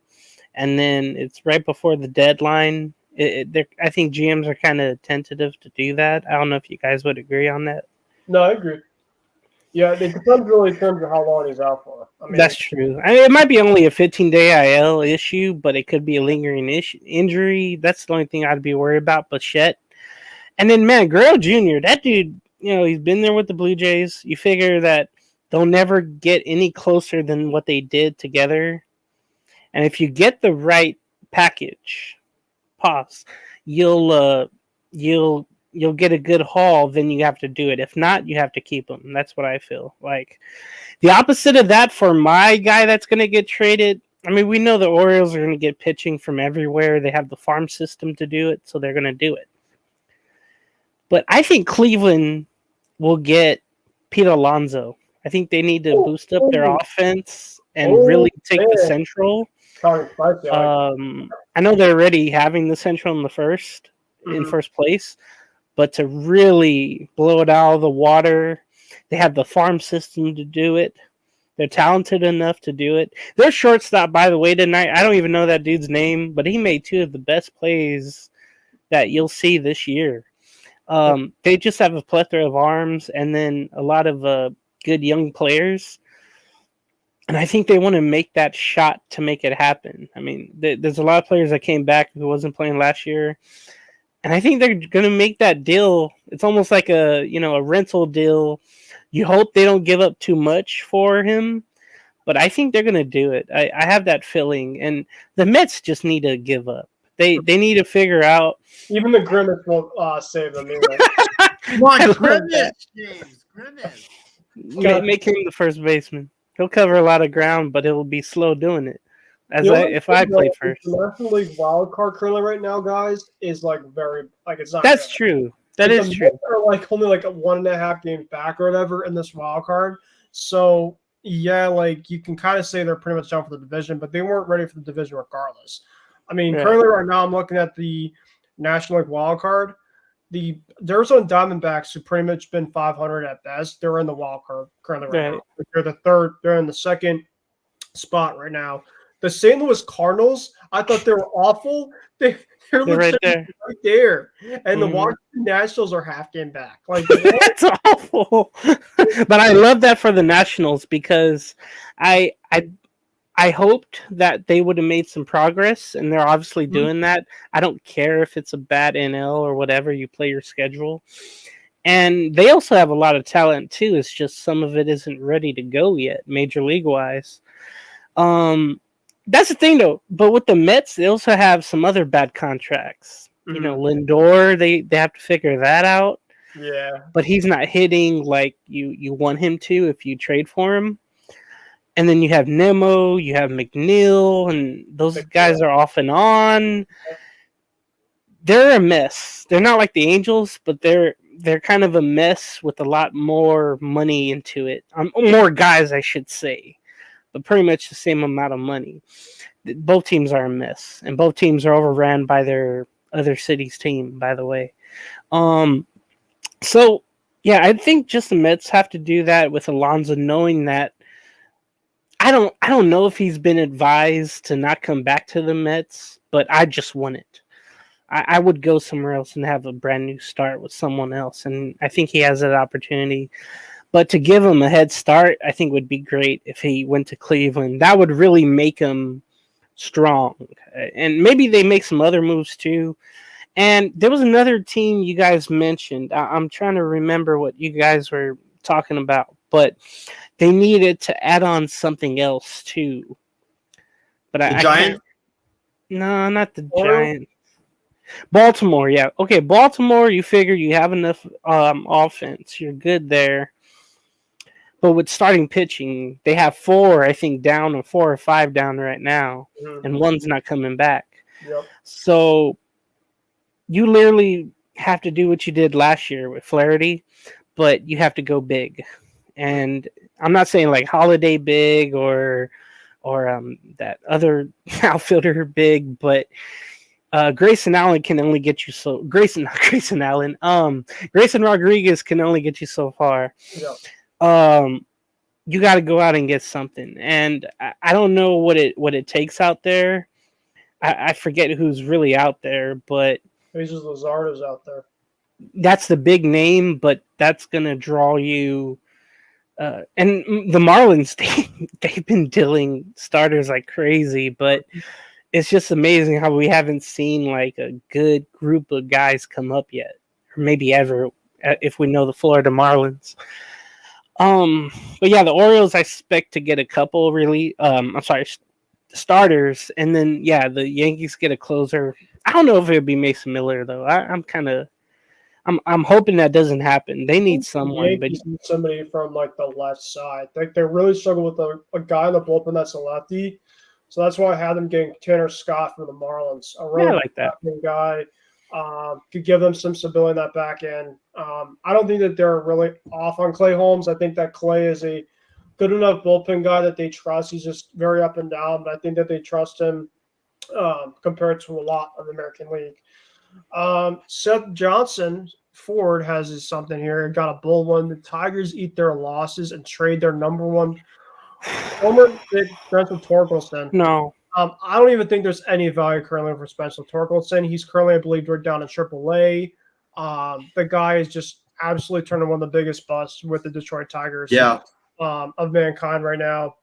and then it's right before the deadline, I think GMs are kind of tentative to do that. I don't know if you guys would agree on that. No, I agree. Yeah, it depends really in terms of how long he's out for. That's true. It might be only a 15-day IL issue, but it could be a lingering injury. That's the only thing I'd be worried about. Bichette. And then, man, Guerrero Jr., that dude, he's been there with the Blue Jays. You figure that they'll never get any closer than what they did together. And if you get the right package, you'll get a good haul, then you have to do it. If not, you have to keep him. That's what I feel. Like, the opposite of that for my guy that's going to get traded, I mean, we know the Orioles are going to get pitching from everywhere. They have the farm system to do it, so they're going to do it. But I think Cleveland will get Pete Alonso. I think they need to boost up their offense and really take the Central. I know they're already having the Central in first place, but to really blow it out of the water, they have the farm system to do it. They're talented enough to do it. Their shortstop, by the way, tonight, I don't even know that dude's name, but he made two of the best plays that you'll see this year. They just have a plethora of arms and then a lot of good young players. And I think they want to make that shot to make it happen. I mean, there's a lot of players that came back who wasn't playing last year. And I think they're going to make that deal. It's almost like a rental deal. You hope they don't give up too much for him, but I think they're going to do it. I have that feeling. And the Mets just need to give up. They need to figure out. Even the Grimace won't save them. Come on, Grimace, James. Grimace. Make him the first baseman. He'll cover a lot of ground, but he'll be slow doing it. If I played first. The National League wild card currently right now, guys, is it's not. That's good. true. That is true. They're only 1.5 games back or whatever in this wild card. So yeah, like you can kind of say they're pretty much done for the division, but they weren't ready for the division regardless. I mean, currently right now I'm looking at the National League wild card. The Arizona Diamondbacks, who pretty much been 500 at best, they're in the wild card currently right now. They're the third. They're in the second spot right now. The St. Louis Cardinals, I thought they were awful. They're right there. And the Washington Nationals are half game back. Like that's awful. But I love that for the Nationals because I hoped that they would have made some progress, and they're obviously doing that. I don't care if it's a bad NL or whatever. You play your schedule. And they also have a lot of talent, too. It's just some of it isn't ready to go yet, Major League-wise. That's the thing, though. But with the Mets, they also have some other bad contracts. You know, Lindor, they have to figure that out. Yeah. But he's not hitting like you want him to if you trade for him. And then you have Nemo, you have McNeil, and those guys are off and on. They're a mess. They're not like the Angels, but they're kind of a mess with a lot more money into it. More guys, I should say, but pretty much the same amount of money. Both teams are a mess, and both teams are overran by their other city's team, by the way. So, yeah, I think just the Mets have to do that with Alonso, knowing that I don't know if he's been advised to not come back to the Mets, but I just want it. I would go somewhere else and have a brand new start with someone else, and I think he has that opportunity. But to give him a head start, I think would be great if he went to Cleveland. That would really make him strong. And maybe they make some other moves too. And there was another team you guys mentioned. I'm trying to remember what you guys were talking about, but they needed to add on something else too. But the Giant? No, not the Giant. Baltimore, yeah. Okay, Baltimore, you figure you have enough offense. You're good there. But with starting pitching, they have 4, I think, down, or 4 or 5 down right now, and one's not coming back. Yep. So you literally have to do what you did last year with Flaherty, but you have to go big. And I'm not saying like Holiday big or that other outfielder big, but Grayson Allen can only get you so. Grayson Rodriguez can only get you so far. Yeah. You got to go out and get something, and I don't know what it takes out there. I forget who's really out there, but Jesus Luzardo's out there. That's the big name, but that's gonna draw you. And the Marlins, they've been dealing starters like crazy, but it's just amazing how we haven't seen like a good group of guys come up yet, or maybe ever, if we know the Florida Marlins. But yeah, the Orioles, I expect to get a couple starters, and then the Yankees get a closer. I don't know if it'll be Mason Miller though. I'm hoping that doesn't happen. They need someone, but need somebody from like the left side. Like they really struggle with a guy in the bullpen that's a lefty. So that's why I had them getting Tanner Scott from the Marlins. A really like that guy could give them some stability in that back end. I don't think that they're really off on Clay Holmes. I think that Clay is a good enough bullpen guy that they trust. He's just very up and down, but I think that they trust him compared to a lot of the American League. Seth Johnson Ford has something here. Got a bull one. The Tigers eat their losses and trade their number one former pick, Spencer Torkelson. No. I don't even think there's any value currently for Spencer Torkelson. He's currently, I believe, right down in AAA. The guy is just absolutely turning one of the biggest busts with the Detroit Tigers of mankind right now.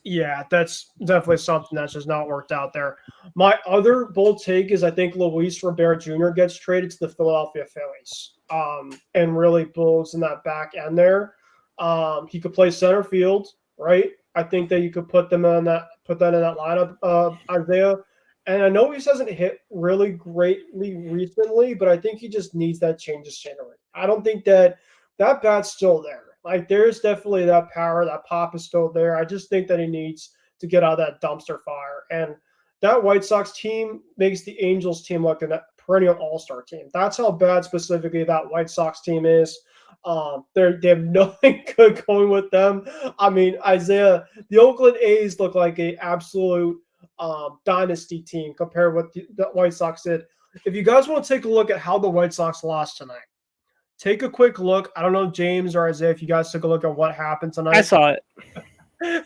Yeah, that's definitely something that's just not worked out there. My other bold take is I think Luis Robert Jr. gets traded to the Philadelphia Phillies and really builds in that back end there. He could play center field, right? I think that you could put that in that lineup, Isaiah. And I know he hasn't hit really greatly recently, but I think he just needs that change of scenery. I don't think that bat's still there. Like there's definitely that power, that pop is still there. I just think that he needs to get out of that dumpster fire. And that White Sox team makes the Angels team look perennial all-star team. That's how bad specifically that White Sox team is. They have nothing good going with them. I mean, Isaiah, the Oakland A's look like an absolute dynasty team compared to what the White Sox did. If you guys want to take a look at how the White Sox lost tonight, take a quick look. I don't know, James or Isaiah, if you guys took a look at what happened tonight. I saw it.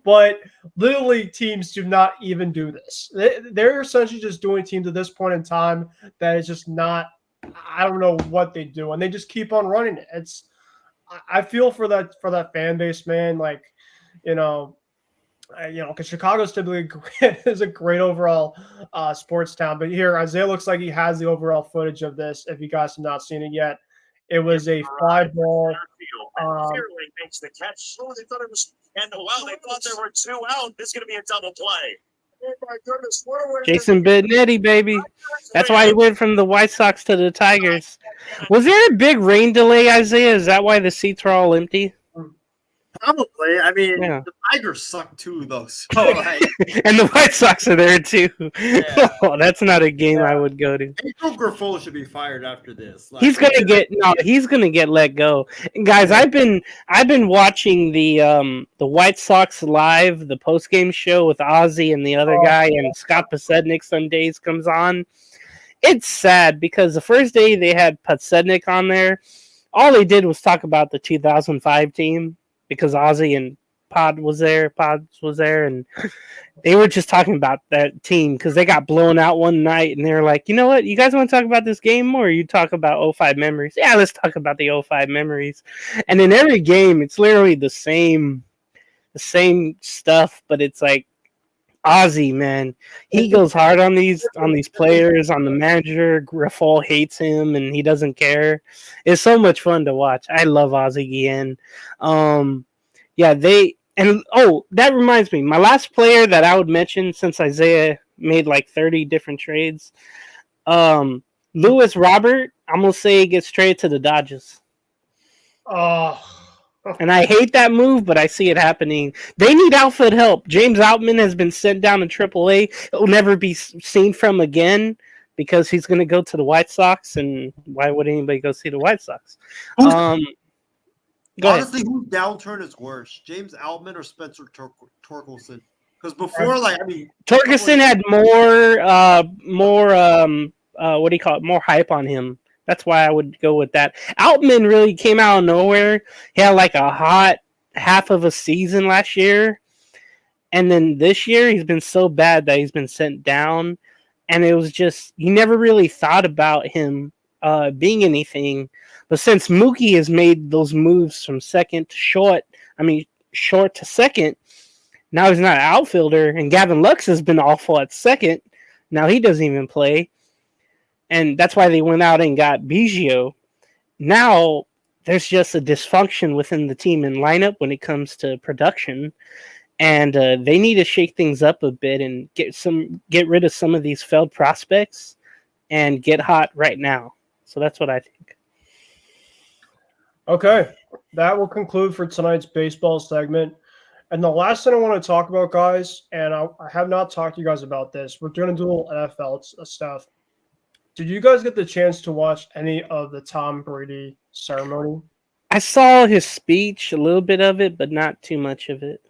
But Little League teams do not even do this. They're essentially just doing teams at this point in time that is just not – I don't know what they do, and they just keep on running it. I feel for that fan base, man. Like, because Chicago's typically is a great overall sports town. But here, Isaiah looks like he has the overall footage of this. If you guys have not seen it yet, it was a fly ball. Makes the catch. Oh, they thought it was, and wow, they thought there were 2 out. This is going to be a double play. Oh my goodness! Jason Benetti, baby. That's why he went from the White Sox to the Tigers. Was there a big rain delay, Isaiah? Is that why the seats are all empty? Probably. I mean, Yeah. the Tigers suck too, though. So, like, And the White Sox are there too. Yeah. Oh, that's not a game I would go to. April Grifol should be fired after this. Like, He's gonna get let go. And guys, I've been watching the White Sox live, the post game show with Ozzy and the other guy, and Scott Pasednik some days comes on. It's sad because the first day they had Pasednik on there, all they did was talk about the 2005 team because Ozzy and Pods was there, and they were just talking about that team because they got blown out one night, and they were like, you know what, you guys want to talk about this game more, or you talk about 05 memories? Yeah, let's talk about the 05 memories. And in every game, it's literally the same stuff, but it's like Ozzy, man, he goes hard on these players, on the manager. Grifol hates him, and he doesn't care. It's so much fun to watch. I love Ozzy Guillen. That reminds me, my last player that I would mention, since Isaiah made like 30 different trades, Lewis Robert, I'm gonna say he gets traded to the Dodgers. And I hate that move, but I see it happening. They need outfield help. James Outman has been sent down to AAA. He'll never be seen from again because he's going to go to the White Sox. And why would anybody go see the White Sox? Go ahead. honestly, whose downturn is worse, James Outman or Spencer Torkelson? Because before, Torkelson had more hype on him. That's why I would go with that. Outman really came out of nowhere. He had like a hot half of a season last year. And then this year, he's been so bad that he's been sent down. And it was just, you never really thought about him being anything. But since Mookie has made those moves from short to second, now he's not an outfielder. And Gavin Lux has been awful at second. Now he doesn't even play. And that's why they went out and got Biggio. Now there's just a dysfunction within the team and lineup when it comes to production. And they need to shake things up a bit and get rid of some of these failed prospects and get hot right now. So that's what I think. Okay, that will conclude for tonight's baseball segment. And the last thing I want to talk about, guys, and I have not talked to you guys about this. We're going to do a little NFL stuff. Did you guys get the chance to watch any of the Tom Brady ceremony? I saw his speech, a little bit of it, but not too much of it.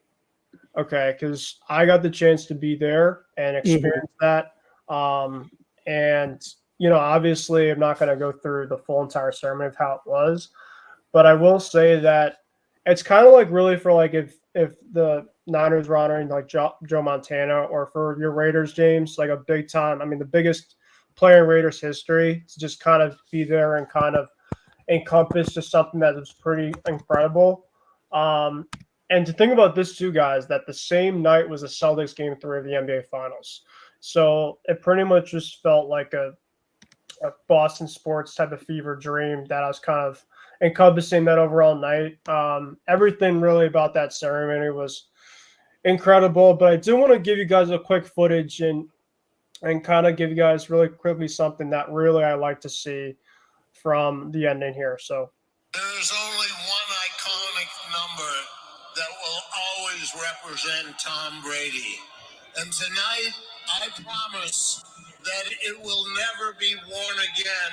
Okay, because I got the chance to be there and experience that. And, obviously I'm not going to go through the full entire ceremony of how it was. But I will say that it's kind of like really for like if the Niners were honoring like Joe Montana, or for your Raiders, James, like a big time, the biggest player in Raiders history, to just kind of be there and kind of encompass just something that was pretty incredible. And to think about this too, guys, that the same night was the Celtics Game 3 of the NBA Finals. So it pretty much just felt like a Boston sports type of fever dream that I was kind of encompassing that overall night. Everything really about that ceremony was incredible, but I do want to give you guys a quick footage and kind of give you guys really quickly something that really I like to see from the ending here. So There's only one iconic number that will always represent Tom Brady. And tonight, I promise that it will never be worn again.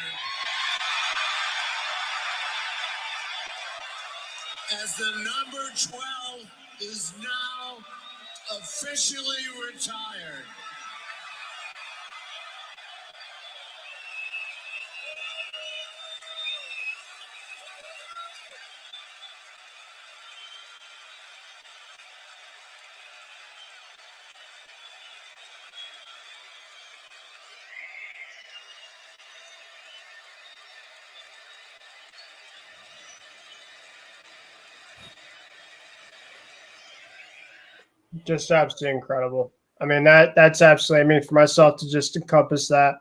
As the number 12 is now officially retired. Just absolutely incredible. I mean, that's absolutely, I mean, for myself to just encompass that,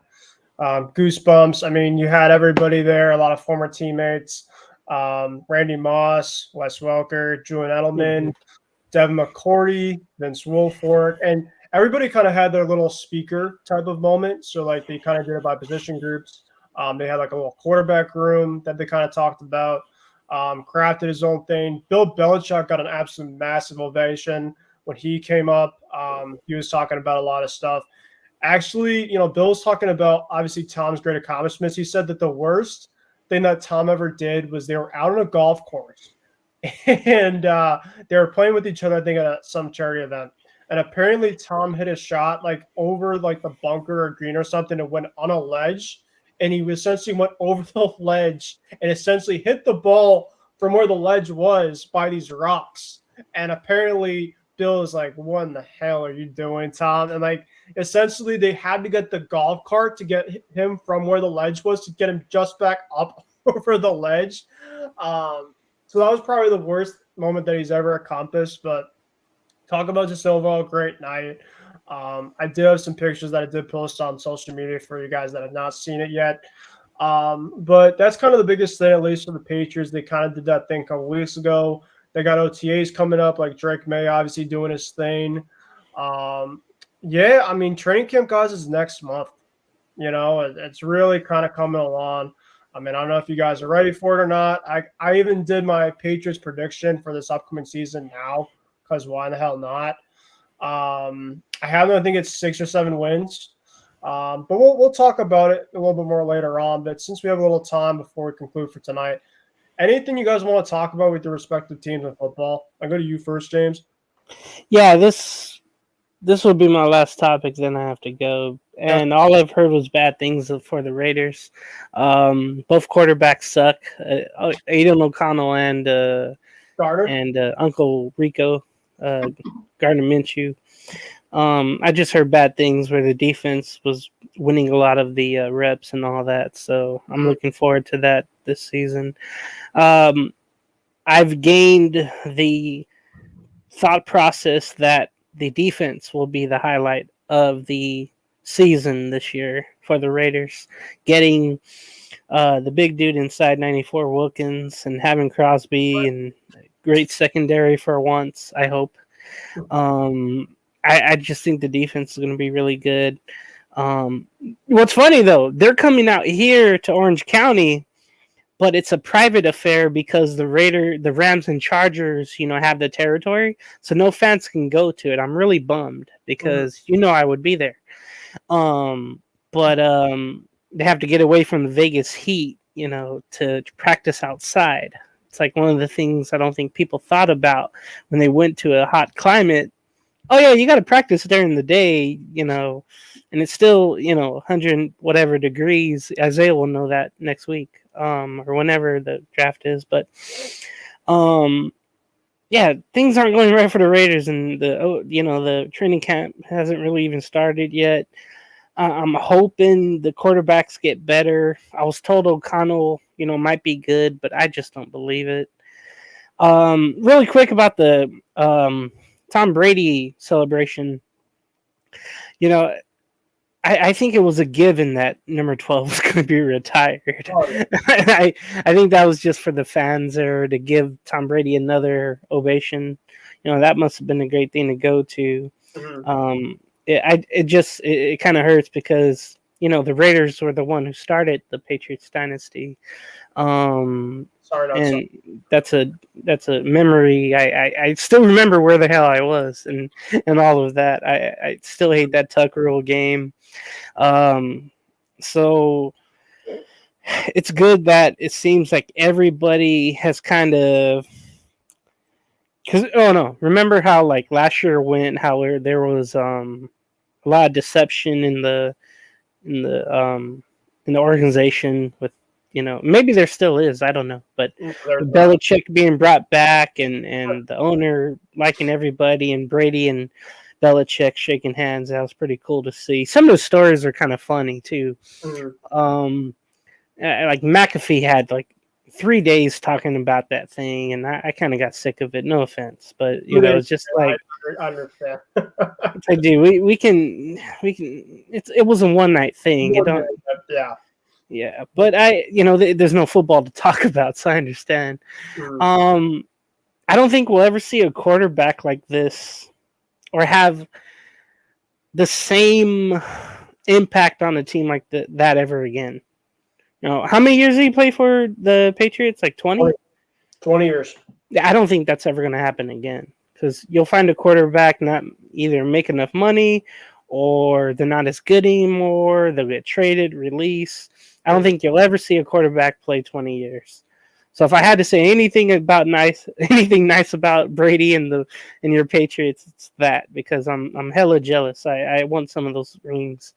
goosebumps. I mean, you had everybody there, a lot of former teammates, Randy Moss, Wes Welker, Julian Edelman, Devin McCourty, Vince Wilfork, and everybody kind of had their little speaker type of moment. So, like, they kind of did it by position groups. They had like a little quarterback room that they kind of talked about, crafted his own thing. Bill Belichick got an absolute massive ovation when he came up. He was talking about a lot of stuff. Actually, Bill was talking about obviously Tom's great accomplishments. He said that the worst thing that Tom ever did was they were out on a golf course and they were playing with each other, I think, at some charity event. And apparently Tom hit a shot like over like the bunker or green or something and went on a ledge. And he essentially went over the ledge and essentially hit the ball from where the ledge was by these rocks. And apparently Bill is like, what in the hell are you doing, Tom? And like, essentially they had to get the golf cart to get him from where the ledge was to get him just back up over the ledge. So that was probably the worst moment that he's ever accomplished. But talk about just overall great night. I did have some pictures that I did post on social media for you guys that have not seen it yet. But that's kind of the biggest thing, at least for the Patriots. They kind of did that thing a couple weeks ago. They got OTAs coming up, like Drake May obviously doing his thing. Yeah, I mean, training camp, guys, is next month. It's really kind of coming along. I mean, I don't know if you guys are ready for it or not. I even did my Patriots prediction for this upcoming season now, because why the hell not? I think it's 6 or 7 wins. But we'll talk about it a little bit more later on. But since we have a little time before we conclude for tonight, anything you guys want to talk about with the respective teams in football? I go to you first, James. Yeah, this will be my last topic. Then I have to go. And all I've heard was bad things for the Raiders. Both quarterbacks suck. Aiden O'Connell and Gardner and Uncle Rico, Gardner Minshew. I just heard bad things where the defense was winning a lot of the reps and all that. So I'm looking forward to that this season. I've gained the thought process that the defense will be the highlight of the season this year for the Raiders. Getting the big dude inside 94 Wilkins and having Crosby and great secondary for once, I hope. I just think the defense is going to be really good. What's funny, though, they're coming out here to Orange County, but it's a private affair because the Rams and Chargers, have the territory, so no fans can go to it. I'm really bummed because I would be there. But they have to get away from the Vegas heat, to practice outside. It's like one of the things I don't think people thought about when they went to a hot climate. Oh yeah, you got to practice during the day, and it's still, 100 whatever degrees. Isaiah will know that next week, or whenever the draft is. But, yeah, things aren't going right for the Raiders, and the training camp hasn't really even started yet. I'm hoping the quarterbacks get better. I was told O'Connell, might be good, but I just don't believe it. Really quick about the Tom Brady celebration. I think it was a given that number 12 was going to be retired. Oh, yeah. I think that was just for the fans there to give Tom Brady another ovation. That must have been a great thing to go to. It kind of hurts because the Raiders were the one who started the Patriots dynasty. Sorry. That's a memory. I still remember where the hell I was and all of that. I still hate that Tuck Rule game. So it's good that it seems like everybody has kind of, remember how like last year went, how there was a lot of deception in the organization with, maybe there still is, I don't know, but Belichick being brought back and the owner liking everybody and Brady and Belichick shaking hands. That was pretty cool to see. Some of the stories are kind of funny too. Like McAfee had like 3 days talking about that thing, and I kind of got sick of it. No offense, but it's just like I understand. I do. We can. It was a one night thing. Yeah, but there's no football to talk about, so I understand. I don't think we'll ever see a quarterback like this or have the same impact on a team like that ever again. How many years did he play for the Patriots? Like 20? 20 years. I don't think that's ever going to happen again, because you'll find a quarterback not either make enough money or they're not as good anymore. They'll get traded, released. I don't think you'll ever see a quarterback play 20 years. So if I had to say anything nice about Brady and your Patriots, it's that, because I'm hella jealous. I want some of those rings.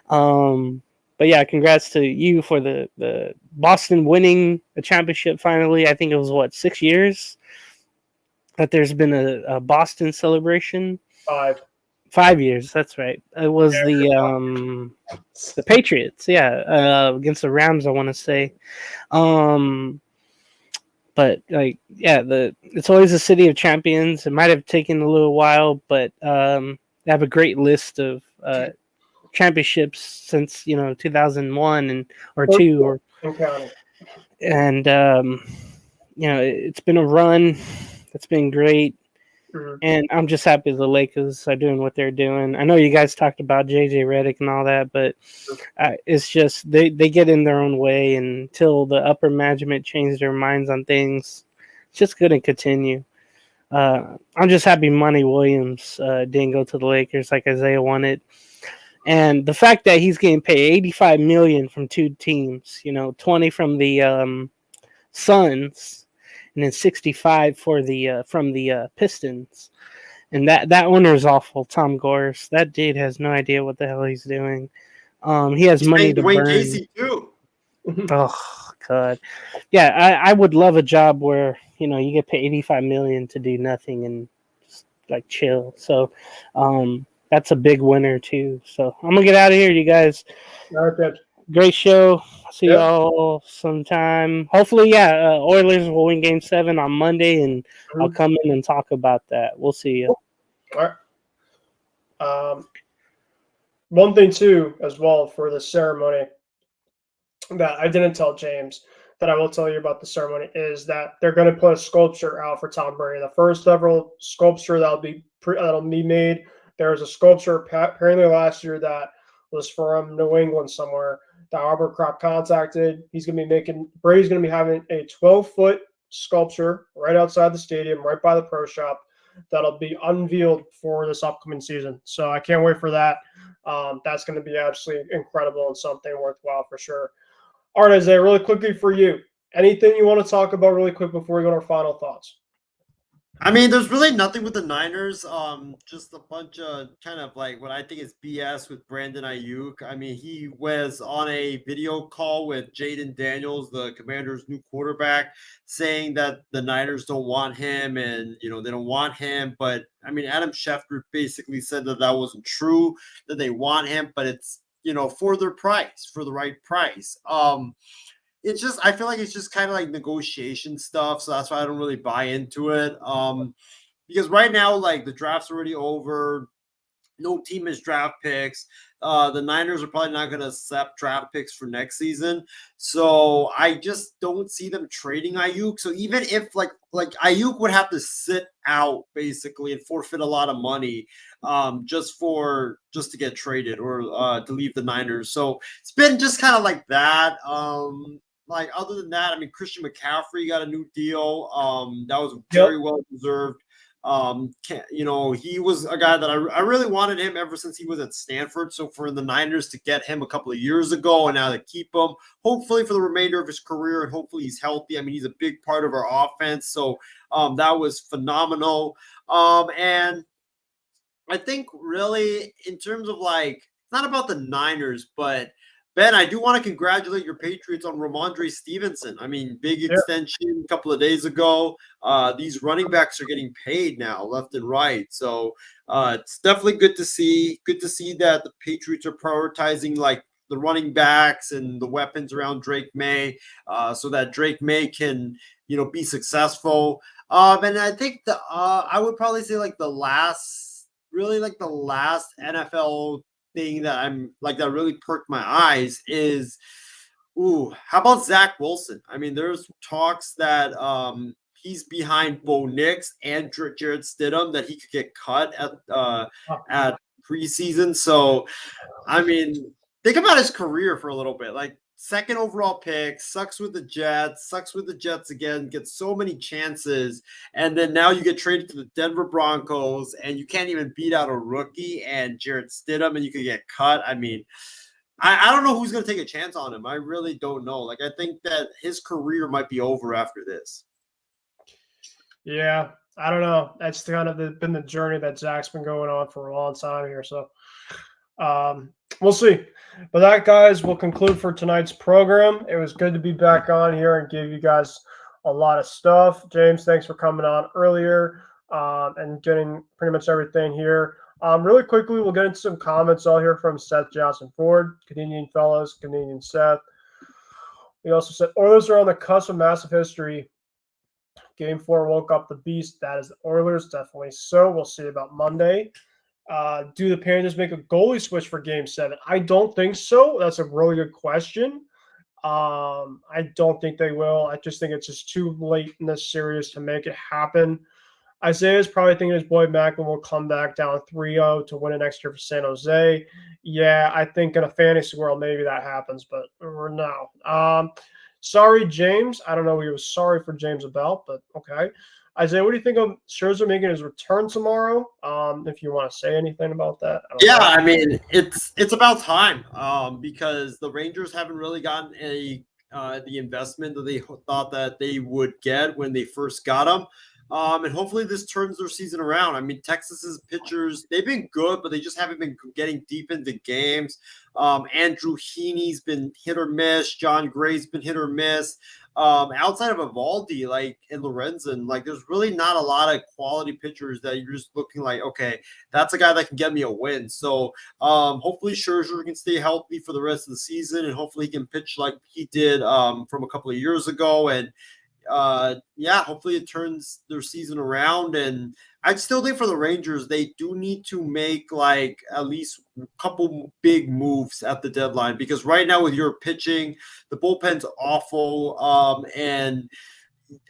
But yeah, congrats to you for the Boston winning a championship finally. I think it was 6 years that there's been a Boston celebration. 5 years, that's right. It was the Patriots, against the Rams, I want to say. But it's always a city of champions. It might have taken a little while, but they have a great list of championships since 2001 or 2 and it's been a run. It's been great. And I'm just happy the Lakers are doing what they're doing. I know you guys talked about JJ Redick and all that, but it's just they get in their own way until the upper management change their minds on things. It's just going to continue. I'm just happy Monty Williams didn't go to the Lakers like Isaiah wanted. And the fact that he's getting paid $85 million from 2 teams, 20 from the Suns, and then 65 from the Pistons, and that owner is awful. Tom Gores, that dude has no idea what the hell he's doing. He has money to burn. Casey too. Oh God, yeah. I would love a job where you get paid $85 million to do nothing and just like chill. So, that's a big winner too. So I'm gonna get out of here, you guys. All right, good. Great show. See y'all sometime. Hopefully, Oilers will win Game 7 on Monday, and I'll come in and talk about that. We'll see you. All right. One thing too, as well, for the ceremony that I didn't tell James, that I will tell you about the ceremony, is that they're going to put a sculpture out for Tom Brady. The first ever sculpture that'll be made. There was a sculpture apparently last year that was from New England somewhere that Albert Kropp contacted. Brady's going to be having a 12-foot sculpture right outside the stadium, right by the pro shop, that'll be unveiled for this upcoming season. So I can't wait for that. That's going to be absolutely incredible and something worthwhile for sure. All right, Isaiah, really quickly for you, anything you want to talk about really quick before we go to our final thoughts? I mean, there's really nothing with the Niners. Just a bunch of kind of like what I think is BS with Brandon Ayuk. I mean, he was on a video call with Jaden Daniels, the Commanders' new quarterback, saying that the Niners don't want him and, they don't want him. But, I mean, Adam Schefter basically said that wasn't true, that they want him, but it's, for their price, for the right price. It's just, I feel like it's just kind of like negotiation stuff. So that's why I don't really buy into it. Because right now, like, the draft's already over. No team has draft picks. The Niners are probably not going to accept draft picks for next season. So I just don't see them trading Ayuk. So even if like Ayuk would have to sit out basically and forfeit a lot of money just to get traded or to leave the Niners. So it's been just kind of like that. Like other than that, I mean, Christian McCaffrey got a new deal. That was very well deserved. He was a guy that I really wanted him ever since he was at Stanford. So for the Niners to get him a couple of years ago and now to keep him, hopefully for the remainder of his career, and hopefully he's healthy. I mean, he's a big part of our offense. So that was phenomenal. And I think really in terms of like, it's not about the Niners, but Ben, I do want to congratulate your Patriots on Ramondre Stevenson. I mean, big extension a couple of days ago. These running backs are getting paid now, left and right. So it's definitely good to see. Good to see that the Patriots are prioritizing like the running backs and the weapons around Drake May, so that Drake May can be successful. And I think I would probably say like the last NFL thing that I'm like that really perked my eyes is, how about Zach Wilson? I mean, there's talks that he's behind Bo Nix and Jarrett Stidham that he could get cut at preseason. So, I mean, think about his career for a little bit. Like second overall pick, sucks with the Jets again, gets so many chances, and then now you get traded to the Denver Broncos, and you can't even beat out a rookie and Jarrett Stidham, and you could get cut. I mean, I don't know who's going to take a chance on him. I really don't know. Like, I think that his career might be over after this. Yeah, I don't know. That's kind of been the journey that Zach's been going on for a long time here. So we'll see. But that, guys, will conclude for tonight's program. It was good to be back on here and give you guys a lot of stuff. James, thanks for coming on earlier and getting pretty much everything here. Really quickly, we'll get into some comments all here from Seth Johnson Ford, Canadian fellows, Canadian Seth. We also said Oilers are on the cusp of massive history. Game 4 woke up the beast. That is the Oilers, definitely so. We'll see about Monday. Do the Panthers make a goalie switch for Game 7? I don't think so. That's a really good question. I don't think they will. I just think it's just too late in this series to make it happen. Isaiah's probably thinking his boy Macklin will come back down 3-0 to win it next year for San Jose. Yeah, I think in a fantasy world maybe that happens, but for now. Sorry, James. I don't know what he was sorry for James about, but okay. Isaiah, what do you think of Scherzer making his return tomorrow? If you want to say anything about that. I mean, it's about time because the Rangers haven't really gotten the investment that they thought that they would get when they first got him. And hopefully this turns their season around. I mean, Texas's pitchers, they've been good, but they just haven't been getting deep into games. Andrew Heaney's been hit or miss. John Gray's been hit or miss. Outside of Evaldi, like, and Lorenzen, like, there's really not a lot of quality pitchers that you're just looking like, okay, that's a guy that can get me a win. So hopefully Scherzer can stay healthy for the rest of the season, and hopefully he can pitch like he did from a couple of years ago. And hopefully it turns their season around. And I still think for the Rangers, they do need to make like at least a couple big moves at the deadline, because right now with your pitching, the bullpen's awful. And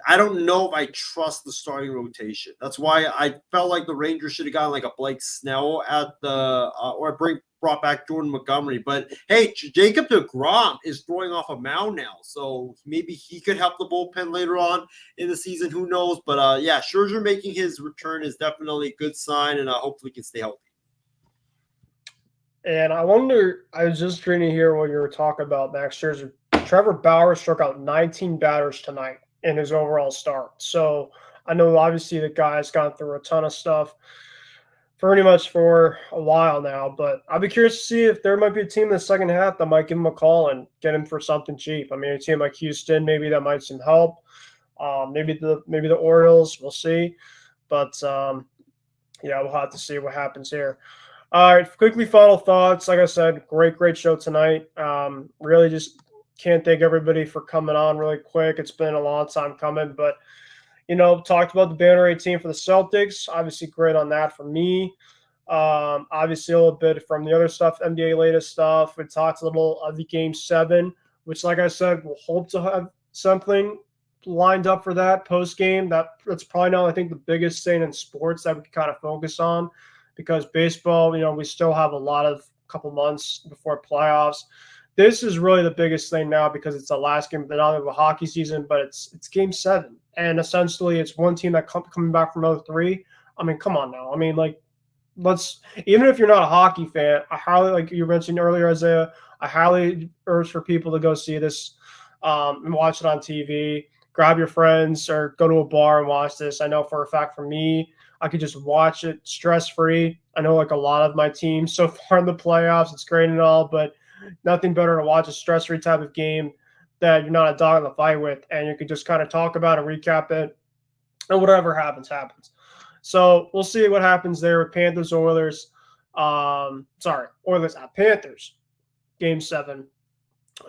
I don't know if I trust the starting rotation. That's why I felt like the Rangers should have gotten like a Blake Snell at the brought back Jordan Montgomery. But hey, Jacob deGrom is throwing off a mound now, so maybe he could help the bullpen later on in the season. Who knows? But Scherzer making his return is definitely a good sign, and hopefully he can stay healthy. And I wonder, I was just trying to hear what you were talking about, Max Scherzer. Trevor Bauer struck out 19 batters tonight in his overall start. So I know obviously the guy's gone through a ton of stuff pretty much for a while now, but I'll be curious to see if there might be a team in the second half that might give him a call and get him for something cheap. I mean, a team like Houston, maybe that might some help. Maybe the Orioles, we'll see. But we'll have to see what happens here. All right, quickly final thoughts. Like I said, great show tonight. Really just can't thank everybody for coming on really quick. It's been a long time coming, but talked about the Banner 18 for the Celtics. Obviously great on that for me. Obviously, a little bit from the other stuff, NBA latest stuff. We talked a little of the Game 7, which, like I said, we'll hope to have something lined up for that post game. That's probably not, I think, the biggest thing in sports that we can kind of focus on, because baseball, we still have a couple months before playoffs. This is really the biggest thing now because it's the last game, not only of the hockey season, but it's Game 7, and essentially it's one team that coming back from 0-3. I mean, come on now. I mean, like, even if you're not a hockey fan, I highly, like you mentioned earlier, Isaiah, I highly urge for people to go see this and watch it on TV. Grab your friends or go to a bar and watch this. I know for a fact for me, I could just watch it stress-free. I know like a lot of my teams so far in the playoffs, it's great and all, but nothing better to watch a stress-free type of game that you're not a dog in the fight with, and you can just kind of talk about and recap it, and whatever happens. So we'll see what happens there with Panthers, Oilers. Oilers at Panthers, Game 7.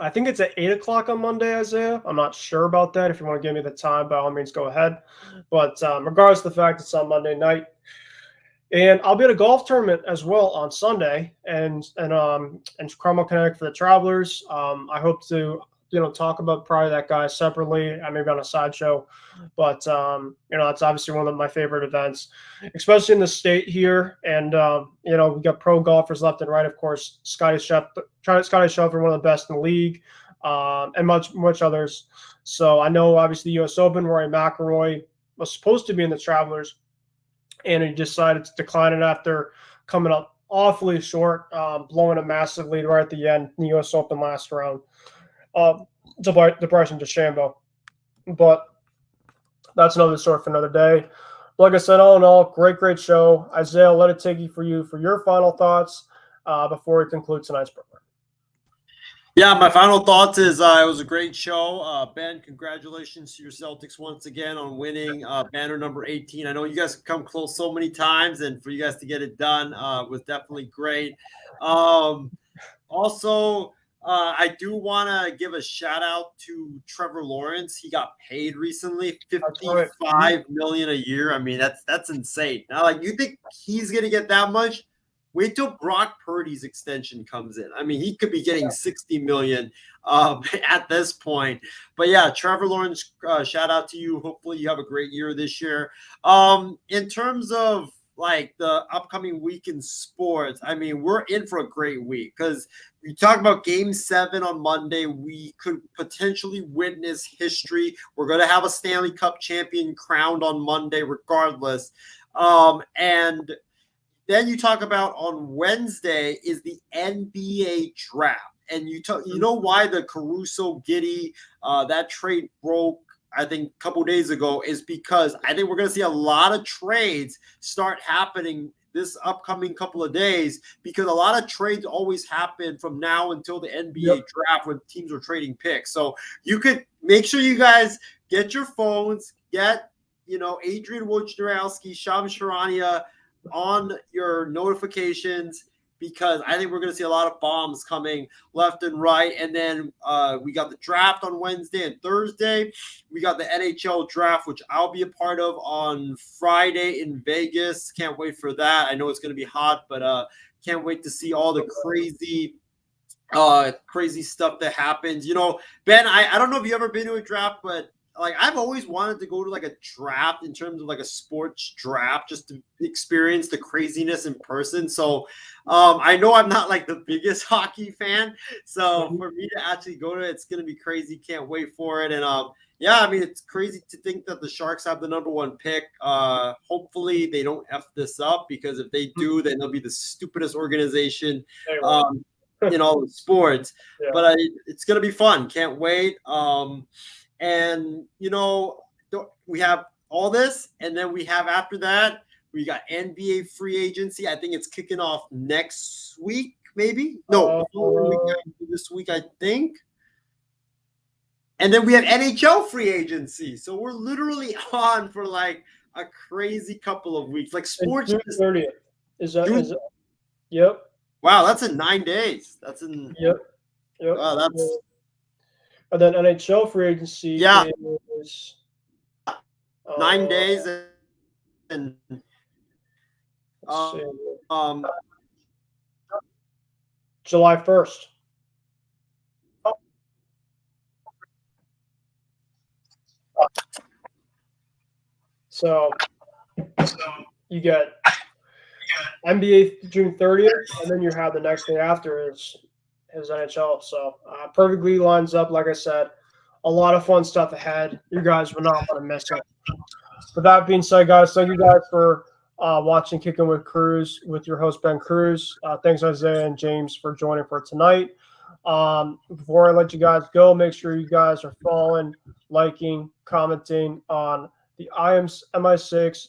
I think it's at 8 o'clock on Monday, Isaiah. I'm not sure about that. If you want to give me the time, by all means, go ahead. But regardless of the fact it's on Monday night. And I'll be at a golf tournament as well on Sunday and Carmel, Connecticut for the Travelers. I hope to talk about probably that guy separately, maybe on a sideshow. But it's obviously one of my favorite events, especially in the state here. And we got pro golfers left and right. Of course, Scotty Scheffler, one of the best in the league, and much others. So I know obviously the U.S. Open, Rory McIlroy was supposed to be in the Travelers, and he decided to decline it after coming up awfully short, blowing a massive lead right at the end in the U.S. Open last round. To Bryson DeChambeau. But that's another story for another day. Like I said, all in all, great show. Isaiah, I'll let it take you for your final thoughts before we conclude tonight's program. Yeah, my final thoughts is it was a great show. Ben, congratulations to your Celtics once again on winning banner number 18. I know you guys have come close so many times, and for you guys to get it done was definitely great. Also, I do want to give a shout out to Trevor Lawrence. He got paid recently, $55 million a year. I mean, that's insane. Now, like, you think he's gonna get that much? Wait till Brock Purdy's extension comes in. I mean, he could be getting $60 million at this point. But yeah, Trevor Lawrence, shout out to you. Hopefully, you have a great year this year. In terms of like the upcoming week in sports, I mean, we're in for a great week because we talk about Game 7 on Monday. We could potentially witness history. We're going to have a Stanley Cup champion crowned on Monday regardless. And then you talk about on Wednesday is the NBA draft. And you know why the Caruso-Giddey, that trade broke, I think, a couple days ago, is because I think we're going to see a lot of trades start happening this upcoming couple of days, because a lot of trades always happen from now until the NBA draft when teams are trading picks. So you could make sure you guys get your phones, get, Adrian Wojnarowski, Shams Charania on your notifications, because I think we're going to see a lot of bombs coming left and right. And then we got the draft on Wednesday and Thursday. We got the NHL draft, which I'll be a part of on Friday in Vegas. Can't wait for that. I know it's going to be hot, but can't wait to see all the crazy stuff that happens. Ben, I don't know if you've ever been to a draft, but like, I've always wanted to go to like a draft in terms of like a sports draft, just to experience the craziness in person. So I know I'm not like the biggest hockey fan. So for me to actually go to it, it's going to be crazy. Can't wait for it. And yeah, I mean, it's crazy to think that the Sharks have the number 1 pick. Hopefully they don't F this up, because if they do, then they'll be the stupidest organization in all the sports. Yeah. But it's going to be fun. Can't wait. And, we have all this, and then we have after that, we got NBA free agency. I think it's kicking off next week, maybe. No, this week, I think. And then we have NHL free agency. So we're literally on for like a crazy couple of weeks. Like sports. June 30th. Is that? Yep. Wow, that's in 9 days. That's in. Yep. Wow, that's. And then NHL free agency is 9 days, and July 1st. So you get NBA June 30th, and then you have the next day after is NHL. So perfectly lines up. Like I said, a lot of fun stuff ahead. You guys will not want to miss it. With that being said, guys, thank you guys for watching Kicking with Kruse with your host, Ben Kruse. Thanks, Isaiah and James, for joining for tonight. Before I let you guys go, make sure you guys are following, liking, commenting on the MI6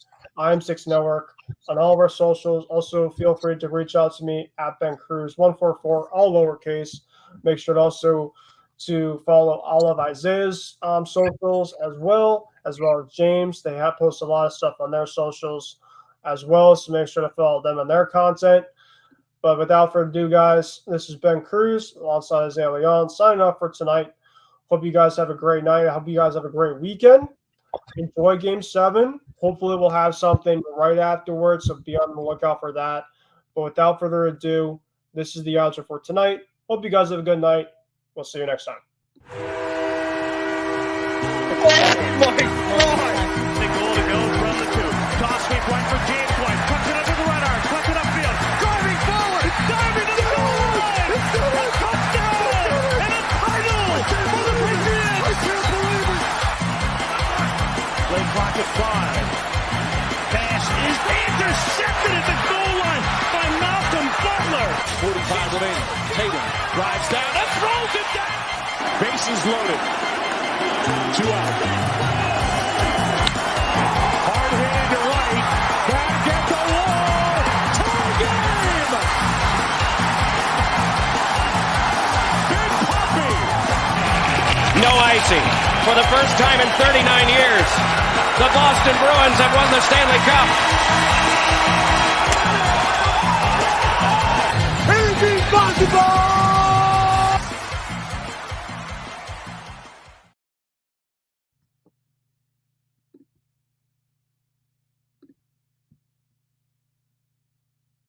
Network on all of our socials. Also, feel free to reach out to me at Ben Kruse 144, all lowercase. Make sure to follow all of Isaiah's socials as well as James. They have posted a lot of stuff on their socials as well, so make sure to follow them on their content. But without further ado, guys, this is Ben Kruse alongside Isaiah Leon signing off for tonight. Hope you guys have a great night. I hope you guys have a great weekend. Enjoy Game 7. Hopefully we'll have something right afterwards, so be on the lookout for that. But without further ado, this is the outro for tonight. Hope you guys have a good night. We'll see you next time. Oh my God! The goal to go from the 2. Toss sweep one for James White. Cuts it under the radar. Cuts it upfield. Driving forward. Diving to the goal line. A touchdown and a title for the Patriots. I can't believe it. Play clock at 5. Pass is intercepted at the goal line by Malcolm Butler. 45 remaining. Tatum drives down and throws it down. Bases loaded. 2 out. Hard hitting to right. Back at the wall. Tie game. Big Poppy. No icing. For the first time in 39 years, the Boston Bruins have won the Stanley Cup.